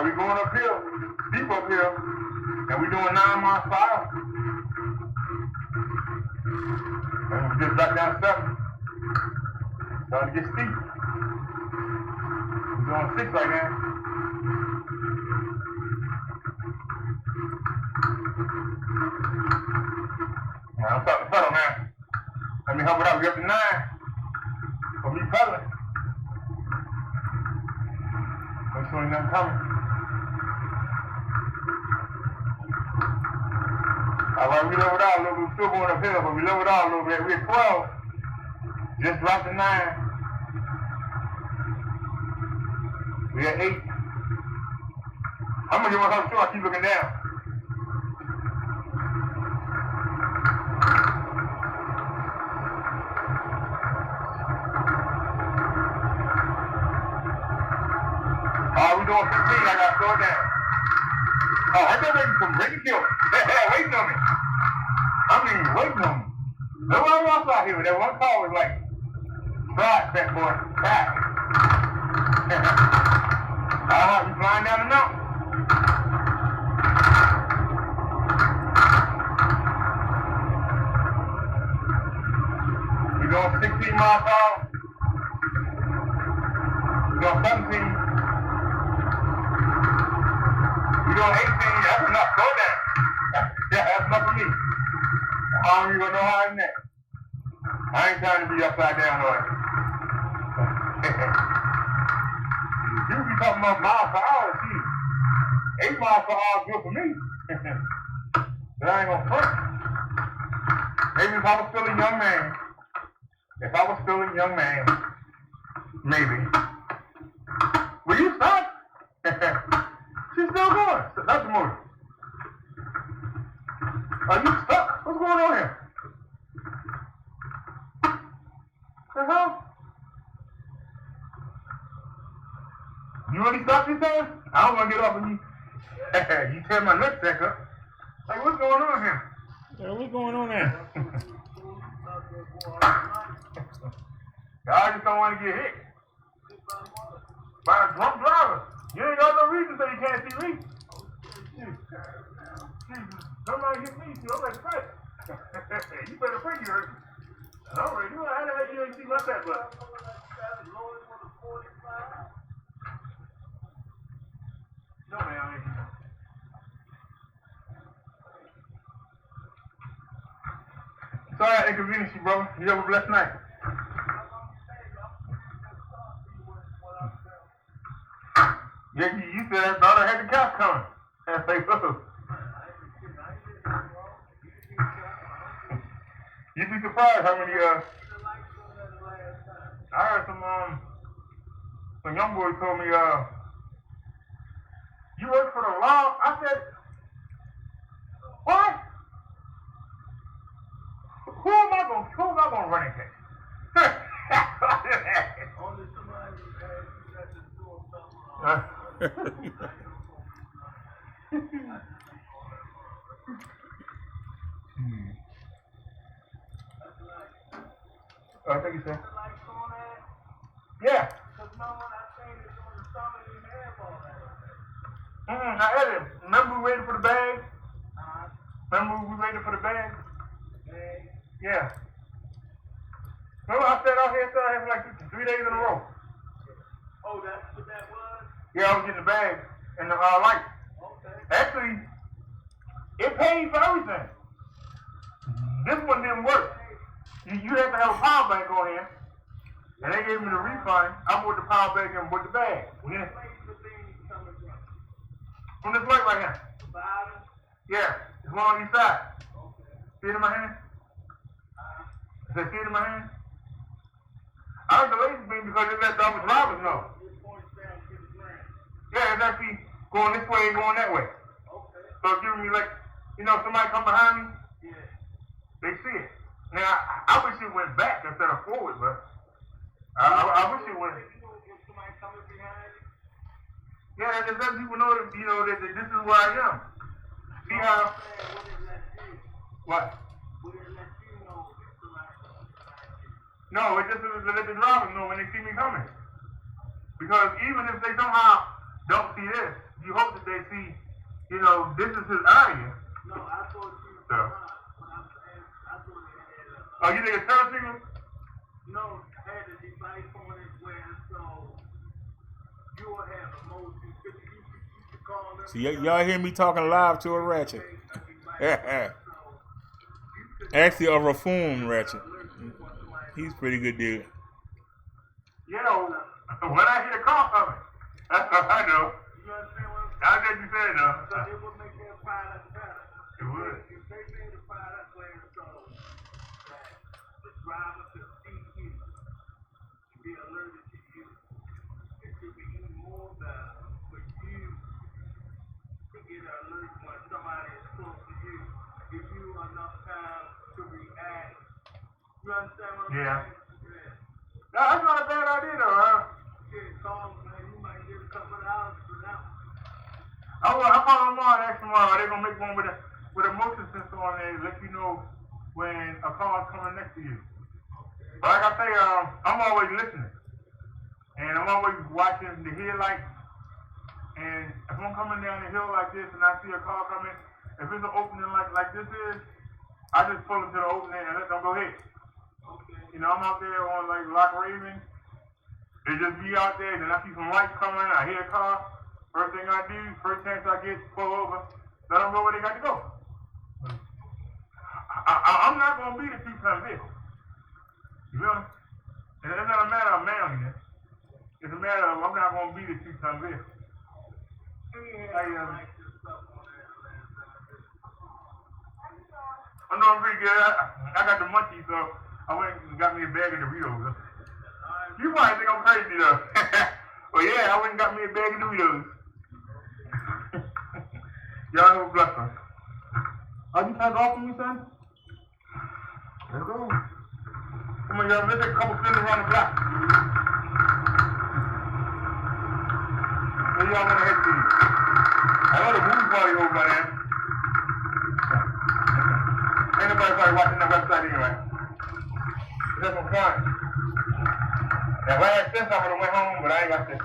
We going uphill, deep uphill, and we doing 9 miles per hour. And we just got down 7. Starting to get steep. We're doing 6 right now. I'm starting to pedal now. Let me help it out. We up to 9. For me pedaling. sure ain't nothing coming. All right, we leveled out a little bit. We're still going uphill, but we leveled out a little bit. We're at 12. Just dropped to 9. We're at 8. I'm gonna get myself sure I keep looking down. We doing 15, I gotta slow it down. Oh, I thought they could break and kill me. They're waiting on me. I mean, waiting on me. Nobody else out here, but that one car was like, fried fat boy, back. You flying down the mountain. We're going 16 miles per hour. We're going 17. We're going 18. That's enough. Go down. Yeah, that's enough for me. I don't even know how I'm next. I ain't trying to be upside down on it. You be talking about miles per hour, see. 8 miles per hour is good for me. But I ain't gonna front. Maybe if I was still a young man. If I was still a young man, maybe. Will you stop? She's still going. That's the motor. Are you stuck? What's going on here? The hell? You really stopped this time? I don't want to get off of you. You tear my nutsack up. Like, what's going on here? Yeah, what's going on there? I just don't want to get hit by a drunk driver. You ain't got no reason to say you can't see me. Somebody hit me, too. I'm like, Fred. You better pray you hurt me. All right, how the heck you ain't see my fat butt? No, man, I ain't. Sorry I inconvenienced you, brother. You have a blessed night. Yeah, you said I thought I had the cops coming. I was like, whoa. You'd be surprised how many, I heard some young boy told me, you work for the law? I said, what? Who am I gonna run into? Only somebody that's doing something. Oh, thank you, sir. Yeah. I had it. Remember we waited for the bag? Remember we waited for the bag? Yeah. Remember I sat out here for like 3 days in a row. Oh, that's what that was? Yeah, I was getting the bag and the light. Okay. Actually, it paid for everything. This one didn't work. You had to have a power bank on here. And they gave me the refund. I bought the power bank and bought the bag. Yeah. From this light right here. Yeah, it's one on each side. See it in my hand? Does it see it in my hand? I like the laser beam because it lets the other drivers know. Yeah, it's actually going this way and going that way. So it's giving me like, somebody come behind me, they see it. Now, I wish it went back instead of forward, but I wish it went. Yeah, it lets people know that, that this is where I am. See how? What? No, it just let the drivers know when they see me coming. Because even if they somehow don't see this, you hope that they see, this is his area. No, I thought you. So. Oh, you think it's turn signal? No, had a device on it where so you will have a mode you could call them. See, y'all hear me talking live to a ratchet. Actually, a reformed ratchet. He's a pretty good dude. When I hear the car coming, That's what I know. You understand what I'm saying? I get you saying though. So it would make their product better. It would. If they made a product where it's so that the driver could see you and be alerted to you, it should be even more better for you to get an alert when somebody is close to you. Give you enough time to react. You understand what I'm saying? Yeah. No, that's not a bad idea though, huh? Shit, calls, man, you might get a couple of hours for that. I call them tomorrow and ask tomorrow, are they gonna make one with a motion sensor on there to let you know when a car is coming next to you? But like I say, I'm always listening. And I'm always watching the headlights. And if I'm coming down the hill like this and I see a car coming, if it's an opening like this is, I just pull it to the opening and let them go ahead. Okay. You know, I'm out there on like Lock Raven. They just be out there, then I see some lights coming, I hear a car. First thing I do, first chance I get, pull over, let them go where they got to go. I'm not going to be the two-ton vehicle. You feel me? And it's not a matter of manliness. It's a matter of I'm not going to be the two-ton vehicle. I'm doing pretty good. I got the munchies, so I went and got me a bag of Doritos. You might think I'm crazy though. But yeah, I went and got me a bag of Doritos. Y'all know bless us. Are you guys off from me, son? Let's go. Come on, y'all. Let's take a couple spins around the block. Where y'all want to head to? I know the movie party over by there. Ain't nobody probably watching that website anyway. That's some fun. If I had sense, I would have went home, but I ain't got this.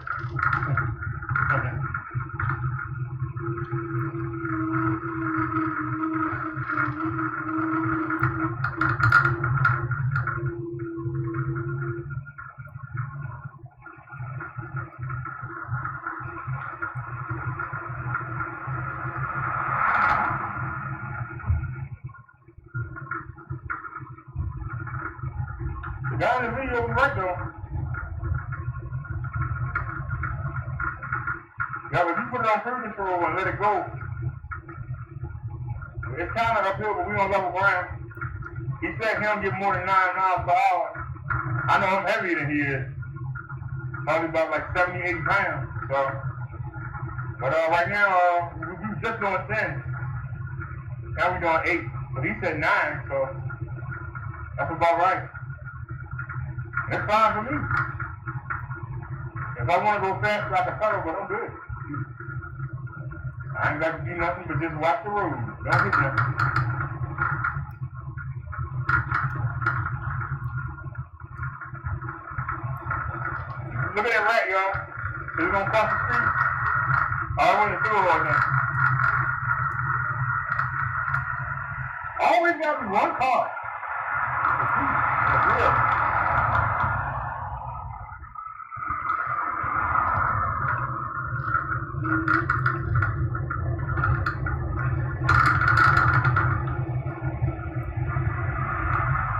The guy in the video was right though. Yeah, if you put it on cruise control and let it go, it's kind of uphill, but we on level ground. He said he don't get more than 9 miles per hour. I know I'm heavier than he is. Probably about like 70, 80 pounds. So, but right now, we just doing 10. Now we doing 8. So he said 9, so that's about right. It's fine for me. If I want to go fast, I can pedal, but I'm good. I ain't got to do nothing but just watch the road. Don't hit nothing. Look at that rat, y'all. Is it gonna cross the street? Oh, I went through it right now. Always got to be one car. That's real.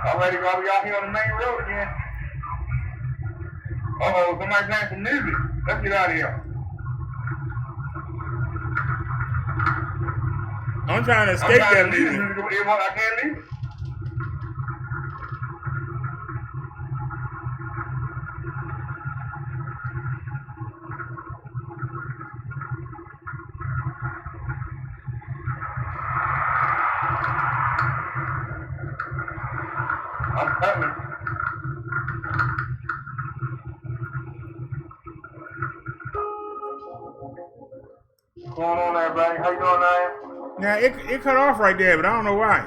Already while we out here on the main road again. Uh-oh, somebody playing some music. Let's get out of here. I'm trying to escape that music. I can't leave it. I'm coming. What's going on, everybody? How you doing, man? Now, it cut off right there, but I don't know why.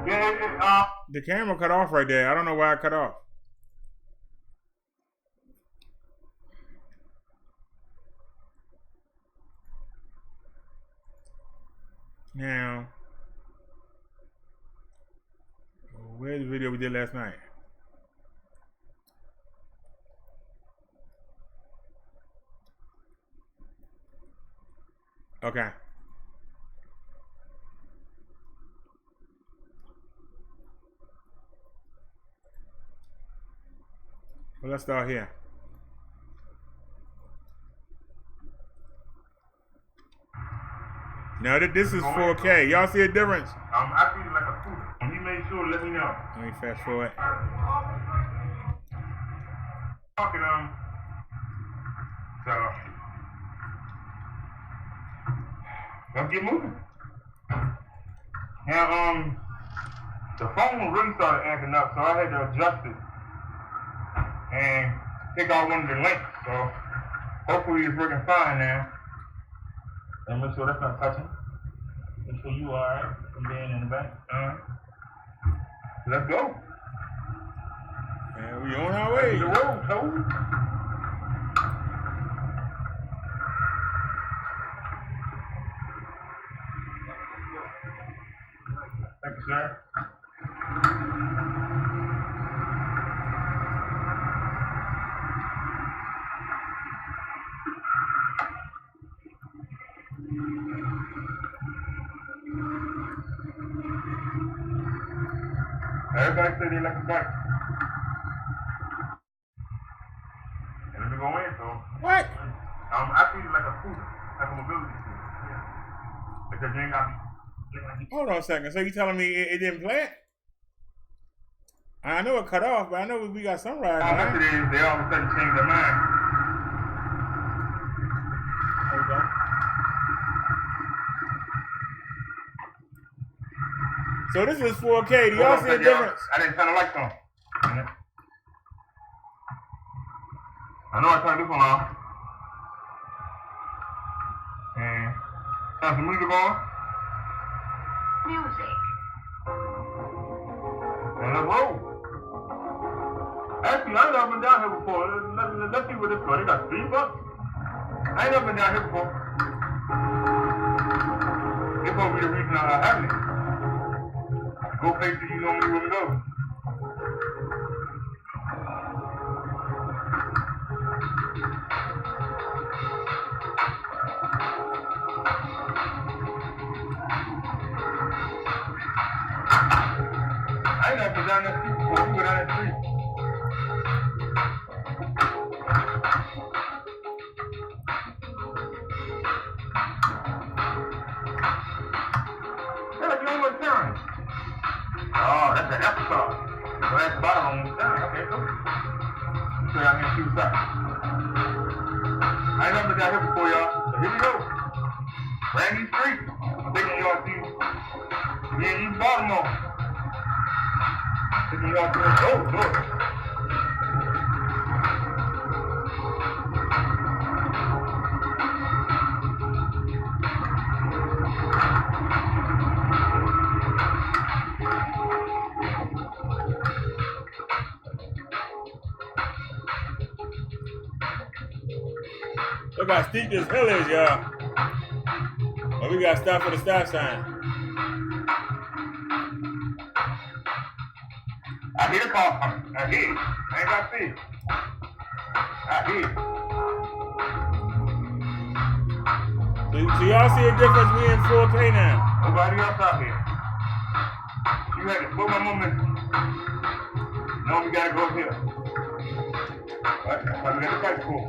Yeah, the camera cut off right there. I don't know why it cut off. Now, where's the video we did last night? Okay. Well, let's start here. No, this is 4K. Y'all see a difference? I feel like a scooter. When you make sure, let me know. Let me fast forward. Talking so let's get moving. Now the phone really started acting up, so I had to adjust it and take out one of the links. So hopefully it's working fine now. And make sure that's not touching. Make sure you are alright from being in the back. Let's go. And we on our way. To the road, toad. Thank you, sir. Everybody said they like a bike. And let me go in, so. What? I feel like a scooter, like a mobility scooter. Yeah. Because you ain't got me. Hold on a second. So you telling me it didn't play it? I know it cut off, but I know we got some rides. All right? They all of a sudden changed their mind. Okay. So this is 4K. Do y'all see a difference? I didn't turn the lights on. I know I turned this one off. And turn some music on. Music. And let's roll. Actually, I ain't never been down here before. Let's see what this for. They got $3. I ain't never been down here before. This gonna be the reason I haven't. Go places you normally wouldn't go. I ain't never been down that street before. We go down that street. Hey, look, you ain't gonna turn. Oh, that's an episode. So that's the bottom on the side. Okay, cool. Let's go down here and see what's up. I ain't never been down here before, y'all. So here we go. Brand new street. I'm taking y'all to East Baltimore. Taking y'all to look. Look how steep this hill is, y'all. Oh, we got to stop for the stop sign. I hear the car coming. I hear it. I ain't got to see it. I hear it. So y'all see a difference? We in 4K now. Nobody else out here. You had to slow my momentum. Now we gotta go here. Right, that's why we got the bike pull.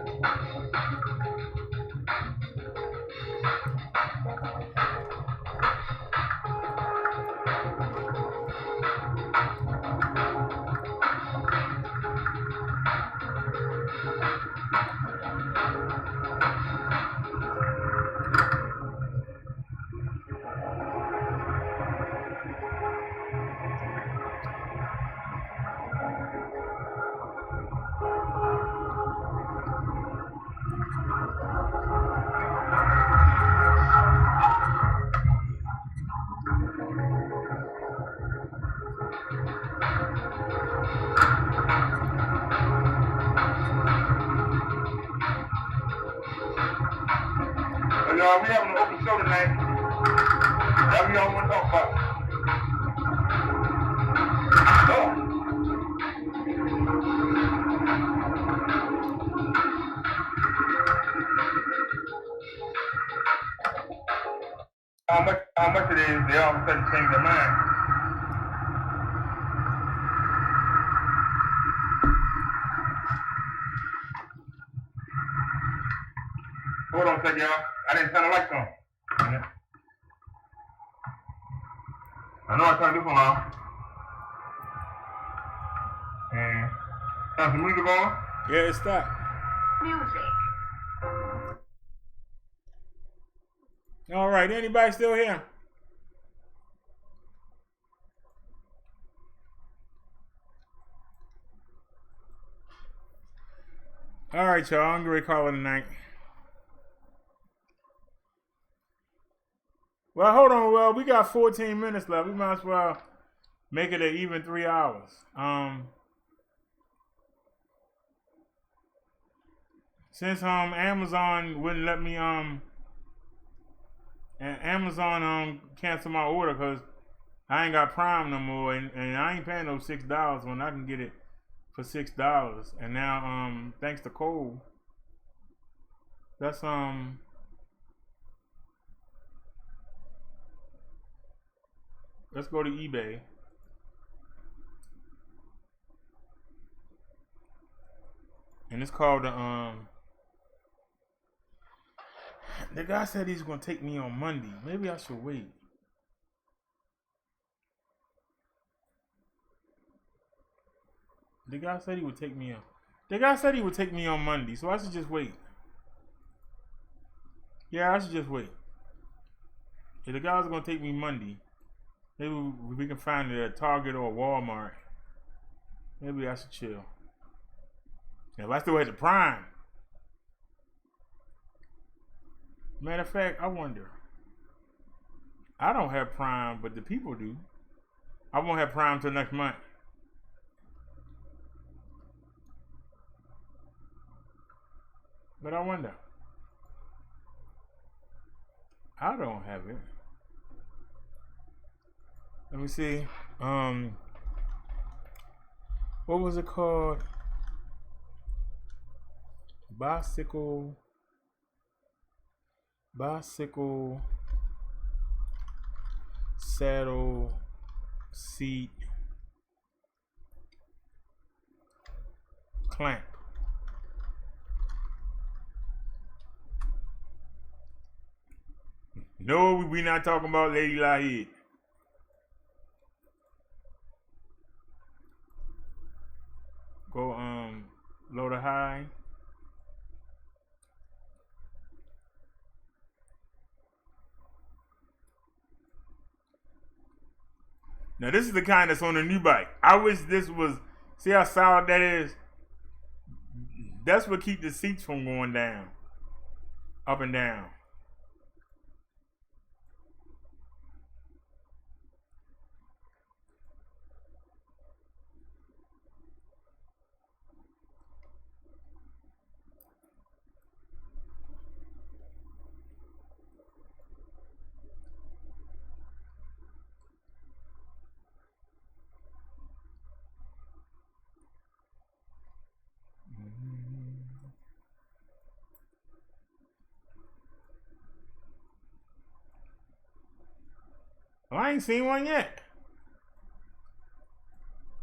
Y'all, we having an open show tonight. Whatever y'all want to talk about. How much it is, they all of a sudden change their mind. Hold on a second, y'all. I didn't turn the lights on. I know I turned this one off. And have some music on? Yeah, it stopped. Music. All right, anybody still here? All right, y'all. I'm going to call it a night. Well, hold on. Well, we got 14 minutes left. We might as well make it an even 3 hours. Since Amazon wouldn't let me Amazon cancel my order because I ain't got Prime no more, and I ain't paying no $6 when I can get it for $6. And now thanks to Cole, that's let's go to eBay. And it's called the guy said he's gonna take me on Monday. Maybe I should wait. The guy said he would take me on. The guy said he would take me on Monday, so I should just wait. Yeah, I should just wait. If the guy's gonna take me Monday, maybe we can find it at Target or Walmart. Maybe I should chill. If I still had the Prime. Matter of fact, I wonder. I don't have Prime, but the people do. I won't have Prime till next month. But I wonder. I don't have it. Let me see. What was it called? Bicycle saddle seat clamp. No, we not talking about Lady Lahid. Go low to high. Now this is the kind that's on a new bike. I wish this was, see how solid that is? That's what keep the seats from going down. Up and down. I ain't seen one yet.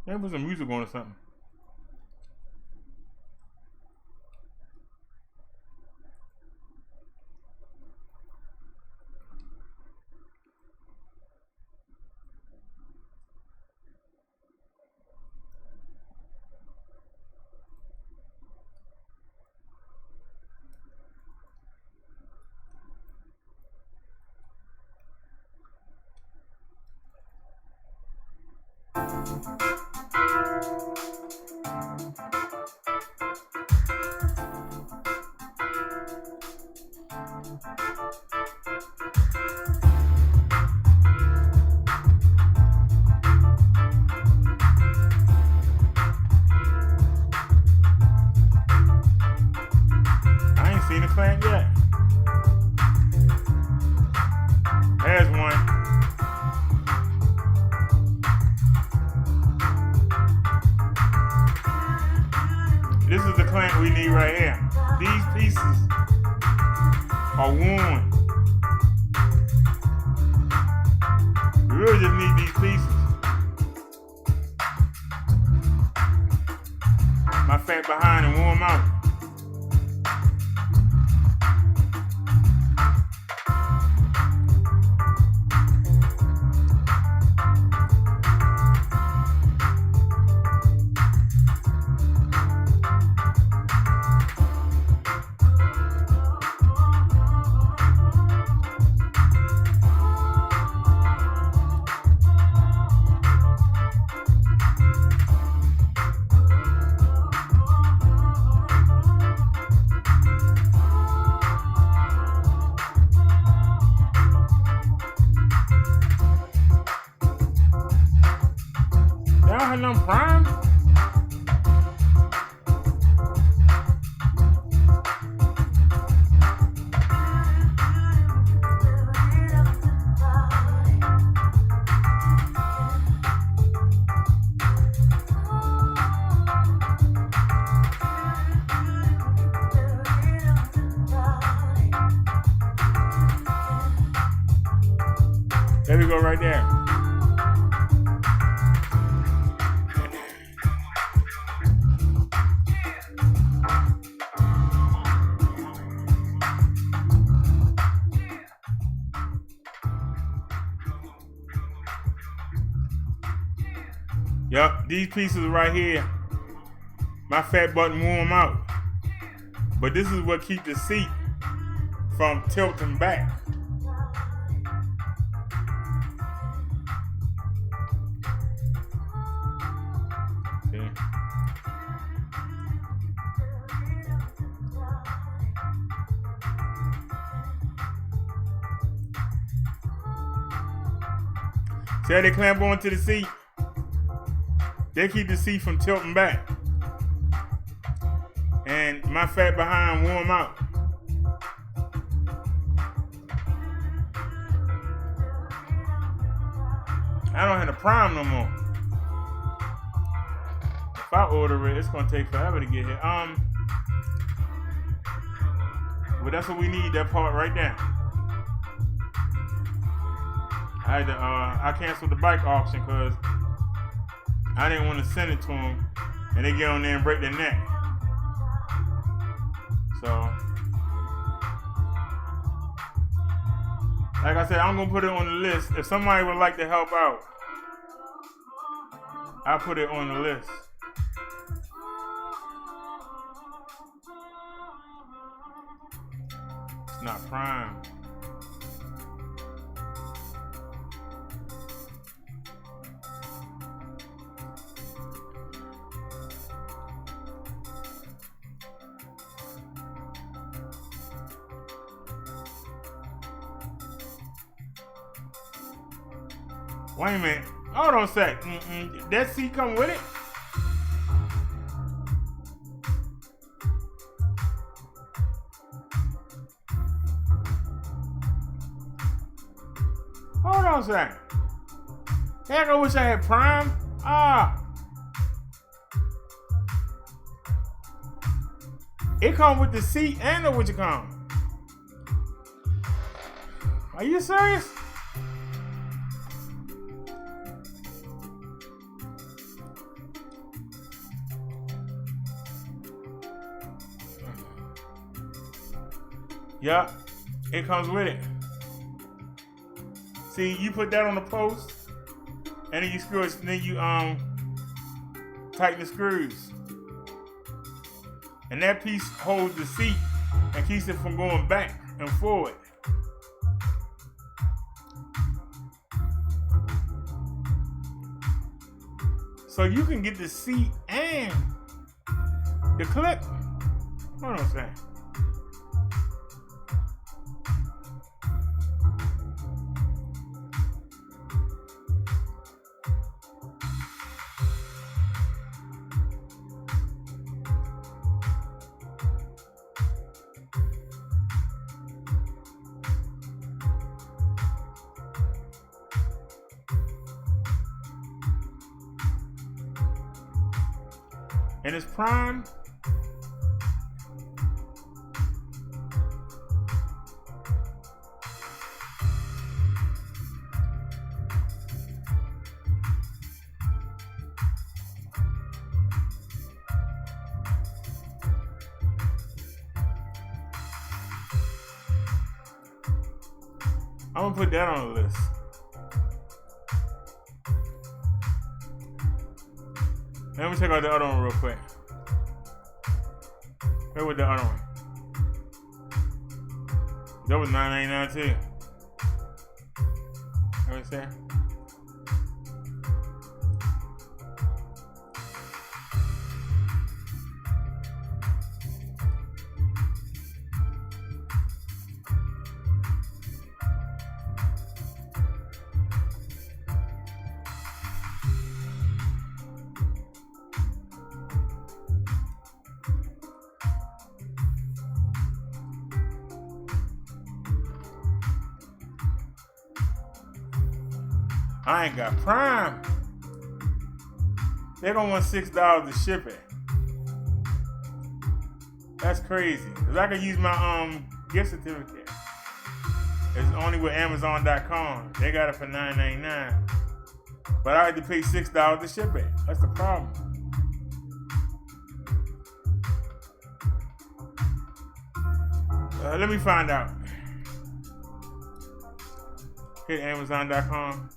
Maybe put some music on or something. I ain't seen a clamp yet. There's one. This is the clamp we need right here. These pieces are worn. We really just need these pieces. My fat behind and warm out. we go right there. Yup, these pieces right here, my fat button warm out. But this is what keeps the seat from tilting back. See? See how they clamp onto the seat? They keep the seat from tilting back. And my fat behind warm out. I don't have the prime no more. If I order it, it's gonna take forever to get here. But that's what we need, that part right there. I canceled the bike auction because I didn't want to send it to them and they get on there and break their neck. So, like I said, I'm going to put it on the list. If somebody would like to help out, I'll put it on the list. It's not prime. Wait a minute. Hold on a sec. That seat come with it? Hold on a sec. Heck, I wish I had prime. It come with the seat and the what you come. Are you serious? Yup, it comes with it. See, you put that on the post, and then you screw it, and then you tighten the screws. And that piece holds the seat and keeps it from going back and forward. So you can get the seat and the clip. Hold on a second. And it's prime. I'm gonna put that on the list. Let me check out the other one real quick. Where was the other one? That was $9.99 too. Let me see. I ain't got Prime. They're gonna want $6 to ship it. That's crazy. Cause I could use my gift certificate. It's only with Amazon.com. They got it for $9.99. But I had to pay $6 to ship it. That's the problem. Let me find out. Hit Amazon.com.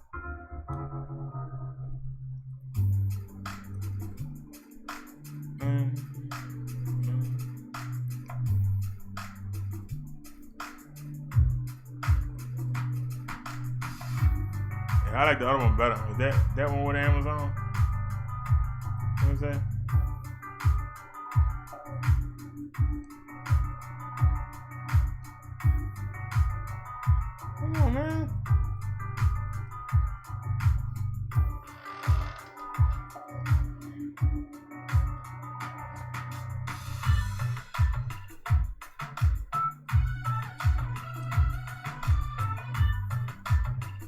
I like the other one better. Is that one with Amazon? You know what I'm saying? Come on, man.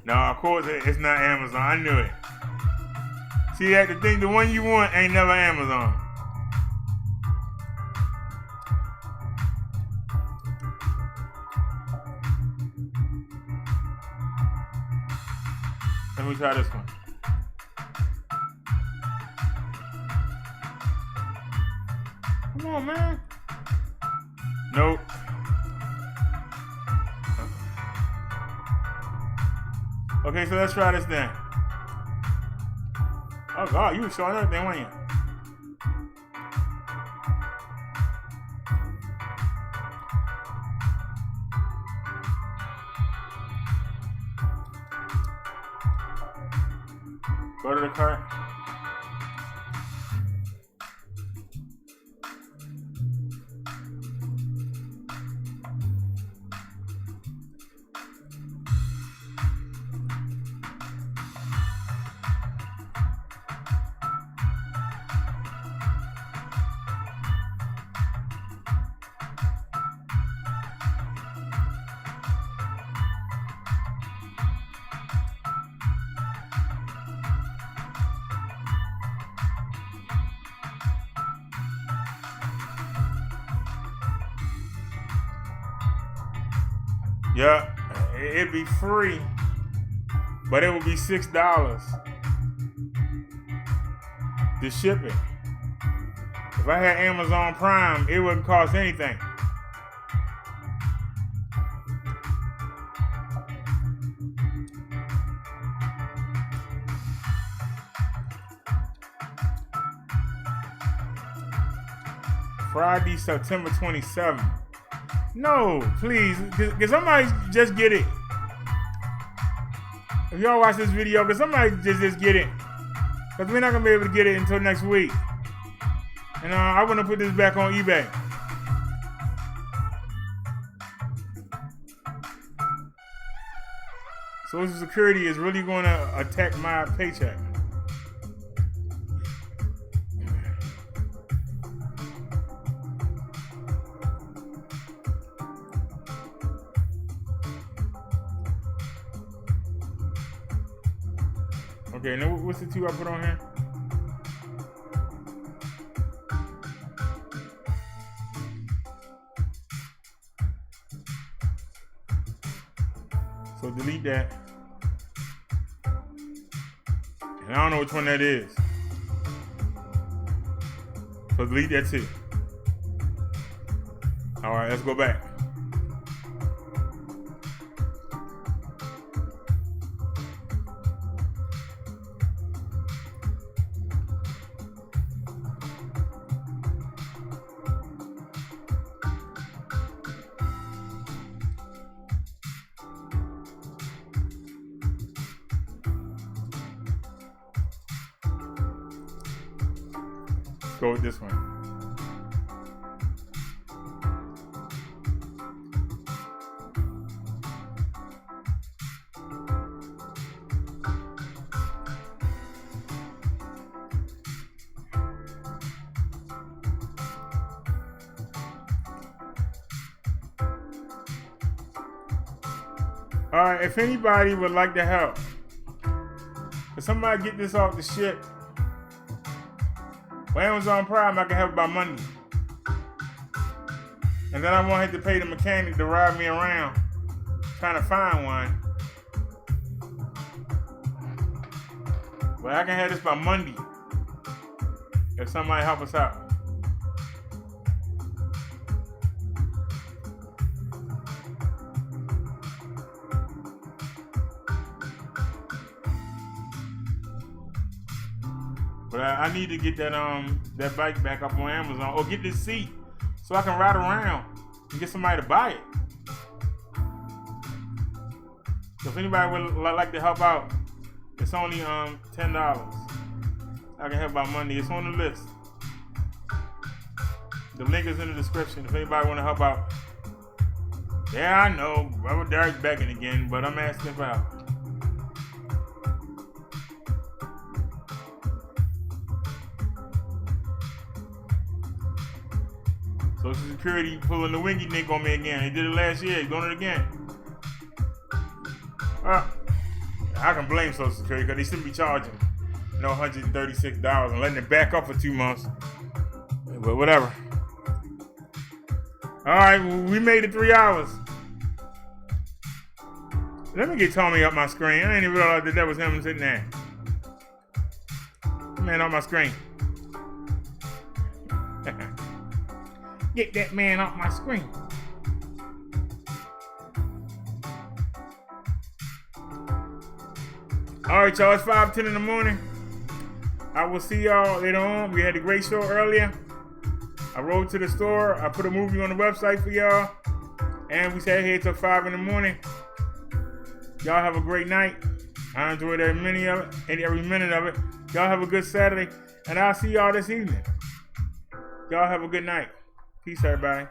No, of course it's not Amazon. I knew it. See that the one you want ain't never Amazon. Let me try this one. Come on, man. Nope. Okay, so let's try this then. Oh God, you were showing everything, weren't you? Go to the cart. Yeah, it'd be free, but it would be $6 to ship it. If I had Amazon Prime, it wouldn't cost anything. Friday, September 27th. No, please, can somebody just get it? If y'all watch this video, can somebody just get it? Because we're not going to be able to get it until next week. And I want to put this back on eBay. Social Security is really going to attack my paycheck. Okay, now what's the two I put on here? So delete that. And I don't know which one that is. So delete that too. All right, let's go back. Go with this one. All right, if anybody would like to help, if somebody get this off the ship, for Amazon Prime, I can have it by Monday. And then I won't have to pay the mechanic to ride me around Trying to find one. But I can have this by Monday. If somebody help us out. But I need to get that bike back up on Amazon, or get this seat so I can ride around and get somebody to buy it. So if anybody would like to help out, it's only $10. I can have by Monday. It's on the list. The link is in the description if anybody want to help out. Yeah, I know, Brother Derrick begging again, but I'm asking for help. Social Security pulling the winky nick on me again. They did it last year. He's doing it again. I can blame Social Security because they shouldn't be charging $136 and letting it back up for 2 months. But whatever. All right, well, we made it 3 hours. Let me get Tommy up my screen. I didn't even realize that was him sitting there. Man, on my screen. Get that man off my screen. All right, y'all. It's 5:10 in the morning. I will see y'all later on. We had a great show earlier. I rode to the store. I put a movie on the website for y'all. And we sat here till 5 in the morning. Y'all have a great night. I enjoyed every minute of it. And every minute of it. Y'all have a good Saturday. And I'll see y'all this evening. Y'all have a good night. Peace, everybody.